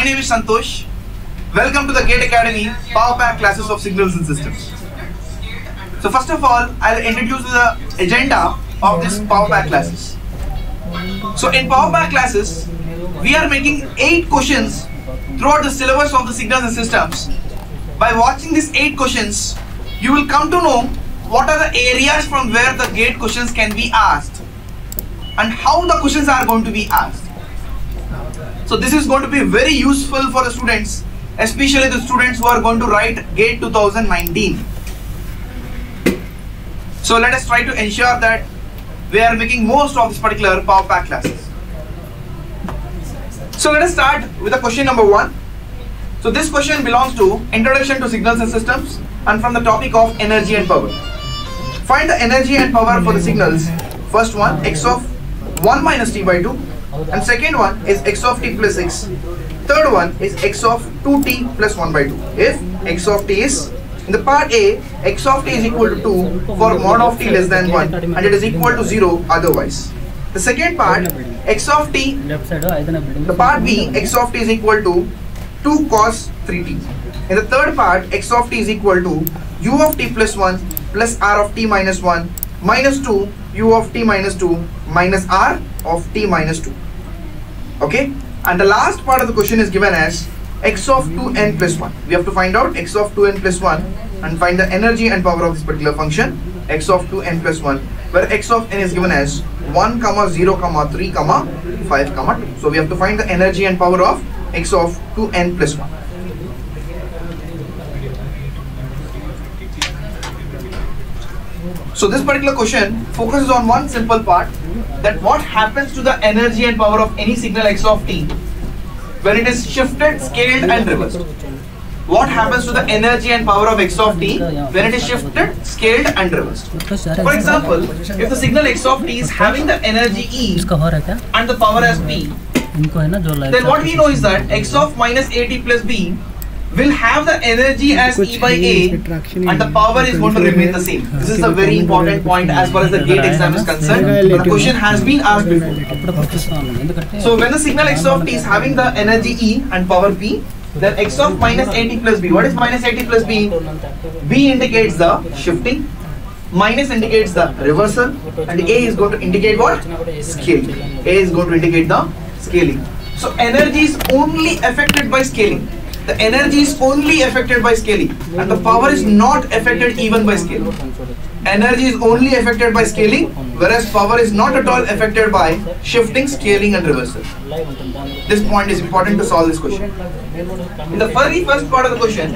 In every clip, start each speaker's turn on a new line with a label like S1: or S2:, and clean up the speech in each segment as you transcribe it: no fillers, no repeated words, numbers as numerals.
S1: My name is Santosh. Welcome to the Gate Academy Power Pack classes of Signals and Systems. So first of all, I'll introduce the agenda of this Power Pack classes. So in Power Pack classes, we are making 8 questions throughout the syllabus of the Signals and Systems. By watching these 8 questions, you will come to know what are the areas from where the gate questions can be asked and how the questions are going to be asked. So this is going to be very useful for the students, especially the students who are going to write GATE 2019. So let us try to ensure that we are making most of this particular Power Pack classes. So let us start with the question number 1. So this question belongs to Introduction to Signals and Systems and from the topic of energy and power. Find the energy and power for the signals. First one, x of 1 minus t by 2. And second one is x of t plus 6. Third one is x of 2t plus 1 by 2. If x of t is, in the part A, x of t is equal to 2 for mod of t less than 1 and it is equal to 0 otherwise. The second part, x of t, the part B, x of t is equal to 2 cos 3t. In the third part, x of t is equal to u of t plus 1 plus r of t minus 1 minus 2 u of t minus 2 minus r of t minus 2. Okay, and the last part of the question is given as x of 2n plus 1. We have to find out x of 2n plus 1 and find the energy and power of this particular function x of 2n plus 1, where x of n is given as 1, 0, 3, 5, 2. So we have to find the energy and power of x of 2n plus 1. So this particular question focuses on one simple part, that what happens to the energy and power of any signal x of t when it is shifted, scaled and reversed. What happens to the energy and power of x of t when it is shifted, scaled and reversed. For example, if the signal x of t is having the energy E and the power as P, then what we know is that x of minus AT plus B will have the energy as E by A and the power is going to remain the same. This is a very important point as far as the GATE exam is concerned. The question has been asked before. So when the signal x of t is having the energy E and power P, then x of minus AT plus B. What is minus AT plus B? B indicates the shifting, minus indicates the reversal, and A is going to indicate what? Scaling. A is going to indicate the scaling. So energy is only affected by scaling. The energy is only affected by scaling and the power is not affected even by scaling. Energy is only affected by scaling, whereas power is not at all affected by shifting, scaling and reversal. This point is important to solve this question. In the very first part of the question,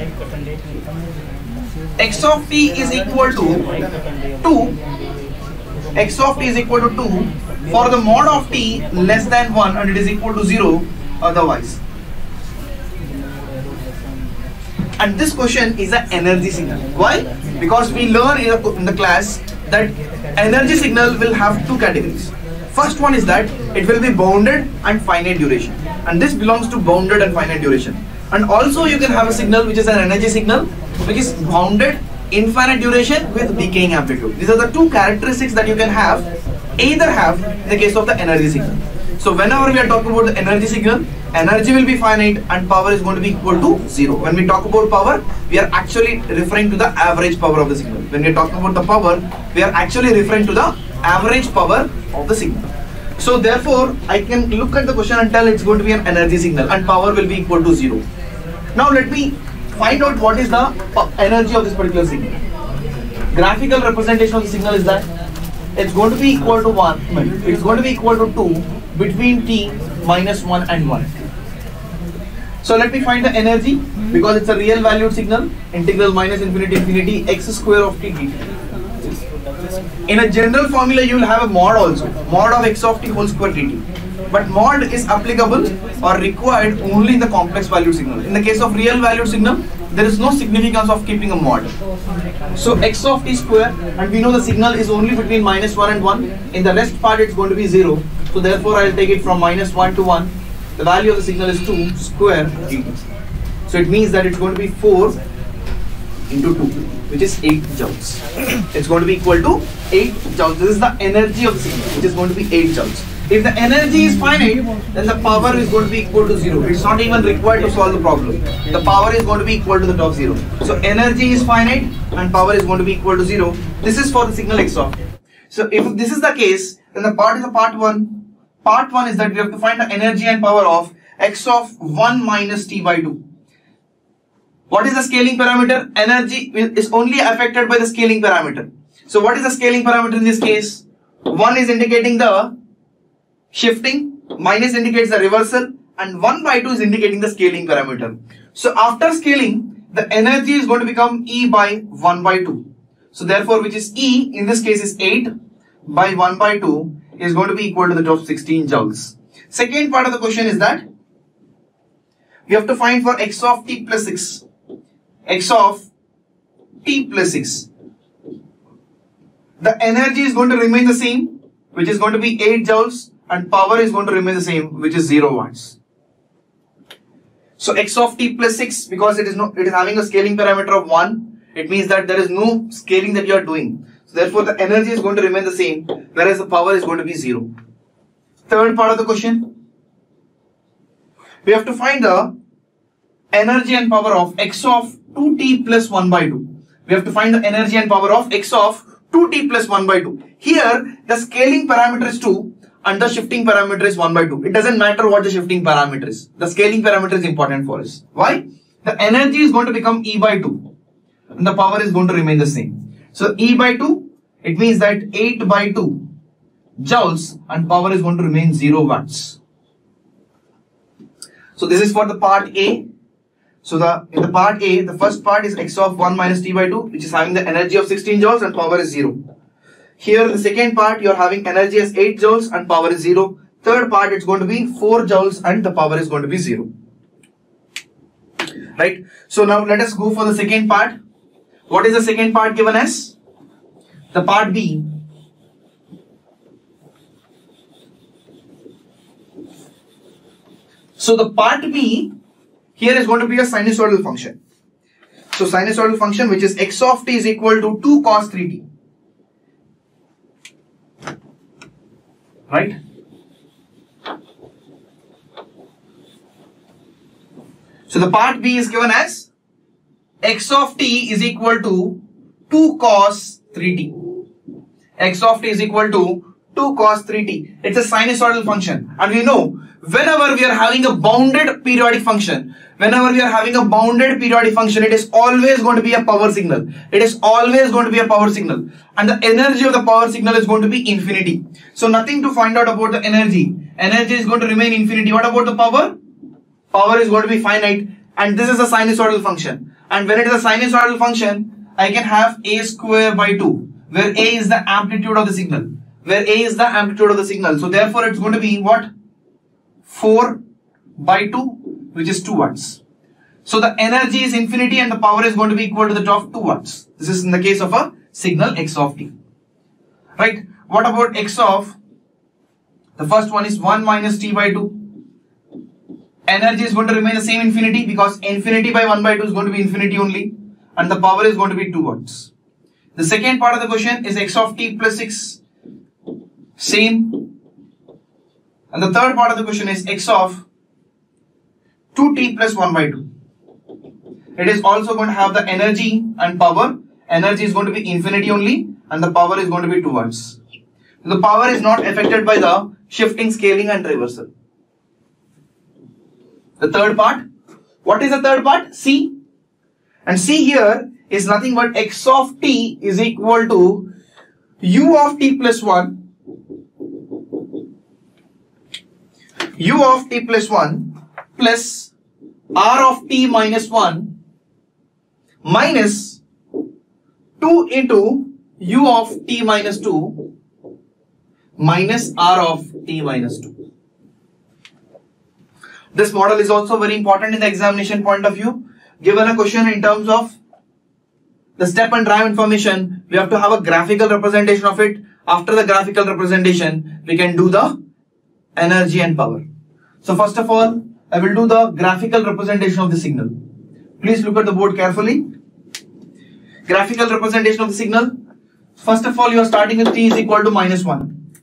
S1: x of t is equal to 2. X of t is equal to 2 for the mod of t less than 1 and it is equal to 0 otherwise. And this question is an energy signal. Why? Because we learn in the class that energy signal will have 2 categories. First one is that it will be bounded and finite duration, and this belongs to bounded and finite duration. And also you can have a signal which is an energy signal which is bounded, infinite duration with decaying amplitude. These are the 2 characteristics that you can have, either have in the case of the energy signal. So whenever we are talking about the energy signal, energy will be finite and power is going to be equal to 0. When we talk about power, we are actually referring to the average power of the signal. When we are talking about the power, we are actually referring to the average power of the signal. So therefore, I can look at the question and tell it's going to be an energy signal and power will be equal to 0. Now let me find out what is the energy of this particular signal. Graphical representation of the signal is that it's going to be equal to 1, it's going to be equal to 2 between t minus 1 and 1. So let me find the energy, because it's a real valued signal. Integral minus infinity x square of t dt. In a general formula you will have a mod also, mod of x of t whole square dt. But mod is applicable or required only in the complex valued signal. In the case of real valued signal, there is no significance of keeping a mod. So x of t square, and we know the signal is only between minus 1 and 1. In the rest part it's going to be 0. So therefore I will take it from minus 1 to 1. The value of the signal is 2 square dt. So it means that it's going to be 4 into 2, which is 8 joules. It's going to be equal to 8 joules. This is the energy of the signal, which is going to be 8 joules. If the energy is finite, then the power is going to be equal to 0. It's not even required to solve the problem. The power is going to be equal to the top 0. So energy is finite and power is going to be equal to 0. This is for the signal x of t. So if this is the case, then the part is a part 1. Part 1 is that we have to find the energy and power of x of 1 minus t by 2. What is the scaling parameter? Energy is only affected by the scaling parameter. So what is the scaling parameter in this case? 1 is indicating the shifting, minus indicates the reversal, and 1 by 2 is indicating the scaling parameter. So after scaling, the energy is going to become E by 1 by 2. So therefore, which is E, in this case is 8 by 1 by 2 is going to be equal to the top 16 joules. Second part of the question is that we have to find for x of t plus 6. X of t plus 6. The energy is going to remain the same, which is going to be 8 joules, and power is going to remain the same, which is 0 watts. So x of t plus 6, because it is having a scaling parameter of 1, it means that there is no scaling that you are doing. So therefore the energy is going to remain the same, whereas the power is going to be 0. Third part of the question, we have to find the energy and power of x of 2t plus 1 by 2. We have to find the energy and power of x of 2t plus 1 by 2. Here the scaling parameter is 2 and the shifting parameter is 1 by 2. It doesn't matter what the shifting parameter is. The scaling parameter is important for us. Why? The energy is going to become E by 2 and the power is going to remain the same. So E by 2, it means that 8 by 2 joules and power is going to remain 0 watts. So this is for the part A. So in the part A, the first part is x of 1 minus t by 2, which is having the energy of 16 joules and power is 0. Here the second part, you are having energy as 8 joules and power is 0. Third part, it's going to be 4 joules and the power is going to be 0. Right? So now let us go for the second part. What is the second part given as? The part B. So the part B, here is going to be a sinusoidal function. So sinusoidal function, which is x of t is equal to 2 cos 3t. Right? So the part B is given as x of t is equal to 2 cos 3t. X of t is equal to 2 cos 3t. It's a sinusoidal function. And we know whenever we are having a bounded periodic function, it is always going to be a power signal. It is always going to be a power signal. And the energy of the power signal is going to be infinity. So nothing to find out about the energy. Energy is going to remain infinity. What about the power? Power is going to be finite. And this is a sinusoidal function. And when it is a sinusoidal function, I can have a square by 2, where a is the amplitude of the signal. So therefore it's going to be what? 4 by 2, which is 2 watts. So the energy is infinity and the power is going to be equal to the top 2 watts. This is in the case of a signal x of t. Right? What about x of, the first one is 1 minus t by 2. Energy is going to remain the same, infinity, because infinity by 1 by 2 is going to be infinity only. And the power is going to be 2 watts. The second part of the question is x of t plus 6. Same. And the third part of the question is x of 2t plus 1 by 2. It is also going to have the energy and power. Energy is going to be infinity only and the power is going to be 2 watts. The power is not affected by the shifting, scaling and reversal. The third part. What is the third part? C. And C here is nothing but x of t is equal to u of t plus 1. U of t plus 1 plus r of t minus 1 minus 2 into u of t minus 2 minus r of t minus 2. This model is also very important in the examination point of view. Given a question in terms of the step and drive information, we have to have a graphical representation of it. After the graphical representation, we can do the energy and power. So first of all, I will do the graphical representation of the signal. Please look at the board carefully. Graphical representation of the signal. First of all, you are starting with t is equal to minus 1.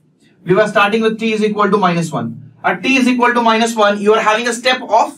S1: We were starting with t is equal to -1. At t is equal to -1, you are having a step of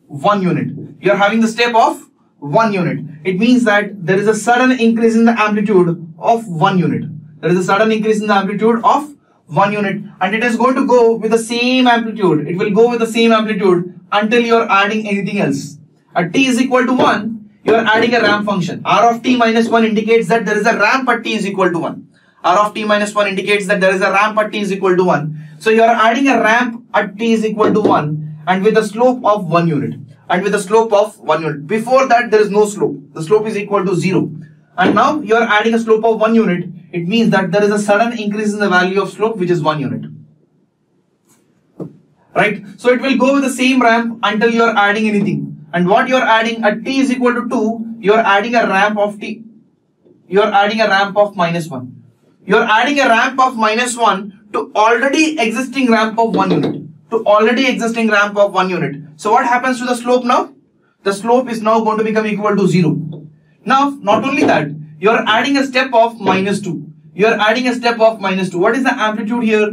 S1: 1 unit. You are having the step of 1 unit. It means that there is a sudden increase in the amplitude of 1 unit. There is a sudden increase in the amplitude of 1 unit, and it is going to go with the same amplitude. It will go with the same amplitude until you are adding anything else. At t is equal to 1, you are adding a ramp function. R of t minus 1 indicates that there is a ramp at t is equal to 1. R of t minus 1 indicates that there is a ramp at t is equal to 1. So you are adding a ramp at t is equal to 1 and with a slope of 1 unit. And with a slope of 1 unit. Before that there is no slope. The slope is equal to 0. And now you are adding a slope of 1 unit. It means that there is a sudden increase in the value of slope, which is 1 unit. Right? So it will go with the same ramp until you are adding anything. And what you are adding at t is equal to 2, you are adding a ramp of t. You are adding a ramp of -1. You are adding a ramp of -1 to already existing ramp of 1 unit. To already existing ramp of 1 unit. So what happens to the slope now? The slope is now going to become equal to 0. Now, not only that, you are adding a step of -2. You are adding a step of -2. What is the amplitude here?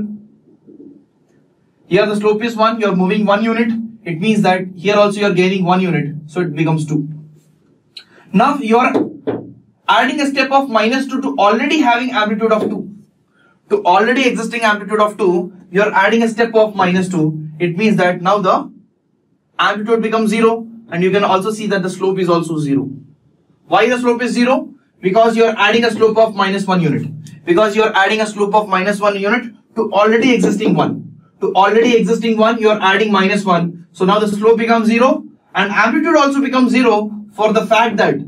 S1: Here the slope is 1. You are moving 1 unit. It means that here also you are gaining 1 unit. So it becomes 2. Now you are adding a step of -2 to already having amplitude of 2. To already existing amplitude of 2, you are adding a step of -2. It means that now the amplitude becomes 0, and you can also see that the slope is also 0. Why the slope is 0? Because you are adding a slope of -1 unit. Because you are adding a slope of -1 unit to already existing 1. To already existing 1, you are adding -1. So now the slope becomes 0 and amplitude also becomes 0 for the fact that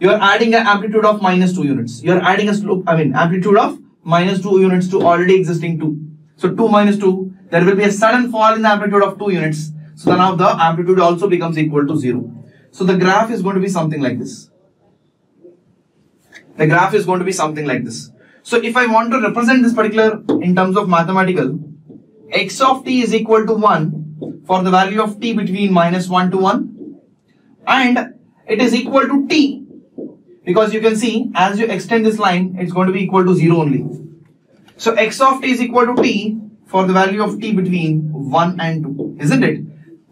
S1: you are adding an amplitude of -2 units. You are adding a slope, amplitude of -2 units to already existing 2. So 2 minus 2, there will be a sudden fall in the amplitude of 2 units. So now the amplitude also becomes equal to 0. So the graph is going to be something like this. The graph is going to be something like this. So if I want to represent this particular in terms of mathematical, x of t is equal to 1 for the value of t between -1 to 1, and it is equal to t because you can see as you extend this line, it's going to be equal to 0 only. So x of t is equal to t for the value of t between 1 and 2, isn't it?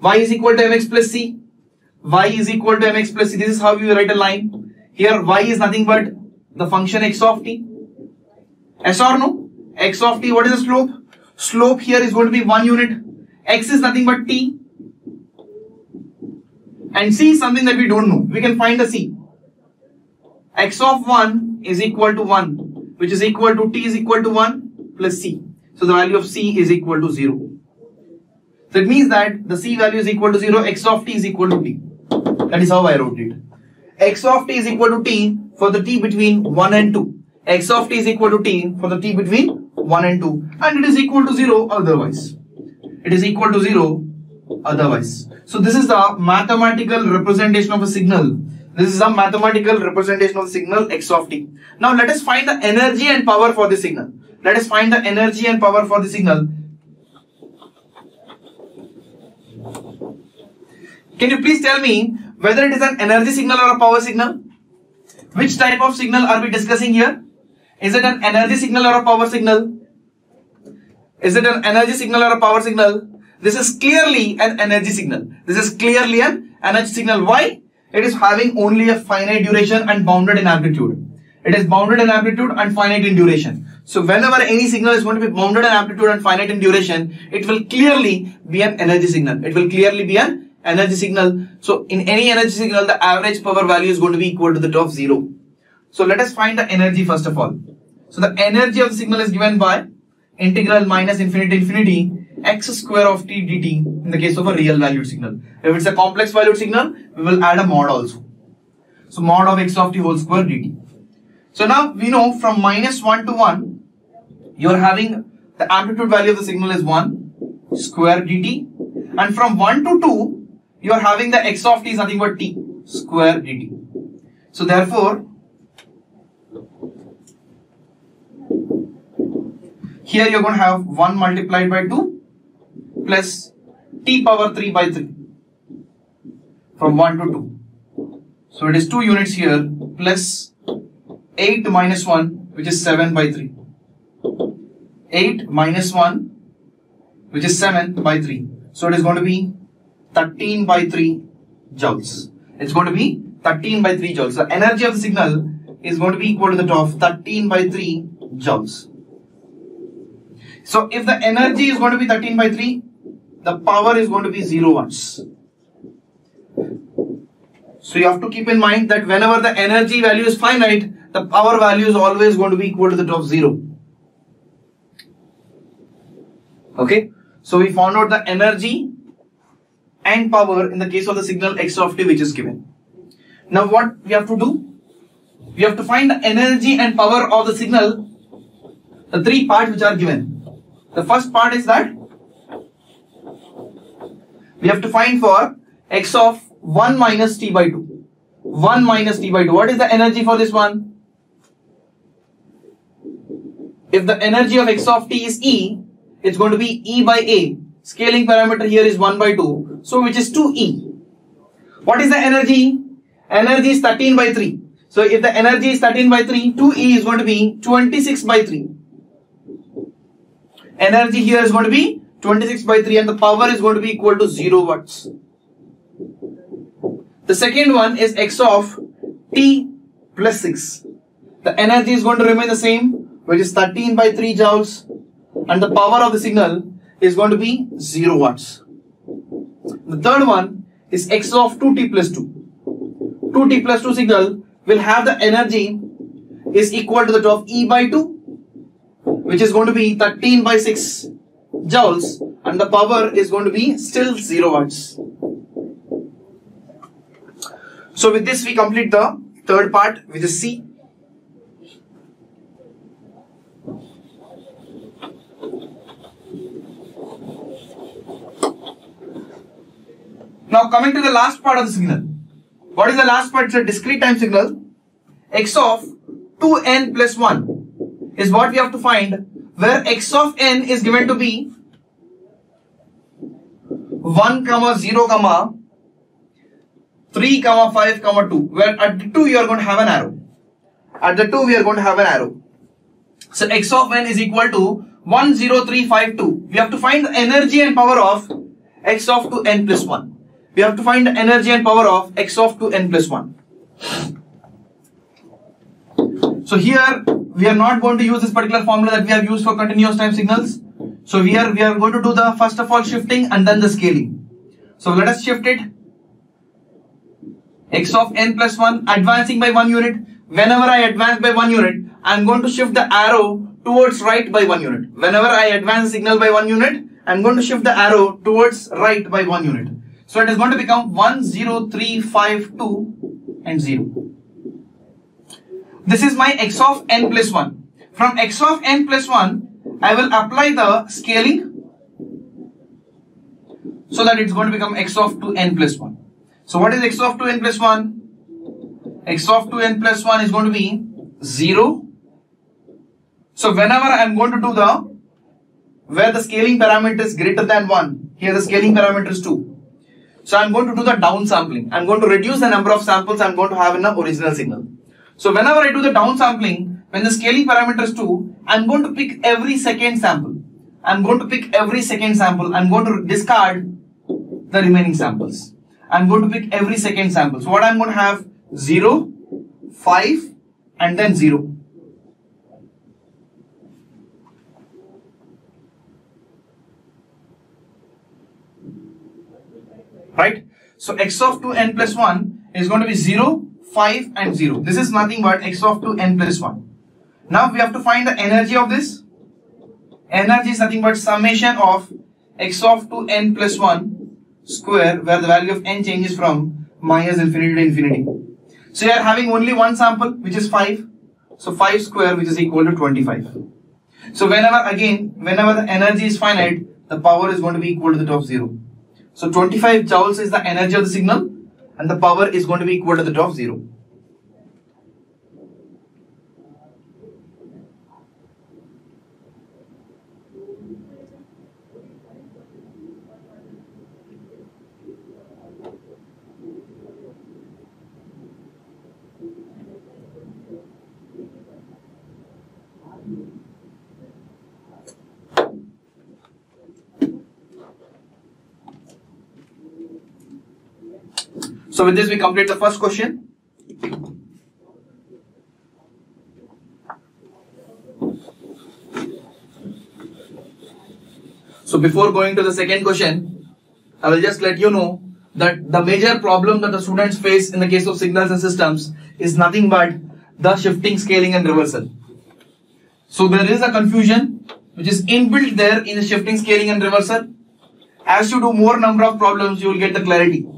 S1: Y is equal to mx plus c. Y is equal to mx plus c. This is how you write a line. Here y is nothing but the function x of t. Yes or no? X of t, what is the slope? Slope here is going to be 1 unit. X is nothing but t. And c is something that we don't know. We can find the c. X of 1 is equal to 1, which is equal to t is equal to 1 plus c. So the value of c is equal to 0. So it means that the c value is equal to 0, x of t is equal to t. That is how I wrote it. X of t is equal to t for the t between 1 and 2. X of t is equal to t for the t between 1 and 2. And it is equal to 0 otherwise. It is equal to 0 otherwise. So this is the mathematical representation of a signal. This is a mathematical representation of the signal x of t. Now let us find the energy and power for the signal. Let us find the energy and power for the signal. Can you please tell me whether it is an energy signal or a power signal? Which type of signal are we discussing here? Is it an energy signal or a power signal? Is it an energy signal or a power signal? This is clearly an energy signal. This is clearly an energy signal. Why? It is having only a finite duration and bounded in amplitude. It is bounded in amplitude and finite in duration. So whenever any signal is going to be bounded in amplitude and finite in duration, it will clearly be an energy signal. It will clearly be an energy signal. So in any energy signal, the average power value is going to be equal to the of 0. So let us find the energy first of all. So the energy of the signal is given by integral minus infinity to infinity x square of t dt in the case of a real valued signal. If it's a complex valued signal, we will add a mod also. So mod of x of t whole square dt. So now we know from -1 to 1, you are having the amplitude value of the signal is 1 square dt, and from 1 to 2, you are having the x of t is nothing but t square dt. So therefore, here you are going to have 1 multiplied by 2 plus t power 3 by 3 from 1 to 2. So it is 2 units here plus 8 minus 1, which is 7 by 3. 8 minus 1, which is 7 by 3. So it is going to be 13 by 3 joules. It's going to be 13 by 3 joules. The energy of the signal is going to be equal to the of 13 by 3 joules. So if the energy is going to be 13 by 3, the power is going to be 0 watts. So you have to keep in mind that whenever the energy value is finite, the power value is always going to be equal to the of 0. Okay, so we found out the energy and power in the case of the signal x of t which is given. Now what we have to do? We have to find the energy and power of the signal, the three parts which are given. The first part is that we have to find for x of 1 minus t by 2. 1 minus t by 2. What is the energy for this one? If the energy of x of t is E, it's going to be E by A. Scaling parameter here is 1 by 2. So which is 2E. What is the energy? Energy is 13 by 3. So if the energy is 13 by 3, 2E is going to be 26 by 3. Energy here is going to be 26 by 3 and the power is going to be equal to 0 watts. The second one is x of t plus 6. The energy is going to remain the same, which is 13 by 3 joules, and the power of the signal is going to be 0 watts. The third one is x of 2t plus 2. 2t plus 2 signal will have the energy is equal to the of E by 2, which is going to be 13 by 6 joules, and the power is going to be still 0 watts. So with this we complete the third part, which is C. Now coming to the last part of the signal. What is the last part? It's a discrete time signal. X of 2n plus 1 is what we have to find, where x of n is given to be 1, 0, 3, 5, 2, where at the 2 you are going to have an arrow. At the 2 we are going to have an arrow. So x of n is equal to 1, 0, 3, 5, 2. We have to find the energy and power of x of 2n plus 1. We have to find the energy and power of x of 2n plus 1. So here we are not going to use this particular formula that we have used for continuous time signals. So we are going to do the first of all shifting and then the scaling. So let us shift it. X of n plus 1 advancing by 1 unit. Whenever I advance by 1 unit, I am going to shift the arrow towards right by 1 unit. Whenever I advance the signal by 1 unit, I am going to shift the arrow towards right by 1 unit. So it is going to become 1, 0, 3, 5, 2 and 0. This is my x of n plus 1. From x of n plus 1, I will apply the scaling so that it's going to become x of 2n plus 1. So what is x of 2n plus 1? X of 2n plus 1 is going to be 0. So whenever I am going to do where the scaling parameter is greater than 1, here the scaling parameter is 2. So I am going to do the downsampling. I am going to reduce the number of samples I am going to have in the original signal. So whenever I do the downsampling, when the scaling parameter is 2, I am going to pick every second sample. I am going to pick every second sample. I am going to discard the remaining samples. I am going to pick every second sample. So what I am going to have 0, 5 and then 0. Right? So x of 2n plus 1 is going to be 0, 5 and 0. This is nothing but x of 2n plus 1. Now we have to find the energy of this. Energy is nothing but summation of x of 2n plus 1 square, where the value of n changes from minus infinity to infinity. So you are having only one sample, which is 5. So 5 square, which is equal to 25. So whenever the energy is finite, the power is going to be equal to the of 0. So 25 joules is the energy of the signal and the power is going to be equal to the of 0. So with this we complete the first question. So before going to the second question, I will just let you know that the major problem that the students face in the case of signals and systems is nothing but the shifting, scaling and reversal. So there is a confusion which is inbuilt there in the shifting, scaling and reversal. As you do more number of problems, you will get the clarity.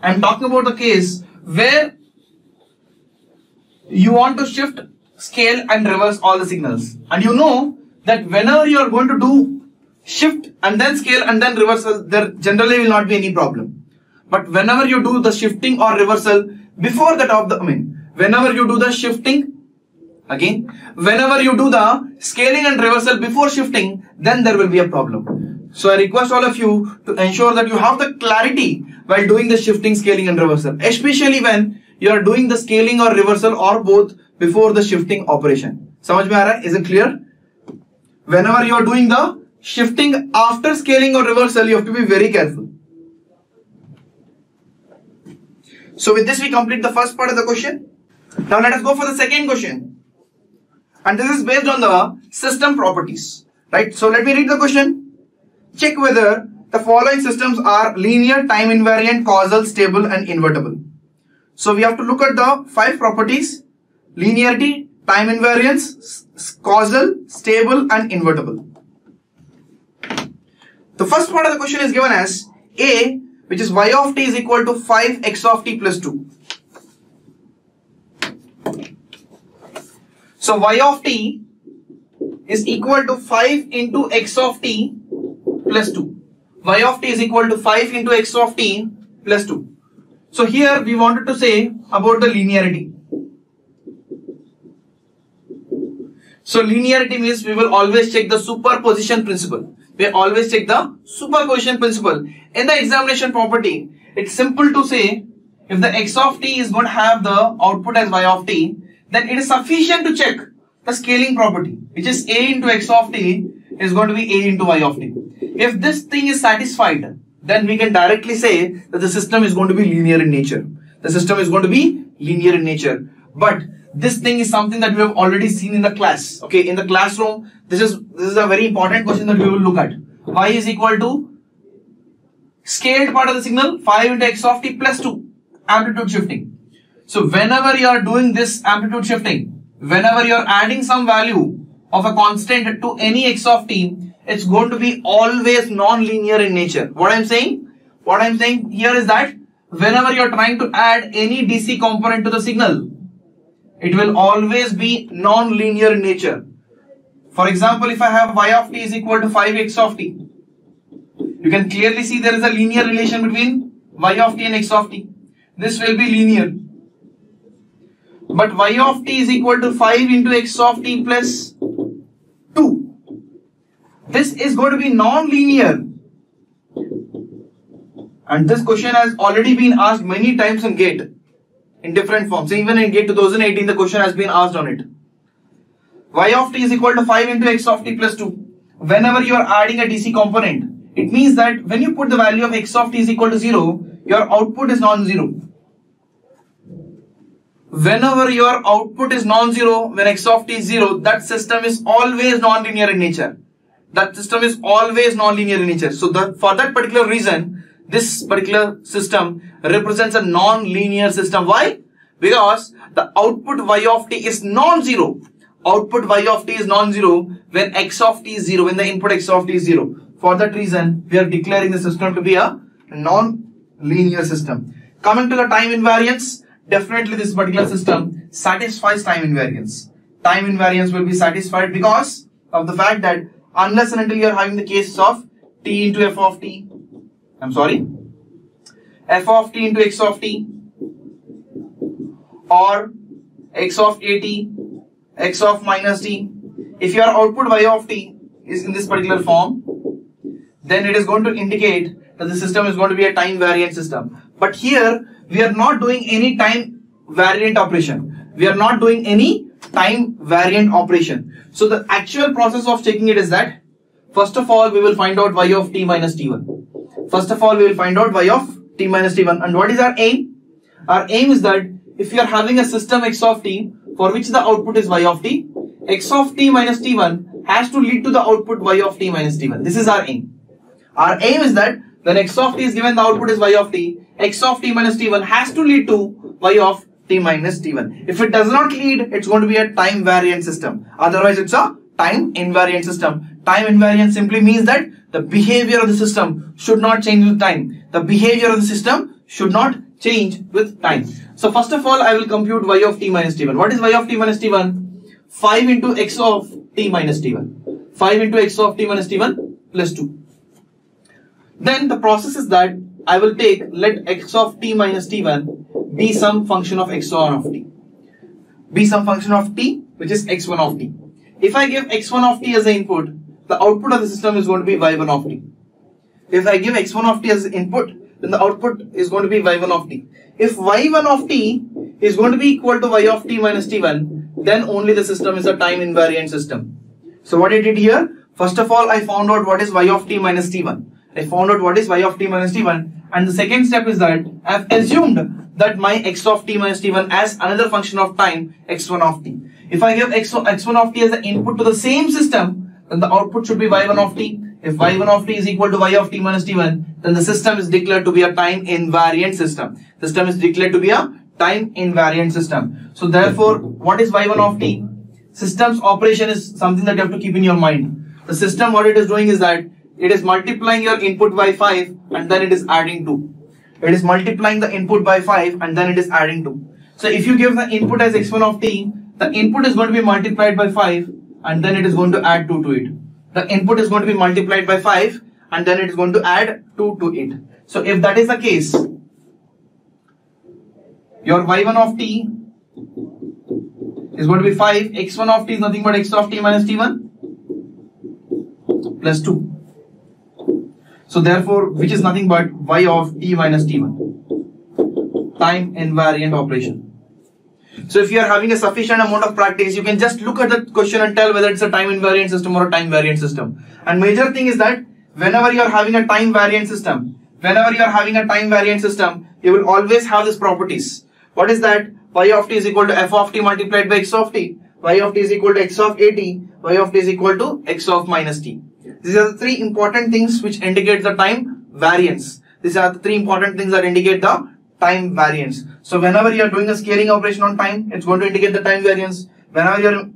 S1: I am talking about the case where you want to shift, scale and reverse all the signals. And you know that whenever you are going to do shift and then scale and then reversal, there generally will not be any problem. But whenever you do the shifting or reversal before that whenever you do the shifting, whenever you do the scaling and reversal before shifting, then there will be a problem. So I request all of you to ensure that you have the clarity while doing the shifting, scaling and reversal, especially when you are doing the scaling or reversal or both before the shifting operation. Samajh mein aa raha hai? Is it clear? Whenever you are doing the shifting after scaling or reversal, you have to be very careful. So with this we complete the first part of the question. Now let us go for the second question. And this is based on the system properties. Right? So let me read the question. Check whether the following systems are linear, time invariant, causal, stable and invertible. So we have to look at the 5 properties: linearity, time invariance, causal, stable and invertible. The first part of the question is given as A, which is y of t is equal to 5x of t plus 2. So y of t is equal to 5 into x of t plus 2. Y of t is equal to 5 into x of t plus 2. So here we wanted to say about the linearity. So linearity means we will always check the superposition principle. We always check the superposition principle. In the examination property, it's simple to say if the x of t is going to have the output as y of t, then it is sufficient to check the scaling property, which is a into x of t is going to be a into y of t. If this thing is satisfied, then we can directly say that the system is going to be linear in nature. The system is going to be linear in nature. But this thing is something that we have already seen in the class. Okay, in the classroom, this is a very important question that we will look at. Y is equal to scaled part of the signal 5 into x of t plus 2, amplitude shifting. So whenever you are doing this amplitude shifting, whenever you are adding some value of a constant to any x of t, it's going to be always non-linear in nature. What I'm saying here is that whenever you are trying to add any DC component to the signal, it will always be non-linear in nature. For example, if I have y of t is equal to 5x of t, you can clearly see there is a linear relation between y of t and x of t. This will be linear. But y of t is equal to 5 into x of t plus 2. This is going to be non-linear. And this question has already been asked many times in GATE in different forms. Even in GATE 2018, the question has been asked on it. Y of t is equal to 5 into x of t plus 2. Whenever you are adding a DC component, it means that when you put the value of x of t is equal to 0, your output is non-zero. Whenever your output is non-zero, when x of t is 0, that system is always non-linear in nature. That system is always non-linear in nature. So for that particular reason, this particular system represents a non-linear system. Why? Because the output y of t is non-zero. Output y of t is non-zero when x of t is 0, when the input x of t is 0. For that reason, we are declaring the system to be a non-linear system. Coming to the time invariance, definitely this particular system satisfies time invariance. Time invariance will be satisfied because of the fact that unless and until you are having the case of t into f of t, f of t into x of t, or x of at, x of minus t. If your output y of t is in this particular form, then it is going to indicate that the system is going to be a time variant system. But here we are not doing any time variant operation. We are not doing any time variant operation. So the actual process of checking it is that first of all we will find out y of t minus t1. First of all we will find out y of t minus t1. And what is our aim? Our aim is that if you are having a system x of t for which the output is y of t, x of t minus t1 has to lead to the output y of t minus t1. This is our aim. Our aim is that when x of t is given, the output is y of t, x of t minus t1 has to lead to y of t minus t1. If it does not lead, it's going to be a time variant system. Otherwise, it's a time invariant system. Time invariant simply means that the behavior of the system should not change with time. The behavior of the system should not change with time. So first of all, I will compute y of t minus t1. What is y of t minus t1? 5 into x of t minus t1. 5 into x of t minus t1 plus 2. Then the process is that I will take, let x of t minus t1 be some function of x1 of t. Be some function of t, which is x1 of t. If I give x1 of t as the input, the output of the system is going to be y1 of t. If I give x1 of t as the input, then the output is going to be y1 of t. If y1 of t is going to be equal to y of t minus t1, then only the system is a time invariant system. So what I did here, first of all, I found out what is y of t minus t1. I found out what is y of t minus t1, and the second step is that I have assumed that my x of t minus t1 as another function of time x1 of t. If I give x1 of t as the input to the same system, then the output should be y1 of t. If y1 of t is equal to y of t minus t1, then the system is declared to be a time invariant system. System is declared to be a time invariant system. So therefore, what is y1 of t? System's operation is something that you have to keep in your mind. The system, what it is doing is that it is multiplying your input by 5 and then it is adding 2. It is multiplying the input by 5 and then it is adding 2. So if you give the input as x1 of t, the input is going to be multiplied by 5 and then it is going to add 2 to it. The input is going to be multiplied by 5 and then it is going to add 2 to it. So if that is the case, your y1 of t is going to be 5, x1 of t is nothing but x of t minus t1 plus 2. So therefore, which is nothing but y of t minus t1. Time invariant operation. So if you are having a sufficient amount of practice, you can just look at the question and tell whether it's a time invariant system or a time variant system. And major thing is that whenever you are having a time variant system, you will always have these properties. What is that? Y of t is equal to f of t multiplied by x of t. Y of t is equal to x of at. Y of t is equal to x of minus t. These are the three important things which indicate the time variance. These are the three important things that indicate the time variance. So whenever you are doing a scaling operation on time, it's going to indicate the time variance. Whenever you are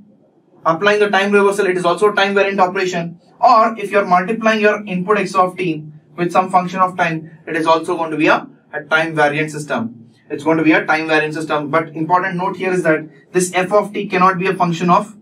S1: applying the time reversal, it is also a time variant operation. Or if you are multiplying your input x of t with some function of time, it is also going to be a time variant system. It's going to be a time variant system. But important note here is that this f of t cannot be a function of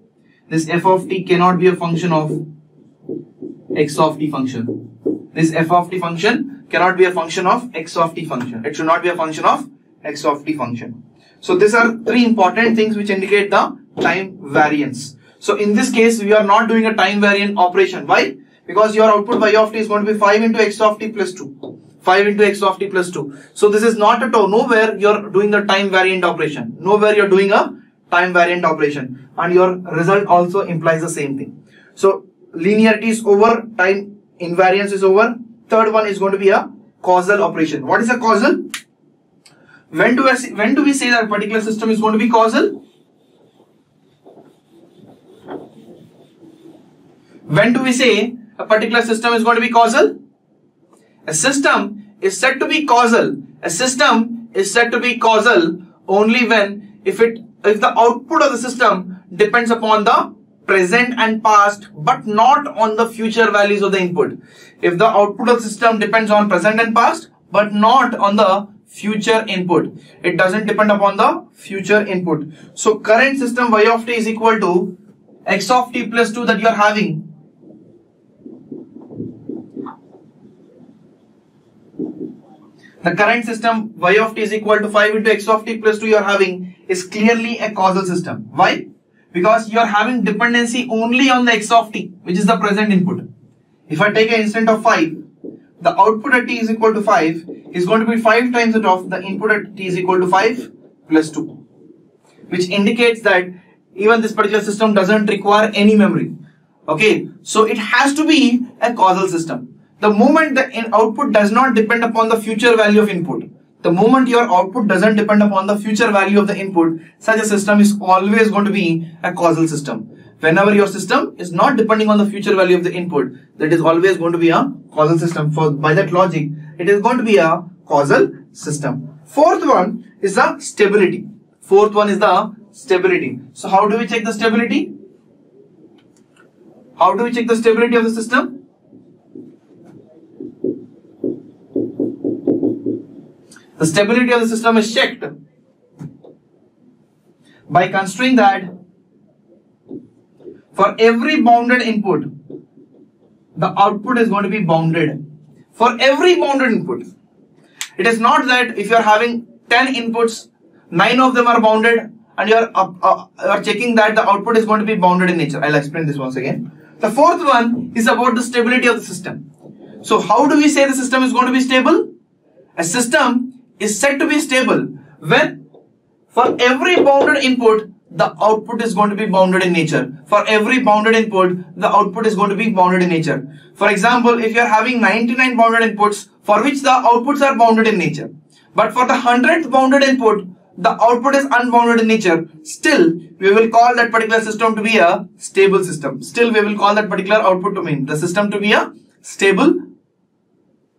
S1: x of t function. This f of t function cannot be a function of x of t function. It should not be a function of x of t function. So these are three important things which indicate the time variance. So in this case, we are not doing a time variant operation. Why? Because your output y of t is going to be 5 into x of t plus 2. 5 into x of t plus 2. So this is not at all, nowhere you are doing the time variant operation. Nowhere you are doing a time variant operation. And your result also implies the same thing. So linearity is over, time invariance is over. Third one is going to be a causal operation. What is a causal? When do we say that a particular system is going to be causal? When do we say a particular system is going to be causal? A system is said to be causal. A system is said to be causal only when if the output of the system depends upon the present and past but not on the future values of the input. If the output of the system depends on present and past but not on the future input, it doesn't depend upon the future input. So current system y of t is equal to x of t plus 2 that you are having. The current system y of t is equal to 5 into x of t plus 2 you are having is clearly a causal system. Why? Because you are having dependency only on the x of t, which is the present input. If I take an instant of 5, the output at t is equal to 5 is going to be 5 times that of the input at t is equal to 5 plus 2. Which indicates that even this particular system doesn't require any memory. Okay, so it has to be a causal system. The moment the output does not depend upon the future value of input, the moment your output doesn't depend upon the future value of the input, such a system is always going to be a causal system. Whenever your system is not depending on the future value of the input, that is always going to be a causal system. By that logic, it is going to be a causal system. Fourth one is the stability. Fourth one is the stability. So how do we check the stability? How do we check the stability of the system? The stability of the system is checked by considering that for every bounded input, the output is going to be bounded. For every bounded input. It is not that if you are having 10 inputs, 9 of them are bounded and you are checking that the output is going to be bounded in nature. I'll explain this once again. The fourth one is about the stability of the system. So how do we say the system is going to be stable? A system is said to be stable when for every bounded input, the output is going to be bounded in nature. For every bounded input, the output is going to be bounded in nature. For example, if you are having 99 bounded inputs for which the outputs are bounded in nature, but for the 100th bounded input, the output is unbounded in nature, still we will call that particular system to be a stable system. Still we will call that particular output domain, the system, to be a stable.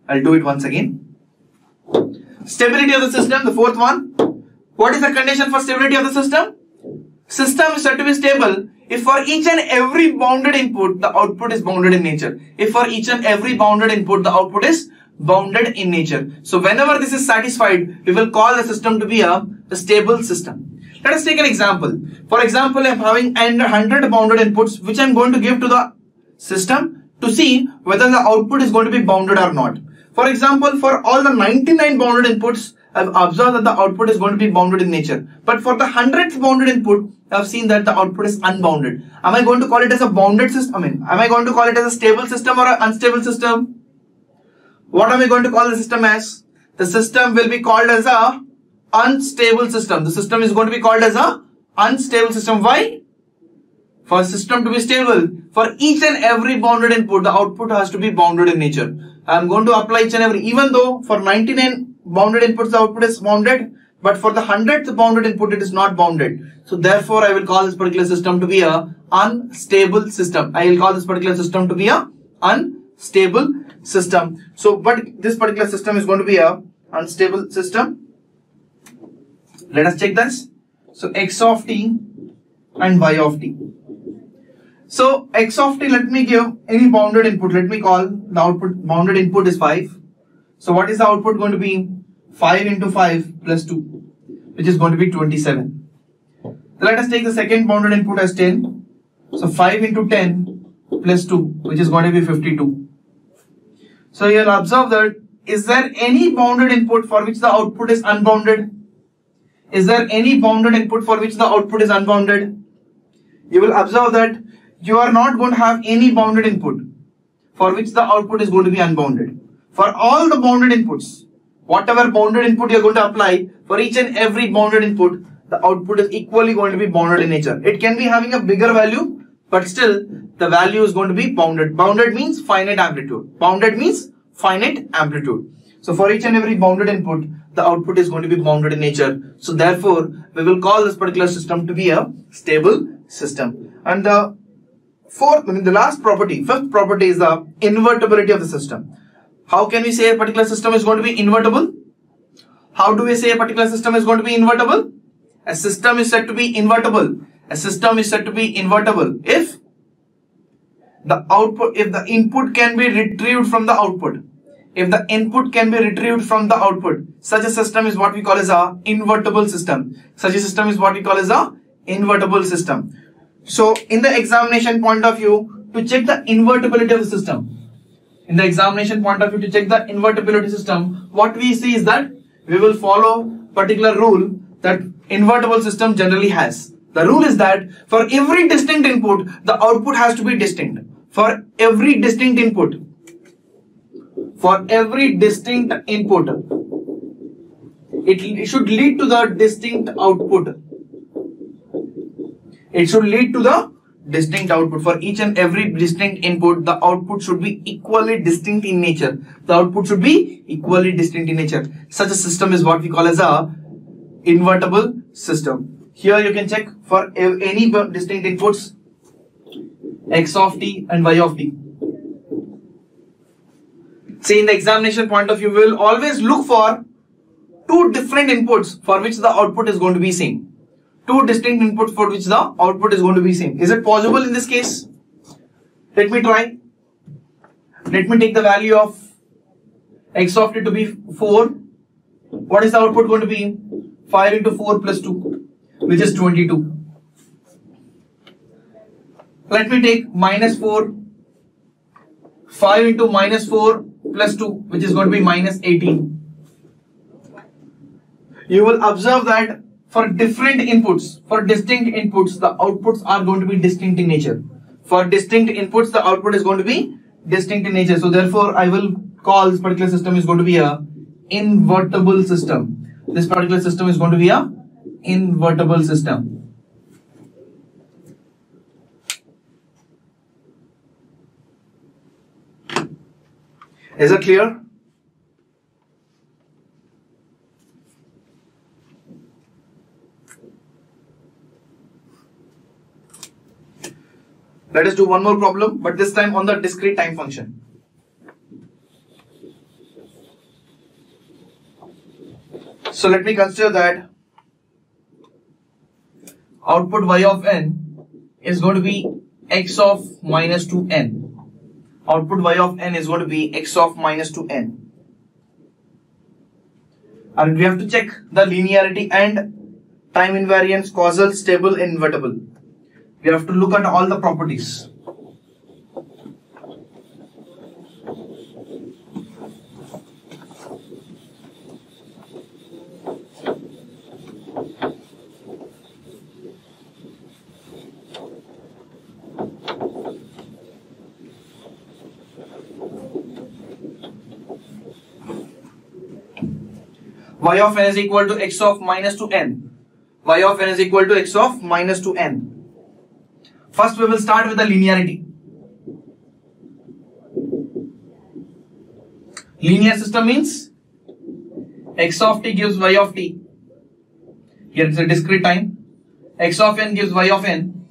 S1: I'll do it once again. Stability of the system, the fourth one. What is the condition for stability of the system? System is said to be stable if for each and every bounded input, the output is bounded in nature. If for each and every bounded input, the output is bounded in nature. So whenever this is satisfied, we will call the system to be a stable system. Let us take an example. For example, I am having 100 bounded inputs which I am going to give to the system to see whether the output is going to be bounded or not. For example, for all the 99 bounded inputs, I have observed that the output is going to be bounded in nature. But for the 100th bounded input, I have seen that the output is unbounded. Am I going to call it as a bounded system? Am I going to call it as a stable system or an unstable system? What am I going to call the system as? The system will be called as a unstable system. The system is going to be called as a unstable system. Why? For a system to be stable, for each and every bounded input, the output has to be bounded in nature. I am going to apply each and every, even though for 99 bounded inputs, the output is bounded, but for the 100th bounded input, it is not bounded. So therefore, I will call this particular system to be a unstable system. I will call this particular system to be a unstable system. So, but this particular system is going to be a unstable system. Let us check this. So, x of t and y of t. So, x of t, let me give any bounded input. Let me call the output, bounded input is 5. So, what is the output going to be? 5 into 5 plus 2, which is going to be 27. So, let us take the second bounded input as 10. So, 5 into 10 plus 2, which is going to be 52. So, you will observe that, is there any bounded input for which the output is unbounded? Is there any bounded input for which the output is unbounded? You will observe that you are not going to have any bounded input for which the output is going to be unbounded. For all the bounded inputs, whatever bounded input you are going to apply, for each and every bounded input, the output is equally going to be bounded in nature. It can be having a bigger value, but still the value is going to be bounded. Bounded means finite amplitude. Bounded means finite amplitude. So for each and every bounded input, the output is going to be bounded in nature. So therefore, we will call this particular system to be a stable system. And the last property, fifth property, is the invertibility of the system. How can we say a particular system is going to be invertible? How do we say a particular system is going to be invertible? A system is said to be invertible. A system is said to be invertible if the output, if the input can be retrieved from the output. If the input can be retrieved from the output, such a system is what we call as a invertible system. Such a system is what we call as a invertible system. So in the examination point of view, to check the invertibility of the system, to check the invertibility system, what we see is that we will follow particular rule that invertible system generally has. The rule is that for every distinct input, the output has to be distinct. For every distinct input, it should lead to the distinct output. It should lead to the distinct output. For each and every distinct input, the output should be equally distinct in nature. The output should be equally distinct in nature. Such a system is what we call as a invertible system. Here you can check for any distinct inputs, x of t and y of t. See, in the examination point of view, we will always look for two different inputs for which the output is going to be same. Two distinct inputs for which the output is going to be same. Is it possible in this case? Let me try. Let me take the value of x of t to be 4. What is the output going to be? 5 into 4 plus 2, which is 22. Let me take minus 4. 5 into minus 4 plus 2, which is going to be minus 18. You will observe that for different inputs, for distinct inputs, the outputs are going to be distinct in nature. For distinct inputs, the output is going to be distinct in nature. So therefore, I will call this particular system is going to be a invertible system. This particular system is going to be a invertible system. Is it clear? Let us do one more problem, but this time on the discrete time function. So let me consider that output y of n is going to be x of minus 2n. Output y of n is going to be x of minus 2n. And we have to check the linearity and time invariance, causal, stable, invertible. We have to look at all the properties. Y of n is equal to x of minus 2n. Y of n is equal to x of minus 2n. First, we will start with the linearity. Linear system means x of t gives y of t. Here it's a discrete time. X of n gives y of n.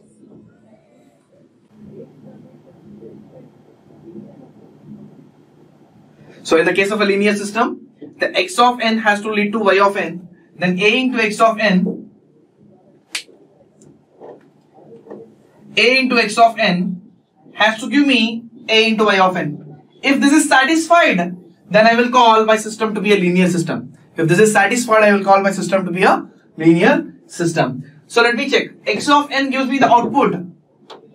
S1: So in the case of a linear system, the x of n has to lead to y of n. Then a into x of n. A into x of n has to give me a into y of n. If this is satisfied, then I will call my system to be a linear system. If this is satisfied, I will call my system to be a linear system. So let me check. X of n gives me the output.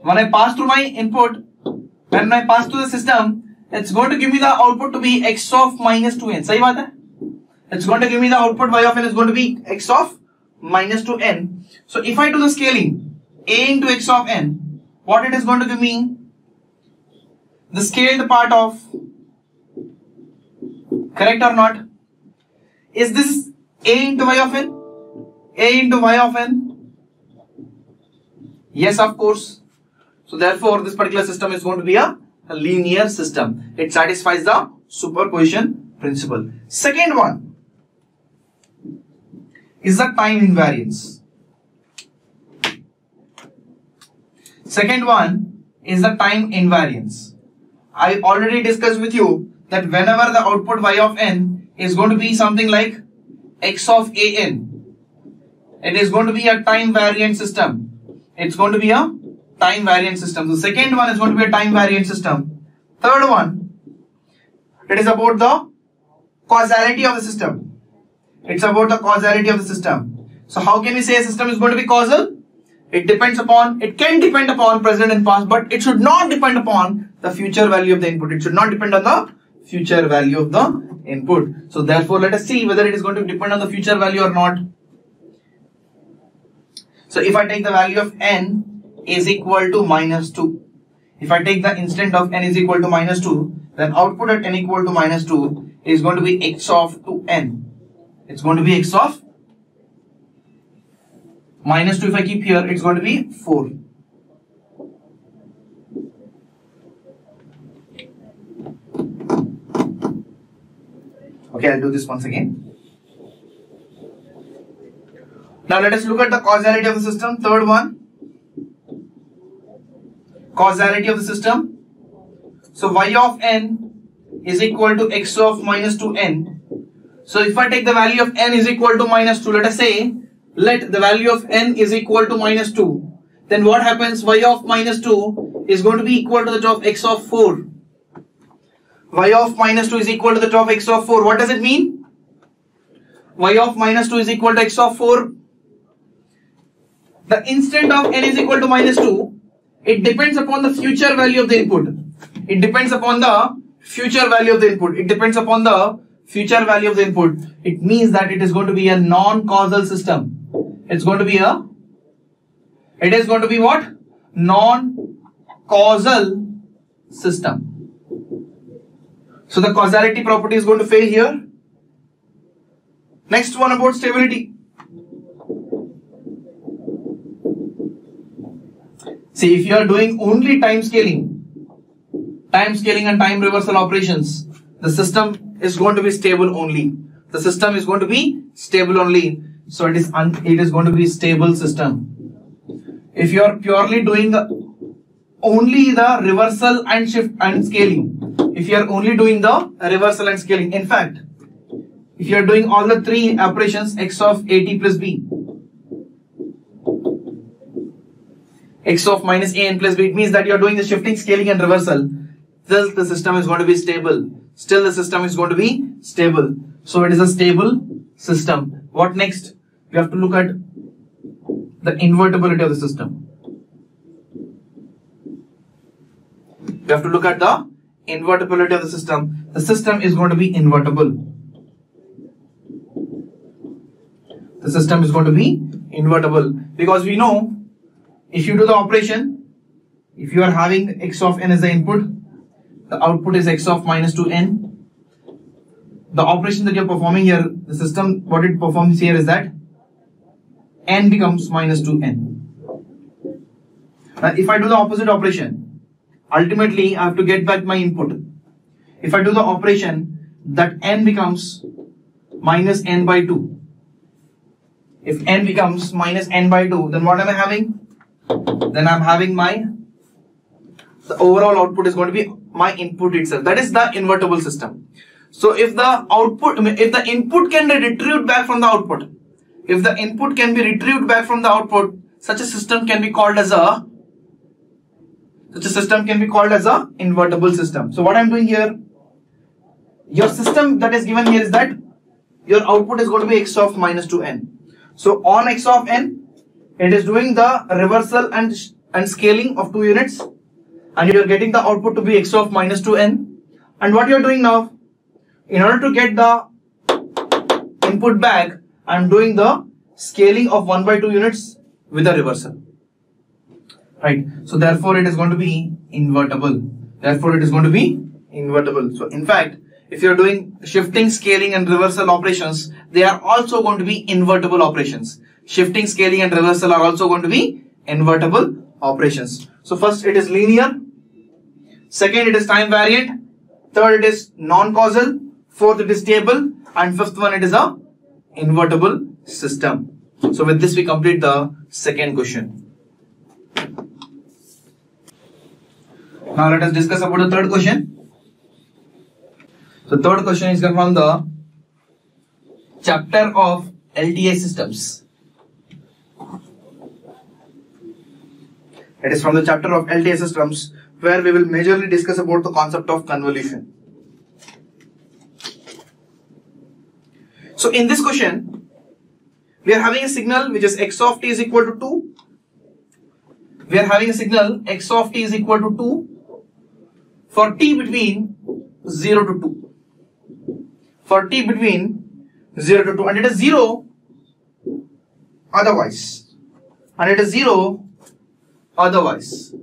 S1: When I pass through my input, when I pass through the system, it's going to give me the output to be x of minus 2n. Sahi baat hai? It's going to give me the output y of n is going to be x of minus 2n. So if I do the scaling, a into x of n, what it is going to give me? The scaled part of, correct or not? Is this a into y of n? A into y of n? Yes, of course. So therefore, this particular system is going to be a linear system. It satisfies the superposition principle. Second one is the time invariance. Second one is the time invariance. I already discussed with you that whenever the output y of n is going to be something like x of an, it is going to be a time variant system. It's going to be a time variant system. So second one is going to be a time variant system. Third one, it is about the causality of the system. It's about the causality of the system. So how can we say a system is going to be causal? It depends upon, it can depend upon present and past, but it should not depend upon the future value of the input. It should not depend on the future value of the input. So therefore, let us see whether it is going to depend on the future value or not. So if I take the value of n is equal to minus 2. If I take the instant of n is equal to minus 2, then output at n equal to minus 2 is going to be x of 2n. It's going to be x of minus 2. If I keep here, it's going to be 4. Okay, I'll do this once again. Now let us look at the causality of the system. Third one, causality of the system. So y of n is equal to x of minus 2n. So if I take the value of n is equal to minus 2, let us say, let the value of n is equal to minus 2. Then what happens? Y of minus 2 is going to be equal to the term of x of 4. Y of minus 2 is equal to the term of x of 4. What does it mean? Y of minus 2 is equal to x of 4. The instant of n is equal to minus 2, it depends upon the future value of the input. It depends upon the future value of the input. It depends upon the future value of the input. It means that it is going to be a non-causal system. It's going to be a, it is going to be what? Non-causal system. So the causality property is going to fail here. Next one about stability. See, if you are doing only time scaling and time reversal operations, the system is going to be stable only. The system is going to be stable only. So it is going to be a stable system. If you are purely doing only the reversal and shift and scaling, if you are only doing the reversal and scaling, in fact, if you are doing all the three operations, x of at plus b, x of minus a n plus b, it means that you are doing the shifting, scaling and reversal. Still the system is going to be stable. Still the system is going to be stable. So it is a stable system. What next? We have to look at the invertibility of the system. We have to look at the invertibility of the system. The system is going to be invertible. The system is going to be invertible because we know if you do the operation, if you are having x of n as the input, the output is x of minus 2n. The operation that you are performing here, the system, what it performs here is that n becomes minus 2n. Now, if I do the opposite operation, ultimately I have to get back my input. If I do the operation, that n becomes minus n by 2. If n becomes minus n by 2, then what am I having? Then I'm having the overall output is going to be my input itself. That is the invertible system. So if the input can be retrieved back from the output, if the input can be retrieved back from the output, such a system can be called as a invertible system. So what I'm doing here, your system that is given here is that your output is going to be x of minus 2n. So on x of n, it is doing the reversal and scaling of 2 units, and you are getting the output to be x of minus 2n. And what you are doing now, in order to get the input back, I am doing the scaling of 1 by 2 units with a reversal. Right. So therefore it is going to be invertible. So in fact, if you are doing shifting, scaling and reversal operations, they are also going to be invertible operations. Shifting, scaling and reversal are also going to be invertible operations. So first it is linear, second it is time variant, third it is non-causal, fourth it is stable, and fifth one it is a invertible system. So with this we complete the second question. Now let us discuss about the third question. The third question is from the chapter of LTI systems. It is from the chapter of LTI systems, where we will majorly discuss about the concept of convolution. So in this question, we are having a signal which is x of t is equal to 2. We are having a signal x of t is equal to 2 for t between 0 to 2. For t between 0 to 2, and it is 0 otherwise. And it is 0 otherwise.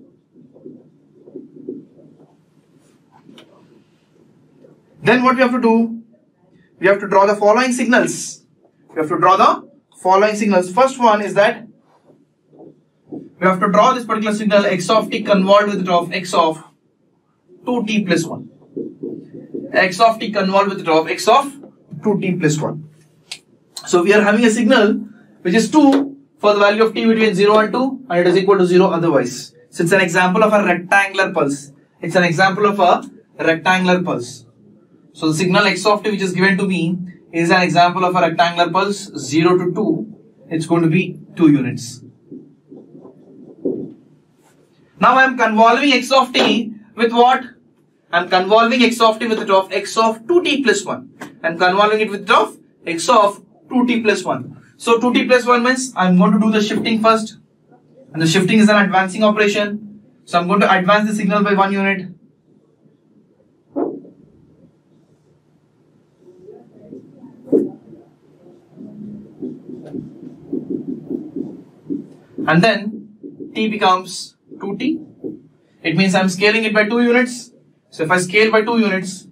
S1: Then what we have to do? We have to draw the following signals. First one is that we have to draw this particular signal x of t convolved with the of x of 2t plus 1. X of t convolved with the of x of 2t plus 1. So we are having a signal which is 2 for the value of t between 0 and 2, and it is equal to 0 otherwise. So it's an example of a rectangular pulse. It's an example of a rectangular pulse. So the signal x of t which is given to me is an example of a rectangular pulse 0 to 2. It's going to be 2 units. Now I am convolving x of t with what? I am convolving x of t with it of x of 2t plus 1. I am convolving it with it of x of 2t plus 1. So 2t plus 1 means I am going to do the shifting first. And the shifting is an advancing operation. So I am going to advance the signal by 1 unit. And then t becomes 2t. It means I am scaling it by 2 units. So if I scale by 2 units,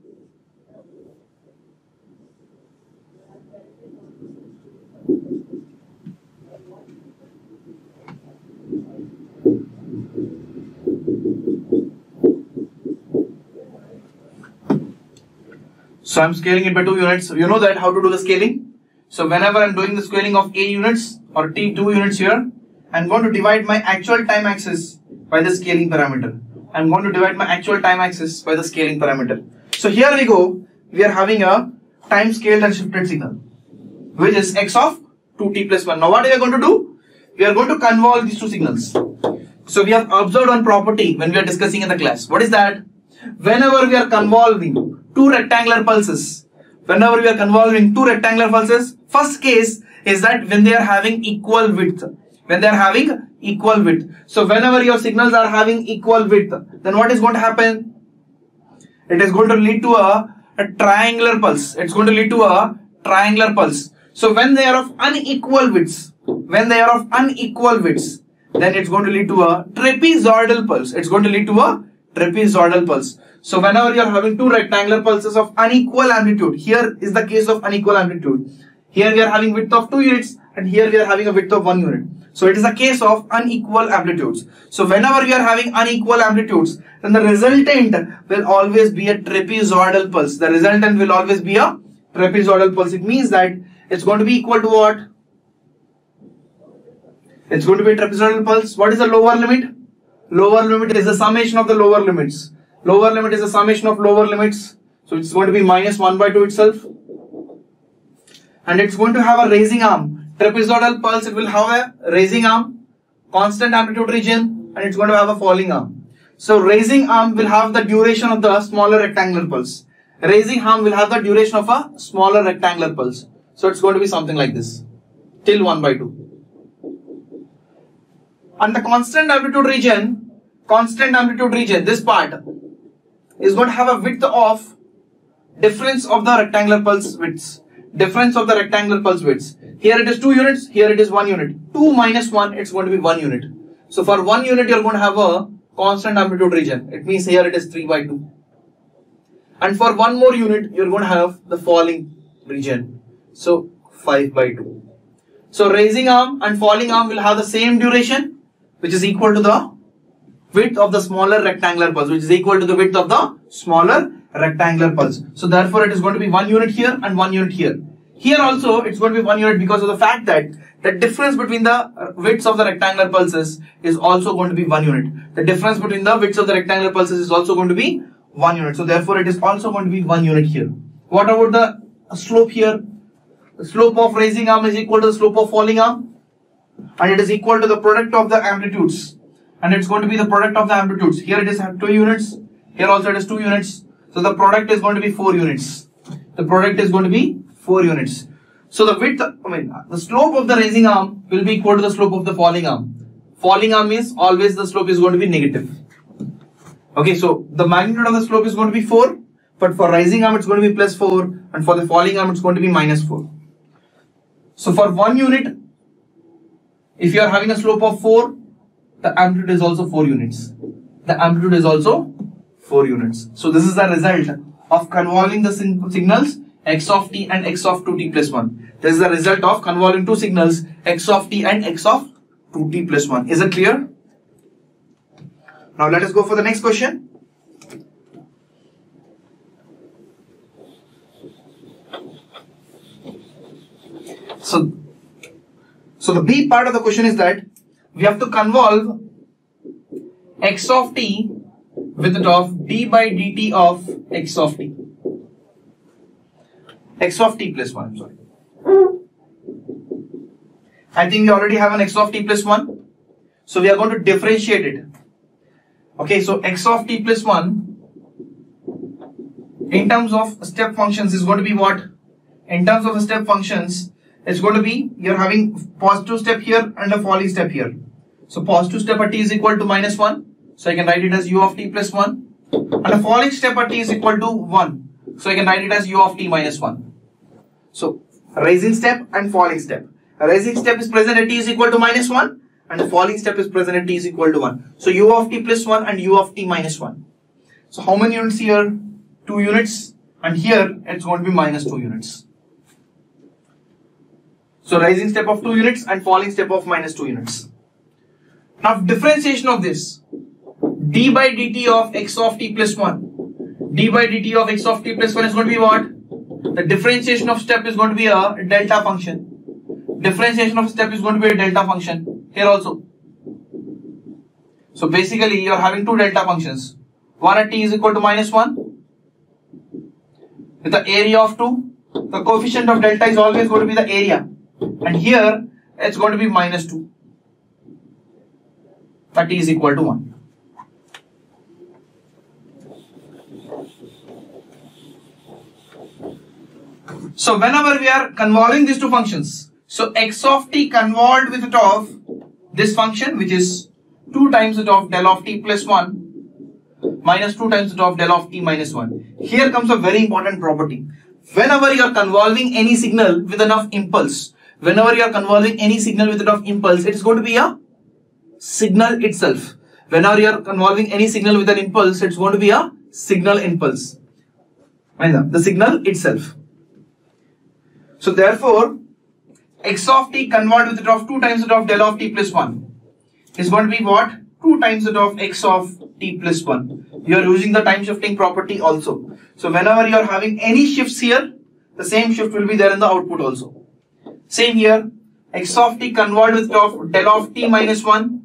S1: so I'm scaling it by 2 units. You know that how to do the scaling. So whenever I'm doing the scaling of a units or t 2 units here, I'm going to divide my actual time axis by the scaling parameter. I'm going to divide my actual time axis by the scaling parameter. So here we go. We are having a time scaled and shifted signal, which is x of 2t plus 1. Now what are we going to do? We are going to convolve these two signals. So we have observed one property when we are discussing in the class. What is that? Whenever we are convolving two rectangular pulses, first case is that when they are having equal width. So whenever your signals are having equal width, then what is going to happen? It is going to lead to a triangular pulse. It's going to lead to a triangular pulse. So when they are of unequal widths, then it's going to lead to a trapezoidal pulse. So whenever you are having two rectangular pulses of unequal amplitude, here is the case of unequal amplitude. Here we are having width of 2 units and here we are having a width of 1 unit. So it is a case of unequal amplitudes. So whenever we are having unequal amplitudes, then the resultant will always be a trapezoidal pulse. It means that it's going to be equal to what? It's going to be a trapezoidal pulse. What is the lower limit? Lower limit is the summation of the lower limits. Lower limit is the summation of lower limits. So it's going to be minus 1 by 2 itself. And it's going to have a raising arm. Trapezoidal pulse, it will have a raising arm, constant amplitude region, and it's going to have a falling arm. So raising arm will have the duration of the smaller rectangular pulse. Raising arm will have the duration of a smaller rectangular pulse. So it's going to be something like this, till 1 by 2. And the constant amplitude region, this part is going to have a width of difference of the rectangular pulse widths. Here it is 2 units, here it is 1 unit. 2 minus 1, it's going to be 1 unit. So for 1 unit, you're going to have a constant amplitude region. It means here it is 3 by 2. And for 1 more unit, you're going to have the falling region. So 5 by 2. So raising arm and falling arm will have the same duration, which is equal to the width of the smaller rectangular pulse, So therefore, it is going to be 1 unit here and 1 unit here. Here also, it's going to be 1 unit because of the fact that the difference between the widths of the rectangular pulses is also going to be 1 unit. The difference between the widths of the rectangular pulses is also going to be 1 unit. So therefore, it is also going to be 1 unit here. What about the slope here? The slope of raising arm is equal to the slope of falling arm. And it is equal to the product of the amplitudes. And it's going to be the product of the amplitudes. Here it is 2 units. Here also it is 2 units. So the product is going to be 4 units. So the width, the slope of the raising arm will be equal to the slope of the falling arm. Falling arm is always the slope is going to be negative. Okay, so the magnitude of the slope is going to be 4. But for rising arm, it's going to be plus 4. And for the falling arm, it's going to be minus 4. So for 1 unit, if you are having a slope of 4, the amplitude is also 4 units. So this is the result of convolving the signals x of t and x of 2t plus 1. This is the result of convolving two signals x of t and x of 2t plus 1. Is it clear? Now let us go for the next question. So the B part of the question is that we have to convolve x of t with it of d by dt of x of t. X of t plus 1, I'm sorry. I think we already have an x of t plus 1. So we are going to differentiate it. Okay, so x of t plus 1 in terms of step functions is going to be what? In terms of step functions, it's going to be, you're having positive step here and a falling step here. So positive step at t is equal to minus 1. So I can write it as u of t plus 1. And a falling step at t is equal to 1. So I can write it as u of t minus 1. So rising step and falling step. A rising step is present at t is equal to minus 1. And the falling step is present at t is equal to 1. So u of t plus 1 and u of t minus 1. So how many units here? 2 units. And here it's going to be minus 2 units. So rising step of 2 units and falling step of minus 2 units. Now differentiation of this. D by dt of x of t plus 1. D by dt of x of t plus 1 is going to be what? The differentiation of step is going to be a delta function. Differentiation of step is going to be a delta function. Here also. So basically you are having two delta functions. One at t is equal to minus 1. With the area of 2. The coefficient of delta is always going to be the area. And here it's going to be minus 2. That t is equal to 1. So whenever we are convolving these two functions, so x of t convolved with it of this function, which is 2 times it of del of t plus 1 minus 2 times it of del of t minus 1. Here comes a very important property. Whenever you are convolving any signal with enough impulse, whenever you are convolving any signal with enough impulse, it is going to be a signal itself. Whenever you are convolving any signal with an impulse, it's going to be a signal impulse. The signal itself. So therefore, x of t convolved with it of 2 times it of del of t plus 1 is going to be what? 2 times it of x of t plus 1. You are using the time shifting property also. So whenever you are having any shifts here, the same shift will be there in the output also. Same here, x of t convolved with it of del of t minus 1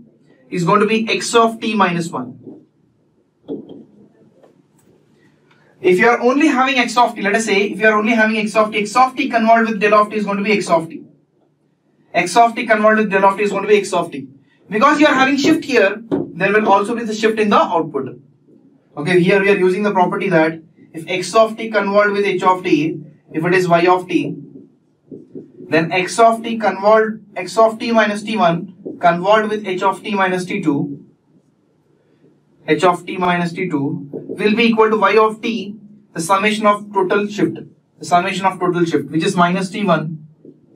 S1: is going to be x of t minus 1. If you are only having x of t, let us say, if you are only having x of t convolved with del of t is going to be x of t. X of t convolved with del of t is going to be x of t. Because you are having shift here, there will also be the shift in the output. Okay, here we are using the property that if x of t convolved with h of t, if it is y of t, then x of t convolved, x of t minus t1 convolved with h of t minus t2, h of t minus t2 will be equal to y of t, the summation of total shift, the summation of total shift, which is minus t1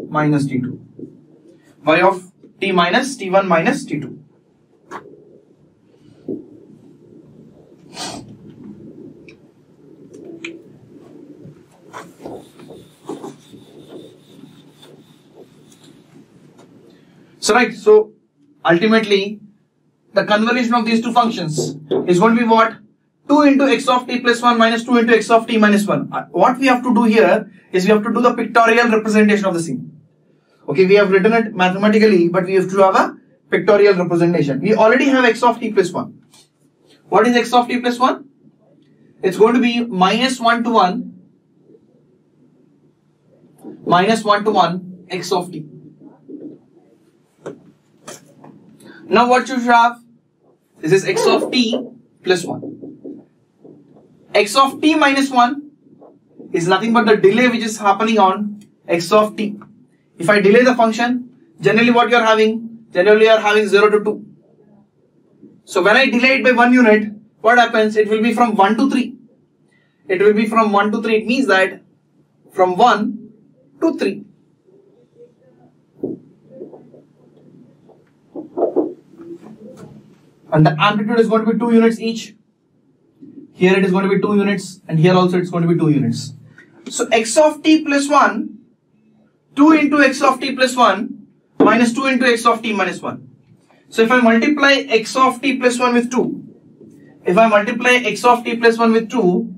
S1: minus t2, y of t minus t1 minus t2. So right, so ultimately the convolution of these two functions is going to be what? 2 into x of t plus 1 minus 2 into x of t minus 1. What we have to do here is we have to do the pictorial representation of the scene. Okay, we have written it mathematically, but we have to have a pictorial representation. We already have x of t plus 1. What is x of t plus 1? It's going to be minus 1 to 1, minus 1 to 1 x of t. Now what you should have? This is x of t plus 1. X of t minus 1 is nothing but the delay which is happening on x of t. If I delay the function, generally what you are having? Generally you are having 0 to 2. So when I delay it by 1 unit, what happens? It will be from 1 to 3. It will be from 1 to 3. It means that from 1 to 3. And the amplitude is going to be 2 units each. Here it is going to be 2 units, and here also it's going to be 2 units. So x of t plus 1, 2 into x of t plus 1 minus 2 into x of t minus 1. So if I multiply x of t plus 1 with 2, if I multiply x of t plus 1 with 2,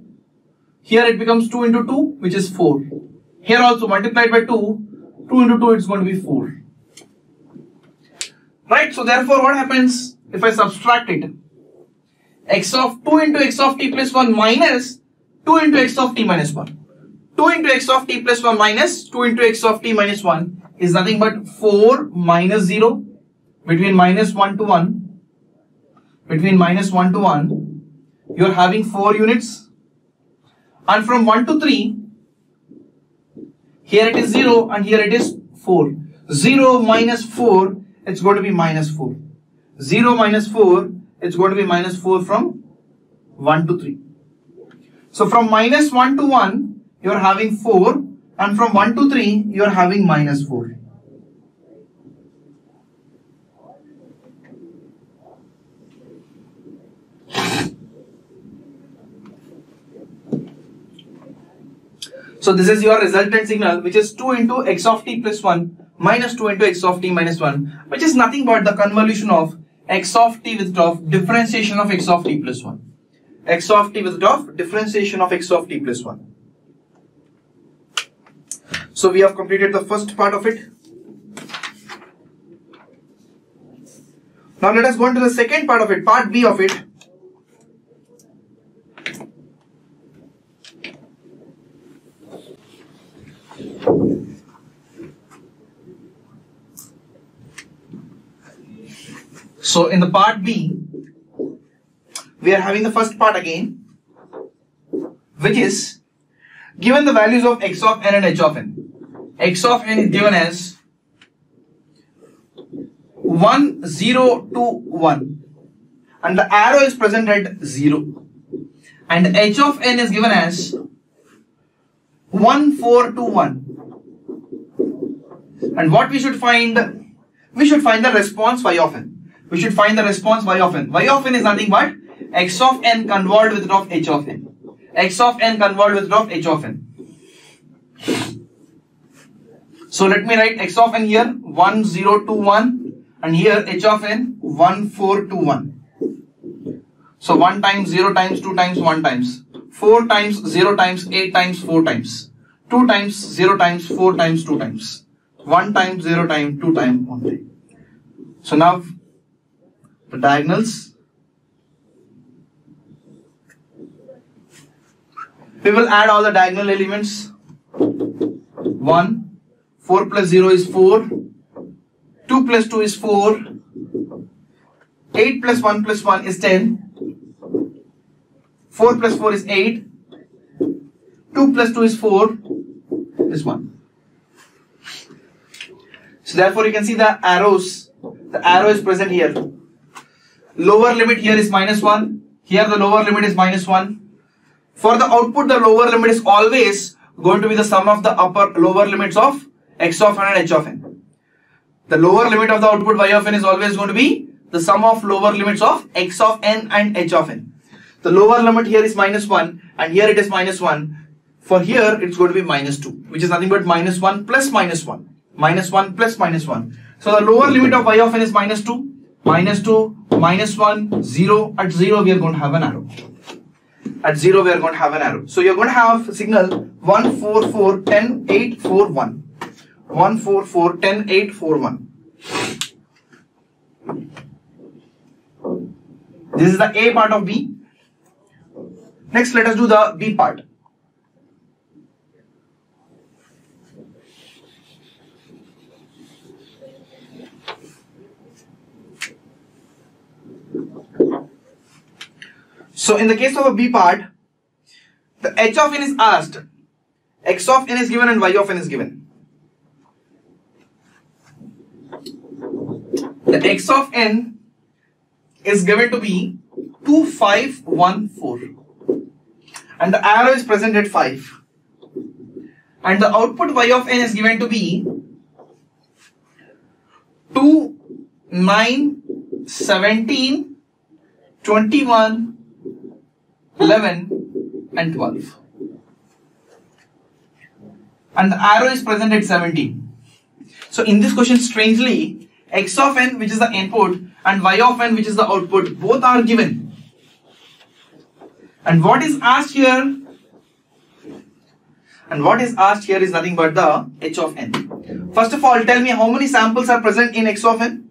S1: here it becomes 2 into 2, which is 4. Here also multiplied by 2, 2 into 2, it's going to be 4. Right? So therefore, what happens if I subtract it? X of 2 into x of t plus 1 minus 2 into x of t minus 1. 2 into x of t plus 1 minus 2 into x of t minus 1 is nothing but 4 minus 0 between minus 1 to 1. Between minus 1 to 1, you are having 4 units. And from 1 to 3, here it is 0 and here it is 4. 0 minus 4, it's going to be minus 4. 0 minus 4, it's going to be minus 4 from 1 to 3. So from minus 1 to 1, you are having 4, and from 1 to 3, you are having minus 4. So this is your resultant signal, which is 2 into x of t plus 1 minus 2 into x of t minus 1, which is nothing but the convolution of x of t with of differentiation of x of t plus 1. X of t with of differentiation of x of t plus 1. So we have completed the first part of it. Now let us go into the second part of it, part B of it. So in the part B, we are having the first part again, which is given the values of x of n and h of n. X of n is given as 1, 0, 2, 1, and the arrow is present at 0. And h of n is given as 1, 4, 2, 1. And what we should find? We should find the response y of n. We should find the response y of n. Y of n is nothing but x of n convolved with of h of n. X of n convolved with of h of n. So let me write x of n here 1, 0, 2, 1, and here h of n 1, 4, 2, 1. So 1 times 0 times 2 times 1 times 4 times 0 times 8 times 4 times 2 times 0 times 4 times 2 times 1 times 0 times 2 times 1 time. So now the diagonals, we will add all the diagonal elements. 1, 4 plus 0 is 4, 2 plus 2 is 4, 8 plus 1 plus 1 is 10, 4 plus 4 is 8, 2 plus 2 is 4 is 1. So therefore you can see the arrows, the arrow is present here. Lower limit here is minus 1, here the lower limit is minus 1. For the output, the lower limit is always going to be the sum of the upper lower limits of x of n and h of n. The lower limit of the output y of n is always going to be the sum of lower limits of x of n and h of n. The lower limit here is minus 1 and here it is minus 1. For here it's going to be minus 2, which is nothing but minus 1 plus minus 1. Minus 1 plus minus 1. So the lower limit of y of n is minus 2. Minus 2, minus 1, 0. At 0 we are going to have an arrow. At 0 we are going to have an arrow. So you are going to have signal 1, 4, 4, 10, 8, 4, 1. 1, 4, 4, 10, 8, 4, 1. This is the A part of B. Next let us do the B part. So in the case of a B part, the h of n is asked, x of n is given and y of n is given. The x of n is given to be 2, 5, 1, 4 and the arrow is present at 5, and the output y of n is given to be 2, 9, 17, 21, 11 and 12, and the arrow is present at 17. So in this question, strangely, x of n, which is the input, and y of n, which is the output, both are given. And what is asked here? And what is asked here is nothing but the h of n. First of all, tell me how many samples are present in x of n?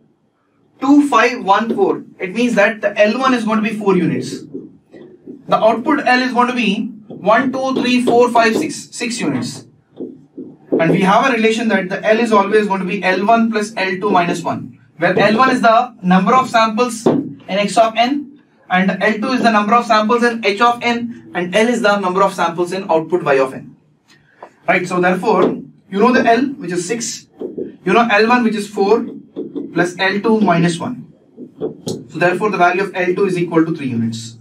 S1: 2, 5, 1, 4. It means that the L1 is going to be 4 units. The output L is going to be 1, 2, 3, 4, 5, 6 units. And we have a relation that the L is always going to be L1 plus L2 minus 1. Where L1 is the number of samples in x of n, and L2 is the number of samples in h of n, and L is the number of samples in output y of n. Right, so therefore, you know the L, which is 6, you know L1, which is 4, plus L2 minus 1. So therefore, the value of L2 is equal to 3 units.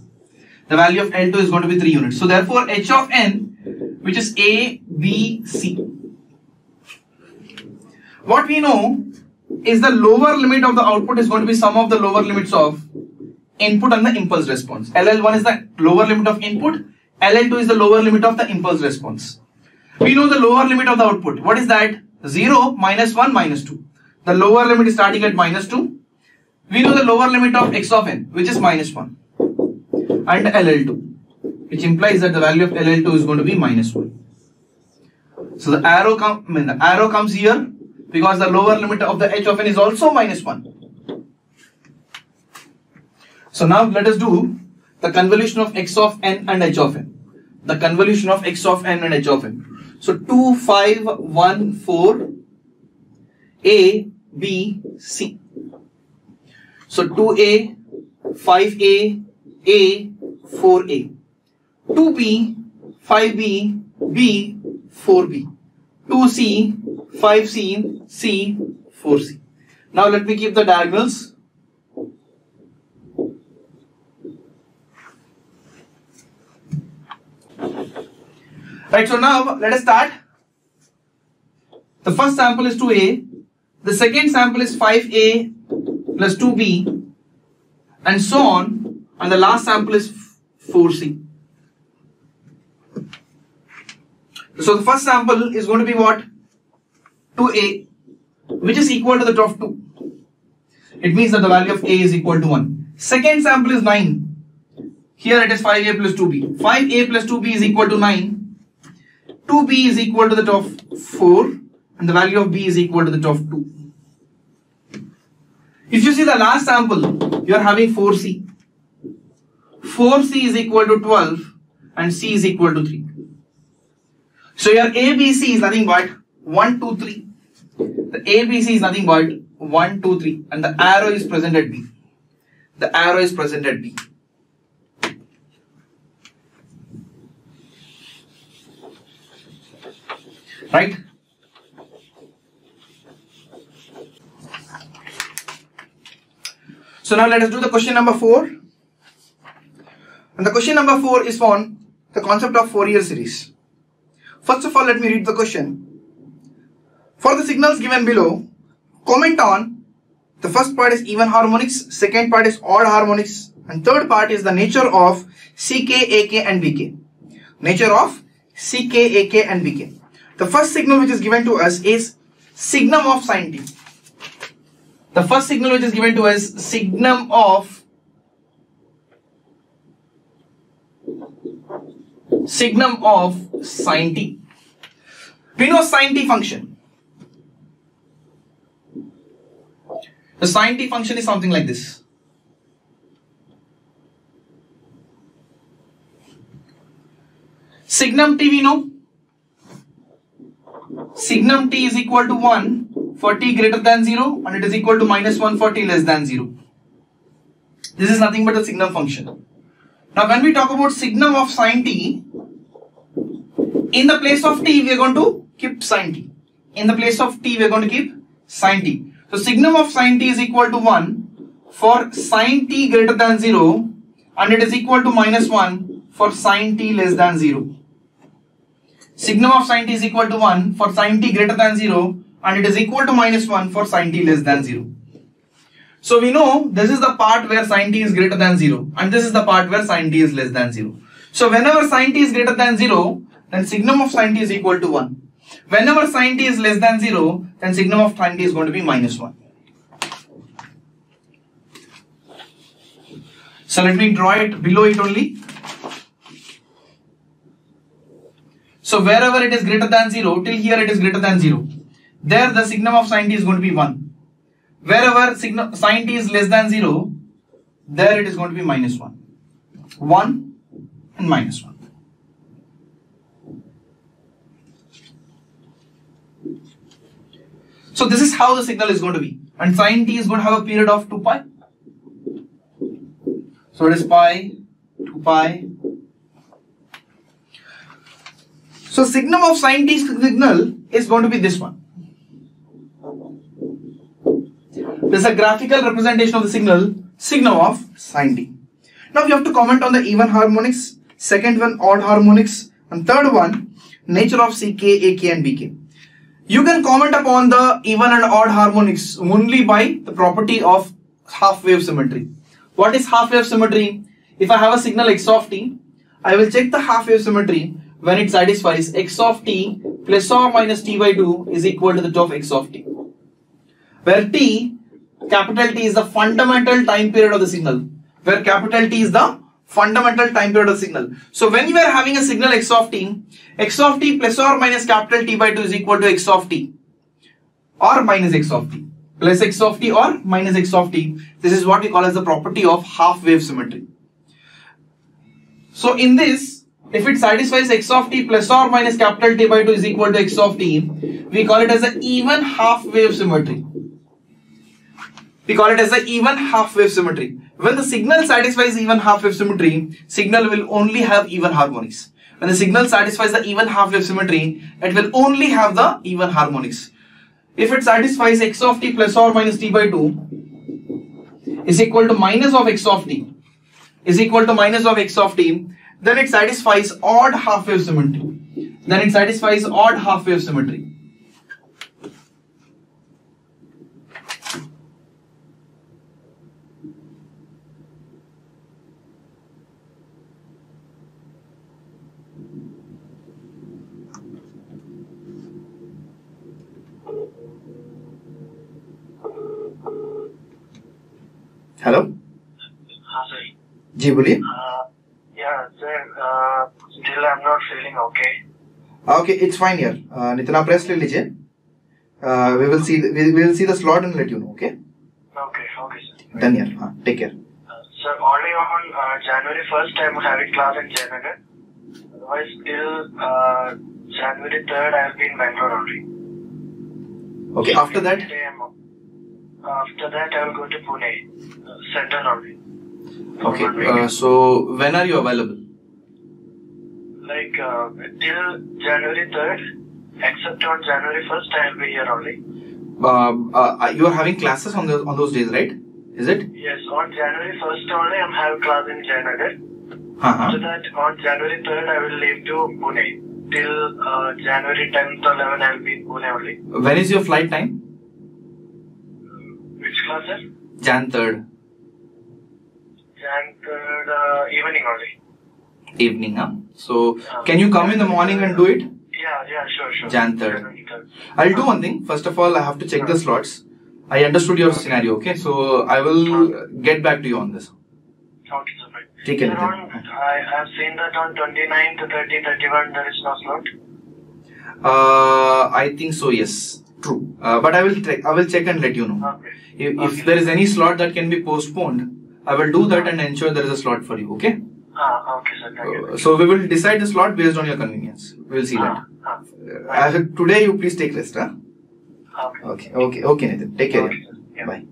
S1: The value of L2 is going to be 3 units. So therefore, h of n, which is A, B, C. What we know is the lower limit of the output is going to be sum of the lower limits of input and the impulse response. LL1 is the lower limit of input, LL2 is the lower limit of the impulse response. We know the lower limit of the output. What is that? 0, minus 1, minus 2. The lower limit is starting at minus 2. We know the lower limit of x of n, which is minus 1. And LL2, which implies that the value of LL2 is going to be minus 1. So the arrow comes here because the lower limit of the h of n is also minus 1. So now let us do the convolution of x of n and h of n. The convolution of x of n and h of n. So 2, 5, 1, 4, A, B, C. So 2A, 5A, A, 4A. 2B, 5B, B, 4B. 2C, 5C, C, 4C. Now let me keep the diagonals. Right, so now let us start. The first sample is 2A, the second sample is 5A plus 2B, and so on, and the last sample is 4C. So the first sample is going to be what? 2A, which is equal to the top 2. It means that the value of A is equal to 1. Second sample is 9. Here it is 5A plus 2B. 5A plus 2B is equal to 9. 2B is equal to the top 4, and the value of B is equal to the top 2. If you see the last sample, you are having 4C. 4C is equal to 12 and C is equal to 3. So your ABC is nothing but 1, 2, 3. The ABC is nothing but 1, 2, 3, and the arrow is present at B. The arrow is present at B. Right? So now let us do the question number 4. And the question number 4 is on the concept of Fourier series. First of all, let me read the question. For the signals given below, comment on the first part is even harmonics, second part is odd harmonics, and third part is the nature of CK, AK and BK. Nature of CK, AK and BK. The first signal which is given to us is signum of sin t. The first signal which is given to us signum of sin t. We know sin t function. The sin t function is something like this. Signum t we know. Signum t is equal to 1 for t greater than 0 and it is equal to minus 1 for t less than 0. This is nothing but a signum function. Now when we talk about signum of sin t, in the place of t we are going to keep sin t. In the place of t we are going to keep sin t. So signum of sin t is equal to 1 for sin t greater than 0 and it is equal to minus 1 for sin t less than 0. Signum of sin t is equal to 1 for sin t greater than 0 and it is equal to minus 1 for sin t less than 0. So we know this is the part where sin t is greater than 0 and this is the part where sin t is less than 0. So whenever sin t is greater than 0, then signum of sin t is equal to 1. Whenever sin t is less than 0, then signum of sin t is going to be minus 1. So let me draw it below it only. So wherever it is greater than 0, till here it is greater than 0. There the signum of sin t is going to be 1. Wherever sin t is less than 0, there it is going to be minus 1. 1 and minus 1. So this is how the signal is going to be. And sin t is going to have a period of 2 pi. So it is pi, 2 pi. So signum of sin t signal is going to be this one. This is a graphical representation of the signal, signum of sin t. Now we have to comment on the even harmonics, second one odd harmonics, and third one nature of Ck, Ak and Bk. You can comment upon the even and odd harmonics only by the property of half wave symmetry. What is half wave symmetry? If I have a signal x of t, I will check the half wave symmetry when it satisfies x of t plus or minus t by 2 is equal to the of x of t. Where t, capital T is the fundamental time period of the signal. Where capital T is the fundamental time period of the signal. So when you are having a signal x of t plus or minus capital T by 2 is equal to x of t or minus x of t. Plus x of t or minus x of t. This is what we call as the property of half wave symmetry. So in this, if it satisfies x of t plus or minus capital T by 2 is equal to x of t, we call it as an even half wave symmetry. We call it as the even half wave symmetry. When the signal satisfies even half wave symmetry, signal will only have even harmonics. When the signal satisfies the even half wave symmetry, it will only have the even harmonics. If it satisfies x of t plus or minus t by 2 is equal to minus of x of t is equal to minus of x of t, then it satisfies odd half wave symmetry. Then it satisfies odd half wave symmetry. Hello
S2: हाँ sir
S1: जी बोलिए
S2: yeah sir still I'm not feeling okay.
S1: Okay, it's fine here. Nitin आप rest ले लीजिए. We will see the slot and let you know. Okay
S2: Okay sir.
S1: Done here. हाँ, take care.
S2: Sir, only on January 1st I'm having class in Jayanagar. Otherwise till January 3rd I'll be in Bangalore only.
S1: Okay, after that
S2: I will go to Pune Central only.
S1: Okay, so when are you available?
S2: Like till January 3rd, except on January 1st I will be here only.
S1: You are having classes on those days, right? Is it?
S2: Yes, on January 1st only I am having class in Jayanagar. After that, on January 3rd I will leave to Pune. Till January 10th or 11th I will be in Pune only.
S1: When is your flight time?
S2: Which class, sir?
S1: Jan 3rd.
S2: Jan 3rd evening only.
S1: Evening, huh? So, can you come in the morning and do it?
S2: Yeah, sure.
S1: Jan 3rd. I'll do one thing. First of all, I have to check the slots. I understood your scenario, okay? So, I will get back to you on this.
S2: Okay, sir. Right.
S1: Take care.
S2: I have seen that on 29th, 30, 31 there is no slot.
S1: I think so, yes. True. But I will check and let you know.
S2: Okay.
S1: If there is any slot that can be postponed, I will do that and ensure there is a slot for you, okay?
S2: Okay, sir. Thank you.
S1: So we will decide the slot based on your convenience. We will see that. Today you please take rest, huh? Okay, Nitin. Take care.
S2: Okay, yeah.
S1: Bye.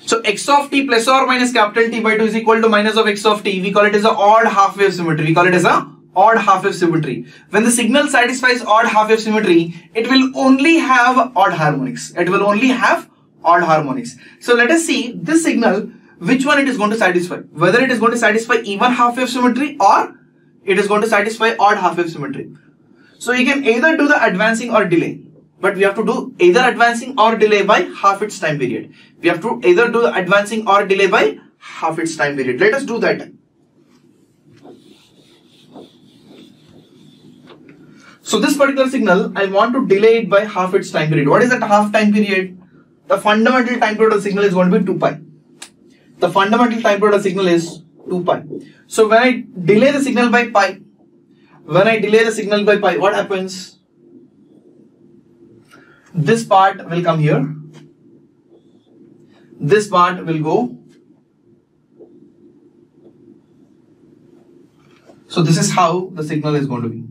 S1: So x of t plus or minus capital T by 2 is equal to minus of x of t. We call it as an odd half wave symmetry. Odd half wave symmetry. When the signal satisfies odd half wave symmetry, it will only have odd harmonics. So let us see this signal, which one it is going to satisfy. Whether it is going to satisfy even half wave symmetry or it is going to satisfy odd half wave symmetry. So you can either do the advancing or delay. But we have to do either advancing or delay by half its time period. We have to either do the advancing or delay by half its time period. Let us do that. So this particular signal, I want to delay it by half its time period. What is that half time period? The fundamental time period of the signal is going to be 2 pi. The fundamental time period of the signal is 2 pi. So when I delay the signal by pi, what happens? This part will come here. This part will go. So this is how the signal is going to be.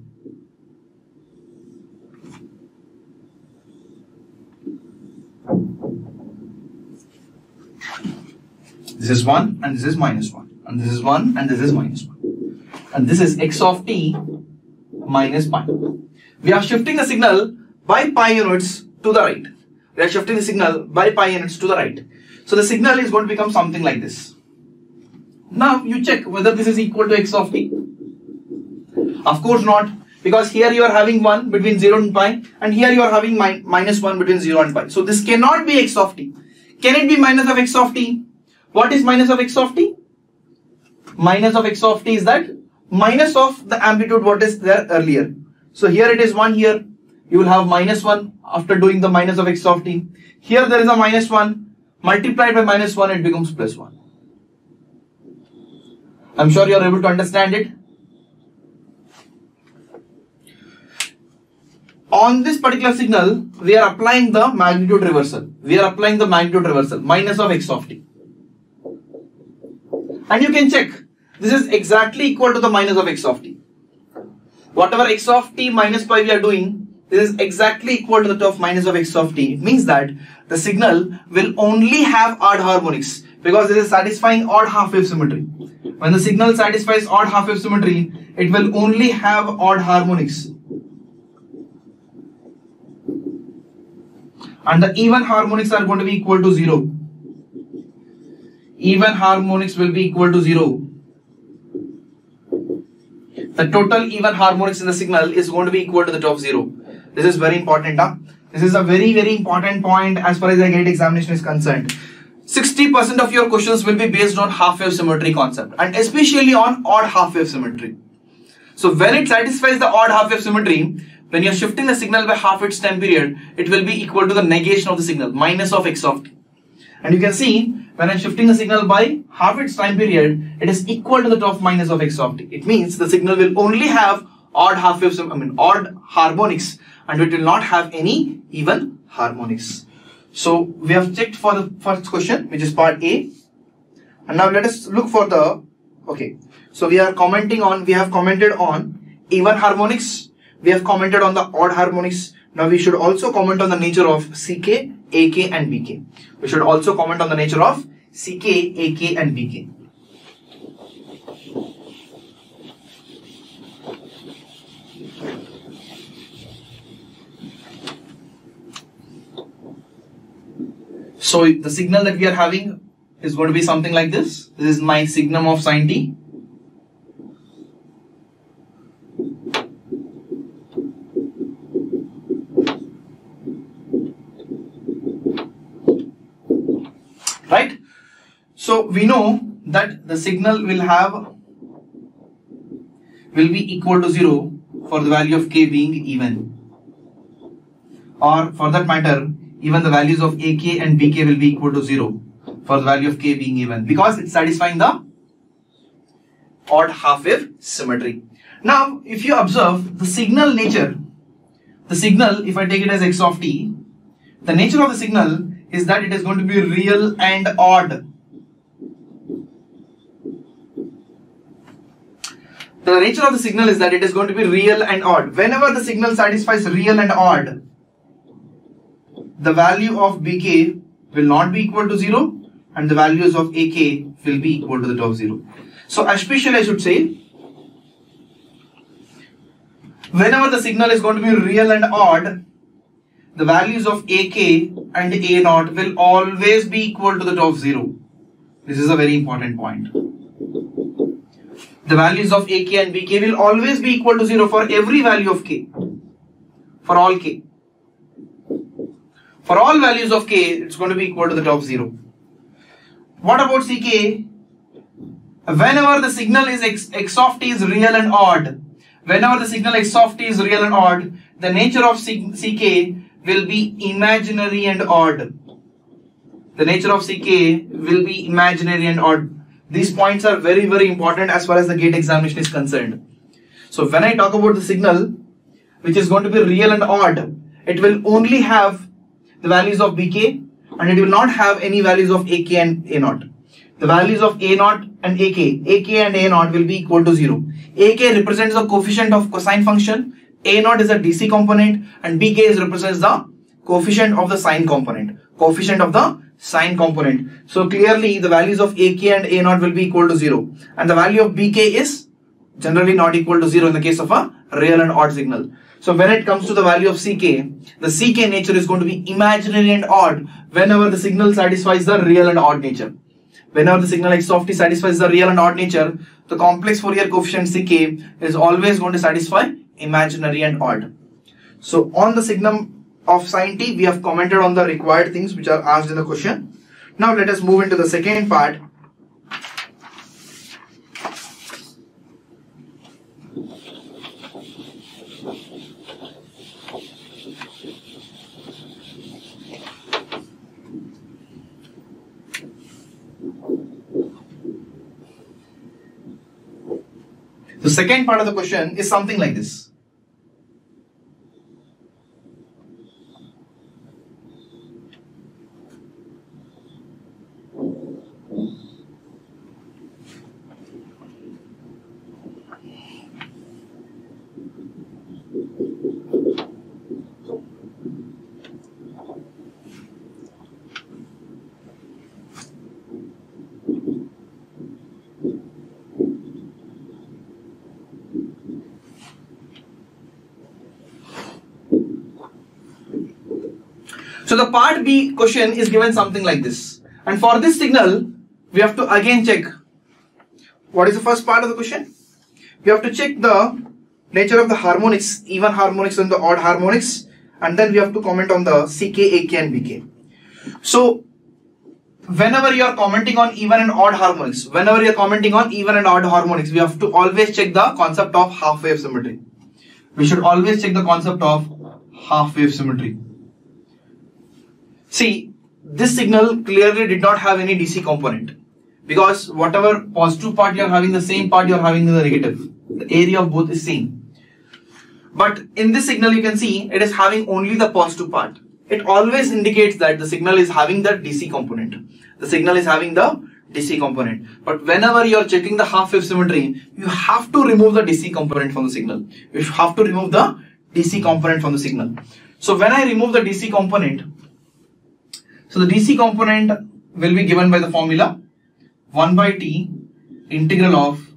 S1: This is 1 and this is minus 1. And this is 1 and this is minus 1. And this is x of t minus pi. We are shifting the signal by pi units to the right. We are shifting the signal by pi units to the right. So the signal is going to become something like this. Now you check whether this is equal to x of t. Of course not, because here you are having 1 between 0 and pi, and here you are having minus 1 between 0 and pi. So this cannot be x of t. Can it be minus of x of t? What is minus of x of t? Minus of x of t is that minus of the amplitude what is there earlier. So here it is 1 here. You will have minus 1 after doing the minus of x of t. Here there is a minus 1. Multiplied by minus 1, it becomes plus 1. I'm sure you are able to understand it. On this particular signal, we are applying the magnitude reversal. Minus of x of t. And you can check. This is exactly equal to the minus of x of t. Whatever x of t minus pi we are doing, this is exactly equal to the term minus of x of t. It means that the signal will only have odd harmonics because this is satisfying odd half-wave symmetry. When the signal satisfies odd half-wave symmetry, it will only have odd harmonics. And the even harmonics are going to be equal to 0. Even harmonics will be equal to 0. The total even harmonics in the signal is going to be equal to the top 0. This is very important. This is a very, very important point as far as the GATE examination is concerned. 60% of your questions will be based on half-wave symmetry concept, and especially on odd half-wave symmetry. So when it satisfies the odd half-wave symmetry, when you are shifting the signal by half its time period, it will be equal to the negation of the signal, minus of x of t. And you can see, when I am shifting the signal by half its time period, it is equal to the top minus of x of t. It means the signal will only have odd half-wave, odd harmonics, and it will not have any even harmonics. So we have checked for the first question, which is part A. And now let us look for the, okay. So we have commented on even harmonics. We have commented on the odd harmonics. Now we should also comment on the nature of CK, AK and BK. We should also comment on the nature of CK, AK and BK. So the signal that we are having is going to be something like this. This is my signum of sin t. Right? So we know that the signal will be equal to 0 for the value of k being even. Or for that matter, even the values of AK and BK will be equal to 0 for the value of k being even, because it's satisfying the odd half-wave symmetry. Now, if you observe the signal nature, the signal, if I take it as x of t, the nature of the signal is that it is going to be real and odd. The nature of the signal is that it is going to be real and odd. Whenever the signal satisfies real and odd, the value of BK will not be equal to 0 and the values of AK will be equal to the top 0. So especially I should say, whenever the signal is going to be real and odd, the values of AK and A0 will always be equal to the top 0. This is a very important point. The values of AK and BK will always be equal to 0 for every value of K. For all K. For all values of K, it's going to be equal to the top 0. What about CK? Whenever the signal is x of t is real and odd, whenever the signal x of t is real and odd, the nature of CK will be imaginary and odd. The nature of CK will be imaginary and odd, These points are very, very important as far as the gate examination is concerned. So when I talk about the signal, which is going to be real and odd, it will only have the values of Bk and it will not have any values of Ak and A0. The values of A0 and Ak and A0 will be equal to 0. Ak represents the coefficient of cosine function, A0 is a DC component, and Bk represents the coefficient of the sine component. So clearly the values of Ak and A0 will be equal to 0, and the value of Bk is generally not equal to 0 in the case of a real and odd signal. So when it comes to the value of Ck, the Ck nature is going to be imaginary and odd whenever the signal satisfies the real and odd nature. Whenever the signal x of t satisfies the real and odd nature, the complex Fourier coefficient Ck is always going to satisfy imaginary and odd. So on the signum of sin t, we have commented on the required things which are asked in the question. Now let us move into the second part. The second part of the question is something like this. So the part B question is given something like this, and for this signal we have to again check what is the first part of the question. We have to check the nature of the harmonics, even harmonics and the odd harmonics, and then we have to comment on the Ck, Ak and Bk. So whenever you are commenting on even and odd harmonics, we have to always check the concept of half wave symmetry. We should always check the concept of half wave symmetry. See, this signal clearly did not have any DC component, because whatever positive part you are having, the same part you are having in the negative. The area of both is same. But in this signal you can see it is having only the positive part. It always indicates that the signal is having the DC component. But whenever you are checking the half wave symmetry, you have to remove the DC component from the signal. So when I remove the DC component, so the DC component will be given by the formula 1 by t integral of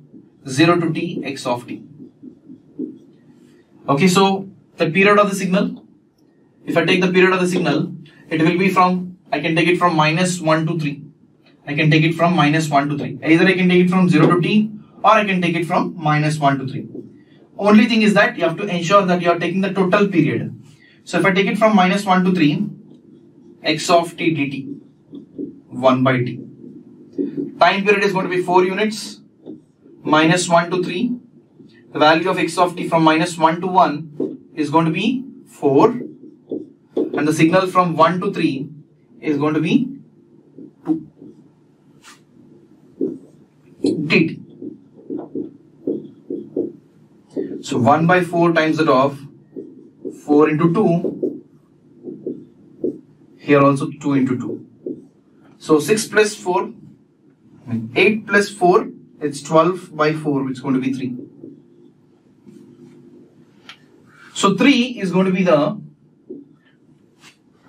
S1: 0 to t x of t. Okay, so the period of the signal, if I take the period of the signal, it will be from, I can take it from -1 to 3. Either I can take it from 0 to t, or I can take it from -1 to 3. Only thing is that you have to ensure that you are taking the total period. So if I take it from -1 to 3, x of t dt 1 by t. Time period is going to be 4 units. -1 to 3. The value of x of t from -1 to 1 is going to be 4. And the signal from 1 to 3 is going to be 2 dt. So 1 by 4 times it of 4 into 2. Here also 2 into 2. So 6 plus 4, 8 plus 4, it's 12 by 4, which is going to be 3. So 3 is going to be the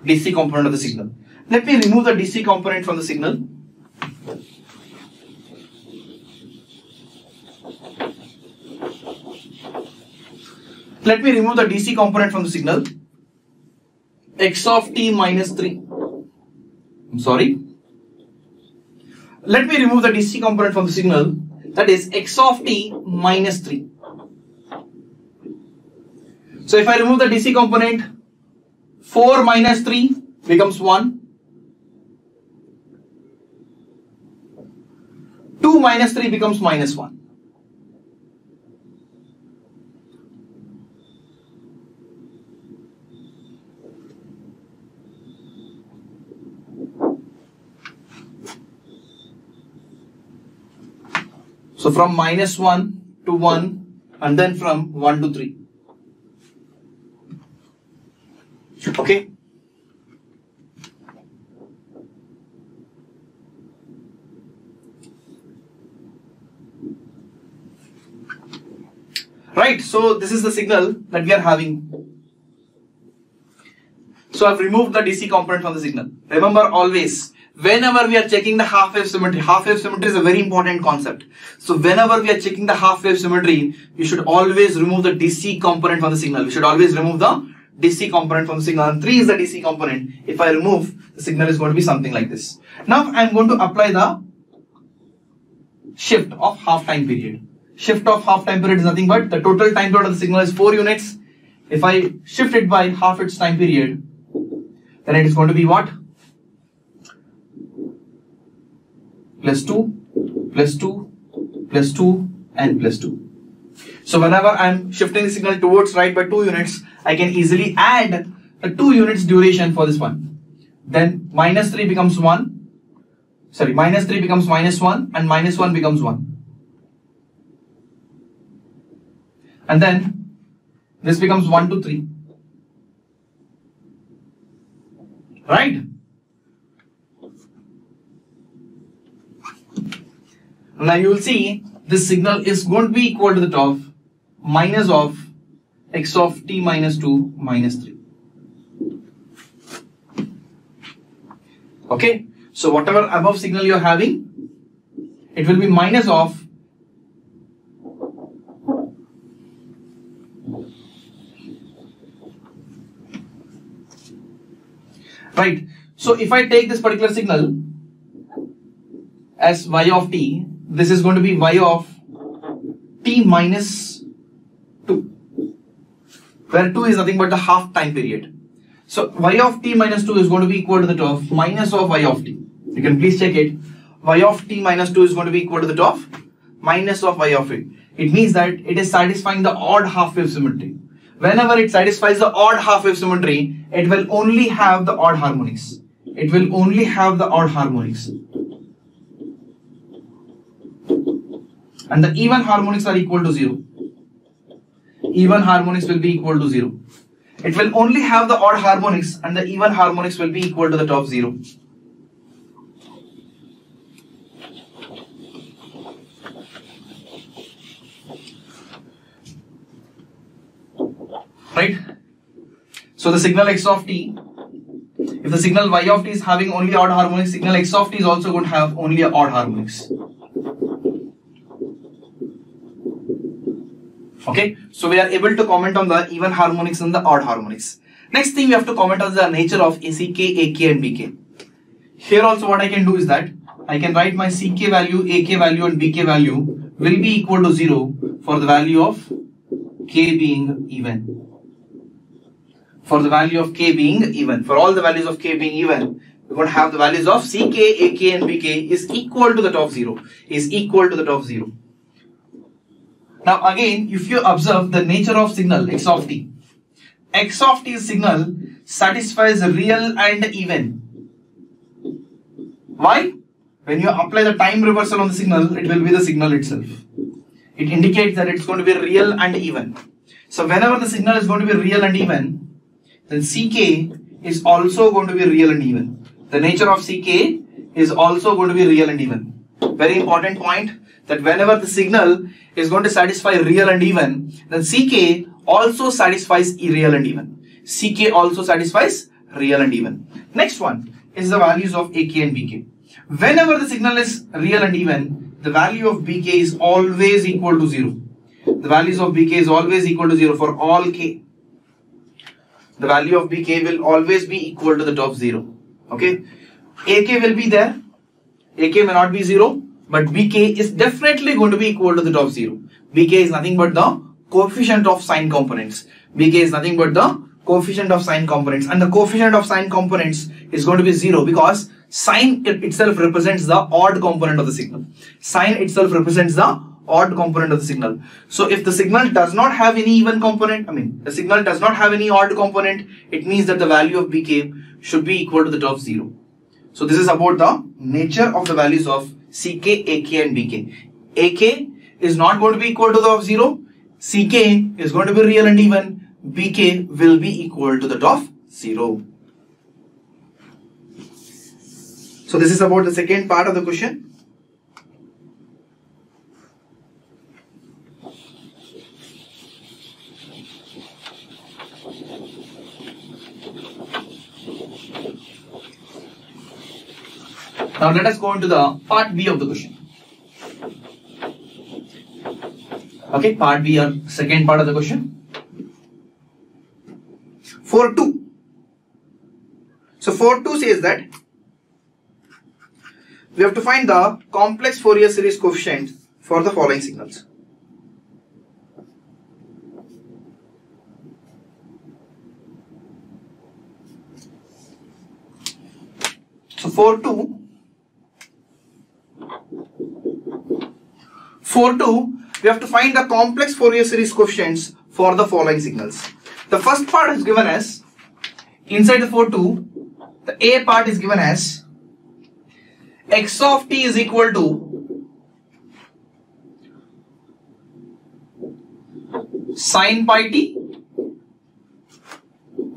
S1: DC component of the signal. Let me remove the DC component from the signal. X of t minus 3. I'm sorry. Let me remove the DC component from the signal. That is x of t minus 3. So if I remove the DC component, 4 minus 3 becomes 1. 2 minus 3 becomes minus 1. So from -1 to 1 and then from 1 to 3. Okay. Right, so this is the signal that we are having. So I've removed the DC component from the signal. Remember always, whenever we are checking the half-wave symmetry is a very important concept. So whenever we are checking the half-wave symmetry, you should always remove the DC component from the signal. You should always remove the DC component from the signal. And 3 is the DC component. If I remove, the signal is going to be something like this. Now I'm going to apply the shift of half time period. Shift of half time period is nothing but the total time period of the signal is 4 units. If I shift it by half its time period, then it is going to be what? +2, +2, +2 and +2. So whenever I am shifting the signal towards right by 2 units, I can easily add a 2 units duration for this one. Then -3 becomes 1. Sorry, -3 becomes -1 and -1 becomes 1. And then this becomes 1 to 3. Right? Now you will see this signal is going to be equal to the top minus of x of t minus 2 minus 3. Okay? So whatever above signal you are having, it will be minus of right. So if I take this particular signal as y of t, this is going to be y of t minus 2, where 2 is nothing but the half time period. So y of t minus 2 is going to be equal to the top minus of y of t. You can please check it. Y of t minus 2 is going to be equal to the top minus of y of it. It means that it is satisfying the odd half-wave symmetry. Whenever it satisfies the odd half-wave symmetry, it will only have the odd harmonics. It will only have the odd harmonics. And the even harmonics are equal to 0. Even harmonics will be equal to 0. It will only have the odd harmonics and the even harmonics will be equal to the top 0. Right? So the signal x of t, if the signal y of t is having only odd harmonics, signal x of t is also going to have only odd harmonics. Okay, so we are able to comment on the even harmonics and the odd harmonics. Next thing we have to comment on the nature of CK, AK and BK. Here also what I can do is that I can write my CK value, AK value and BK value will be equal to 0 for the value of K being even. For the value of K being even. For all the values of K being even, we're going to have the values of CK, AK and BK is equal to the top 0. Is equal to the top 0. Now again, if you observe the nature of signal x of t, x of t signal satisfies real and even. Why? When you apply the time reversal on the signal, it will be the signal itself. It indicates that it's going to be real and even. So whenever the signal is going to be real and even, then CK is also going to be real and even. The nature of CK is also going to be real and even. Very important point, that whenever the signal is going to satisfy real and even, then CK also satisfies real and even. CK also satisfies real and even. Next one is the values of AK and BK. Whenever the signal is real and even, the value of BK is always equal to 0. The values of BK is always equal to 0 for all K. The value of BK will always be equal to the top 0. Okay. AK will be there. AK may not be 0. But BK is definitely going to be equal to the top 0. BK is nothing but the coefficient of sine components. BK is nothing but the coefficient of sine components. And the coefficient of sine components is going to be 0 because sine itself represents the odd component of the signal. Sine itself represents the odd component of the signal. So if the signal does not have any even component, the signal does not have any odd component, it means that the value of BK should be equal to the top 0. So this is about the nature of the values of CK, AK and BK. AK is not going to be equal to the of 0. Ck is going to be real and even. Bk will be equal to that of 0. So this is about the second part of the question. Now let us go into the part B of the question. Okay, part B or second part of the question. 4.2. So 4.2 says that we have to find the complex Fourier series coefficient for the following signals. So 4.2, we have to find the complex Fourier series coefficients for the following signals. The first part is given as, inside the 4.2, the A part is given as x of t is equal to sin pi t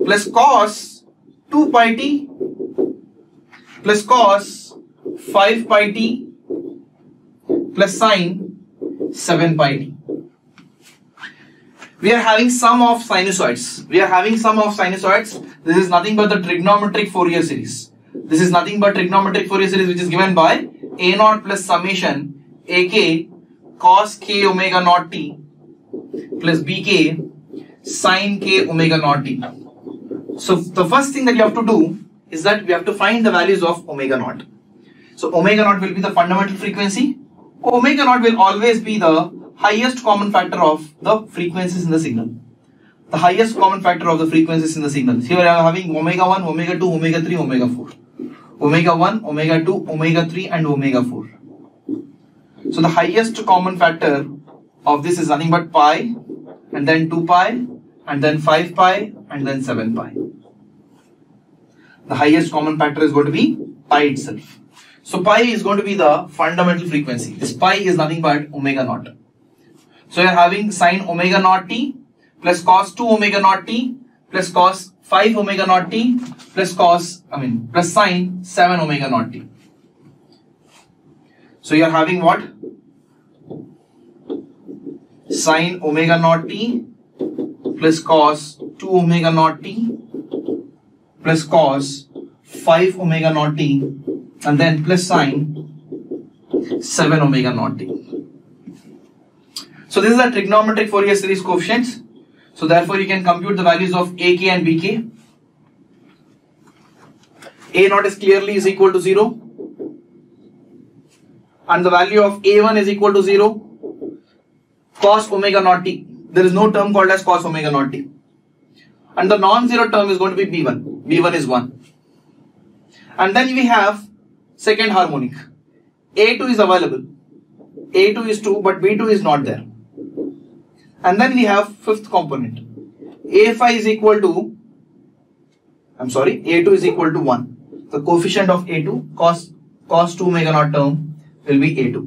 S1: plus cos 2 pi t plus cos 5 pi t plus sin 7 pi t. We are having sum of sinusoids. This is nothing but the trigonometric Fourier series. Which is given by a naught plus summation ak cos k omega naught t plus bk sin k omega naught t. So the first thing that you have to do is that we have to find the values of omega naught. So omega naught will be the fundamental frequency. Omega naught will always be the highest common factor of the frequencies in the signal. The highest common factor of the frequencies in the signal. Here I am having omega 1, omega 2, omega 3, omega 4. Omega 1, omega 2, omega 3 and omega 4. So the highest common factor of this is nothing but pi and then 2 pi and then 5 pi and then 7 pi. The highest common factor is going to be pi itself. So pi is going to be the fundamental frequency. This pi is nothing but omega naught. So you are having sin omega naught t plus cos 2 omega naught t plus cos 5 omega naught t plus plus sin 7 omega naught t. So you are having what? Sin omega naught t plus cos 2 omega naught t plus cos 5 omega naught t and then plus sin 7 omega naught t. So this is the trigonometric Fourier series coefficients. So therefore you can compute the values of AK and BK. A naught is clearly is equal to 0 and the value of A1 is equal to 0 cos omega naught t. There is no term called as cos omega naught t. And the non-zero term is going to be B1. B1 is 1. And then we have second harmonic. A2 is available. A2 is 2 but B2 is not there. And then we have fifth component. A5 is equal to, A2 is equal to 1. The coefficient of A2, cos 2 omega naught term will be A2.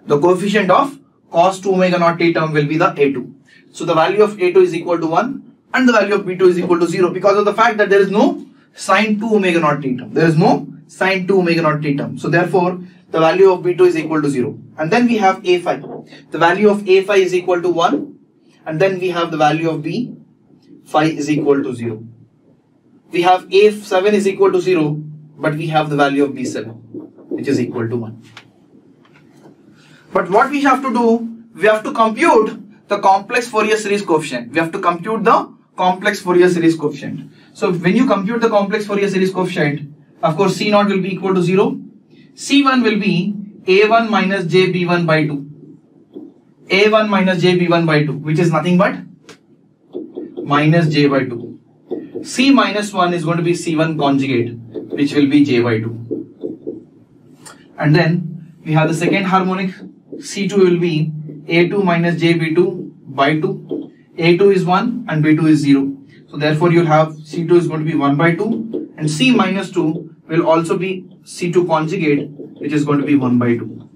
S1: The coefficient of cos 2 omega naught t term will be the A2. So the value of A2 is equal to 1 and the value of B2 is equal to 0 because of the fact that there is no sin 2 omega naught t term. There is no sin 2 omega naught t term. So therefore the value of B2 is equal to 0. And then we have A5. The value of A5 is equal to 1. And then we have the value of B5 is equal to 0. We have A7 is equal to 0, but we have the value of B7, which is equal to 1. But what we have to do, we have to compute the complex Fourier series coefficient. We have to compute the complex Fourier series coefficient. So when you compute the complex Fourier series coefficient, of course C0 will be equal to 0. C1 will be A1 minus JB1 by 2. A1 minus JB1 by 2, which is nothing but minus J by 2. C minus 1 is going to be C1 conjugate, which will be J by 2. And then we have the second harmonic. C2 will be A2 minus JB2 by 2. A2 is 1 and B2 is 0. So therefore you will have C2 is going to be 1 by 2 and C minus 2 will also be C2 conjugate, which is going to be 1 by 2.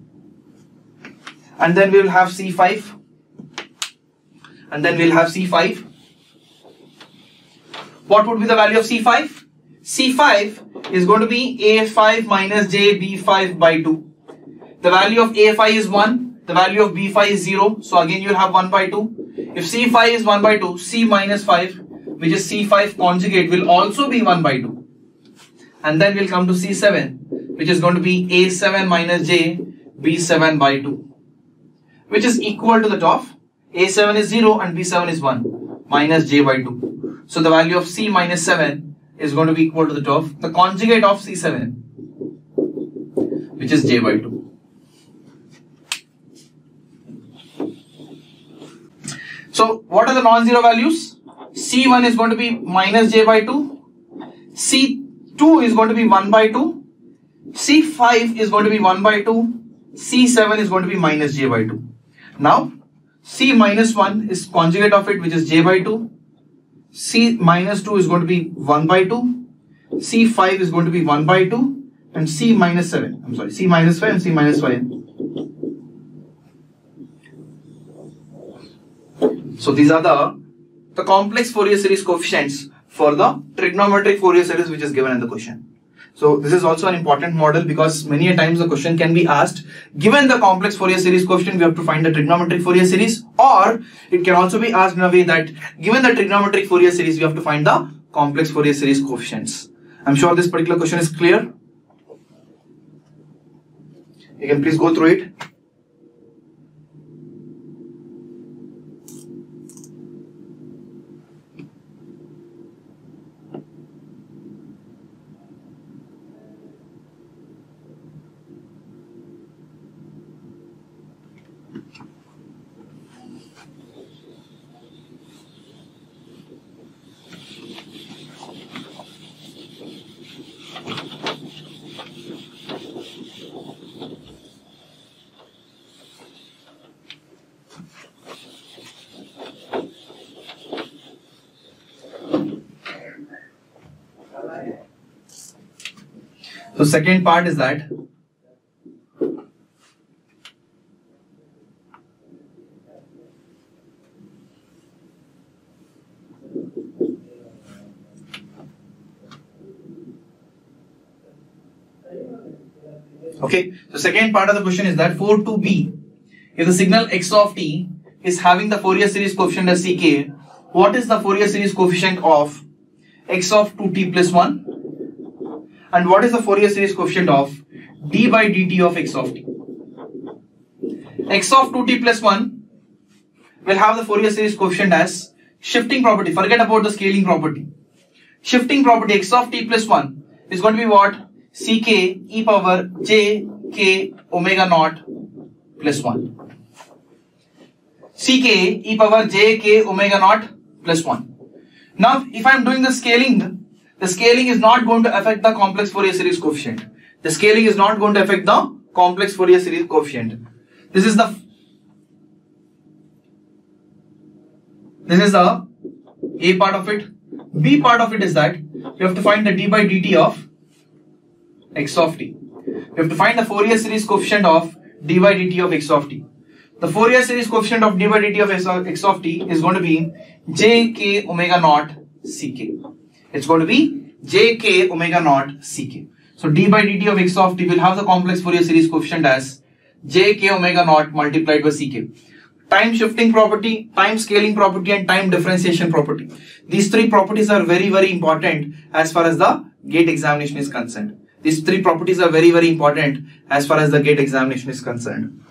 S1: and then we will have C5, and then we'll have C5. What would be the value of C5? C5 is going to be A5 minus JB5 by 2. The value of A5 is 1, the value of B5 is 0, so again you will have 1 by 2. If C5 is 1 by 2, C minus 5, which is C5 conjugate, will also be 1 by 2. And then we'll come to C7, which is going to be A7 minus J, B7 by 2, which is equal to the top. A7 is 0 and B7 is 1, minus J by 2. So the value of C minus 7 is going to be equal to the top, the conjugate of C7, which is J by 2. So what are the non-zero values? C1 is going to be minus J by 2, C2 is going to be 1 by 2, C5 is going to be 1 by 2, C7 is going to be minus J by 2. Now C minus 1 is conjugate of it, which is J by 2, C minus 2 is going to be 1 by 2, C5 is going to be 1 by 2, and C minus 7, I'm sorry, C minus 5 and C minus 5. So these are the complex Fourier series coefficients for the trigonometric Fourier series which is given in the question. So this is also an important model because many a times the question can be asked, given the complex Fourier series coefficient, we have to find the trigonometric Fourier series, or it can also be asked in a way that given the trigonometric Fourier series, we have to find the complex Fourier series coefficients. I'm sure this particular question is clear. You can please go through it. So second part is that okay, so second part of the question is that for 2b, if the signal x of t is having the Fourier series coefficient as ck, what is the Fourier series coefficient of x of 2t plus 1? And what is the Fourier series coefficient of d by dt of x of t? X of 2t plus 1 will have the Fourier series coefficient as shifting property. Forget about the scaling property. Shifting property x of t plus 1 is going to be what? Ck e power j k omega naught plus 1. Ck e power j k omega naught plus 1. Now if I am doing the scaling is not going to affect the complex Fourier series coefficient. The scaling is not going to affect the complex Fourier series coefficient. This is the A part of it. B part of it is that you have to find the d by dt of x of t. You have to find the Fourier series coefficient of d by dt of x of t. The Fourier series coefficient of d by dt of x of t is going to be j k omega naught ck. It's going to be j k omega naught ck. So d by dt of x of t will have the complex Fourier series coefficient as j k omega naught multiplied by ck. Time shifting property, time scaling property, and time differentiation property. These three properties are very, very important as far as the gate examination is concerned. These three properties are very, very important as far as the gate examination is concerned.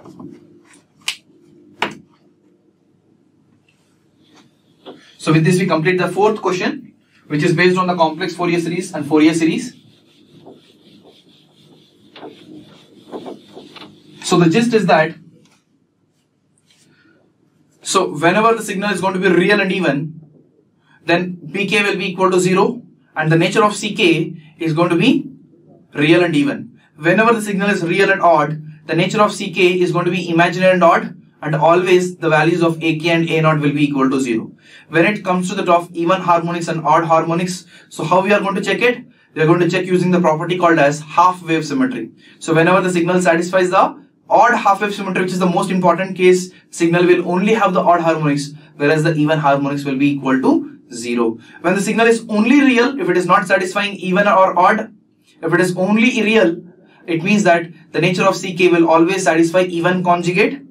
S1: So with this we complete the fourth question, which is based on the complex Fourier series and Fourier series. So the gist is that, so whenever the signal is going to be real and even, then pk will be equal to 0 and the nature of ck is going to be real and even. Whenever the signal is real and odd, the nature of ck is going to be imaginary and odd, and always the values of ak and a naught will be equal to 0. When it comes to the of even harmonics and odd harmonics, so how we are going to check it? We are going to check using the property called as half wave symmetry. So whenever the signal satisfies the odd half-wave symmetry, which is the most important case, signal will only have the odd harmonics, whereas the even harmonics will be equal to 0. When the signal is only real, if it is not satisfying even or odd, if it is only real, it means that the nature of CK will always satisfy even conjugate,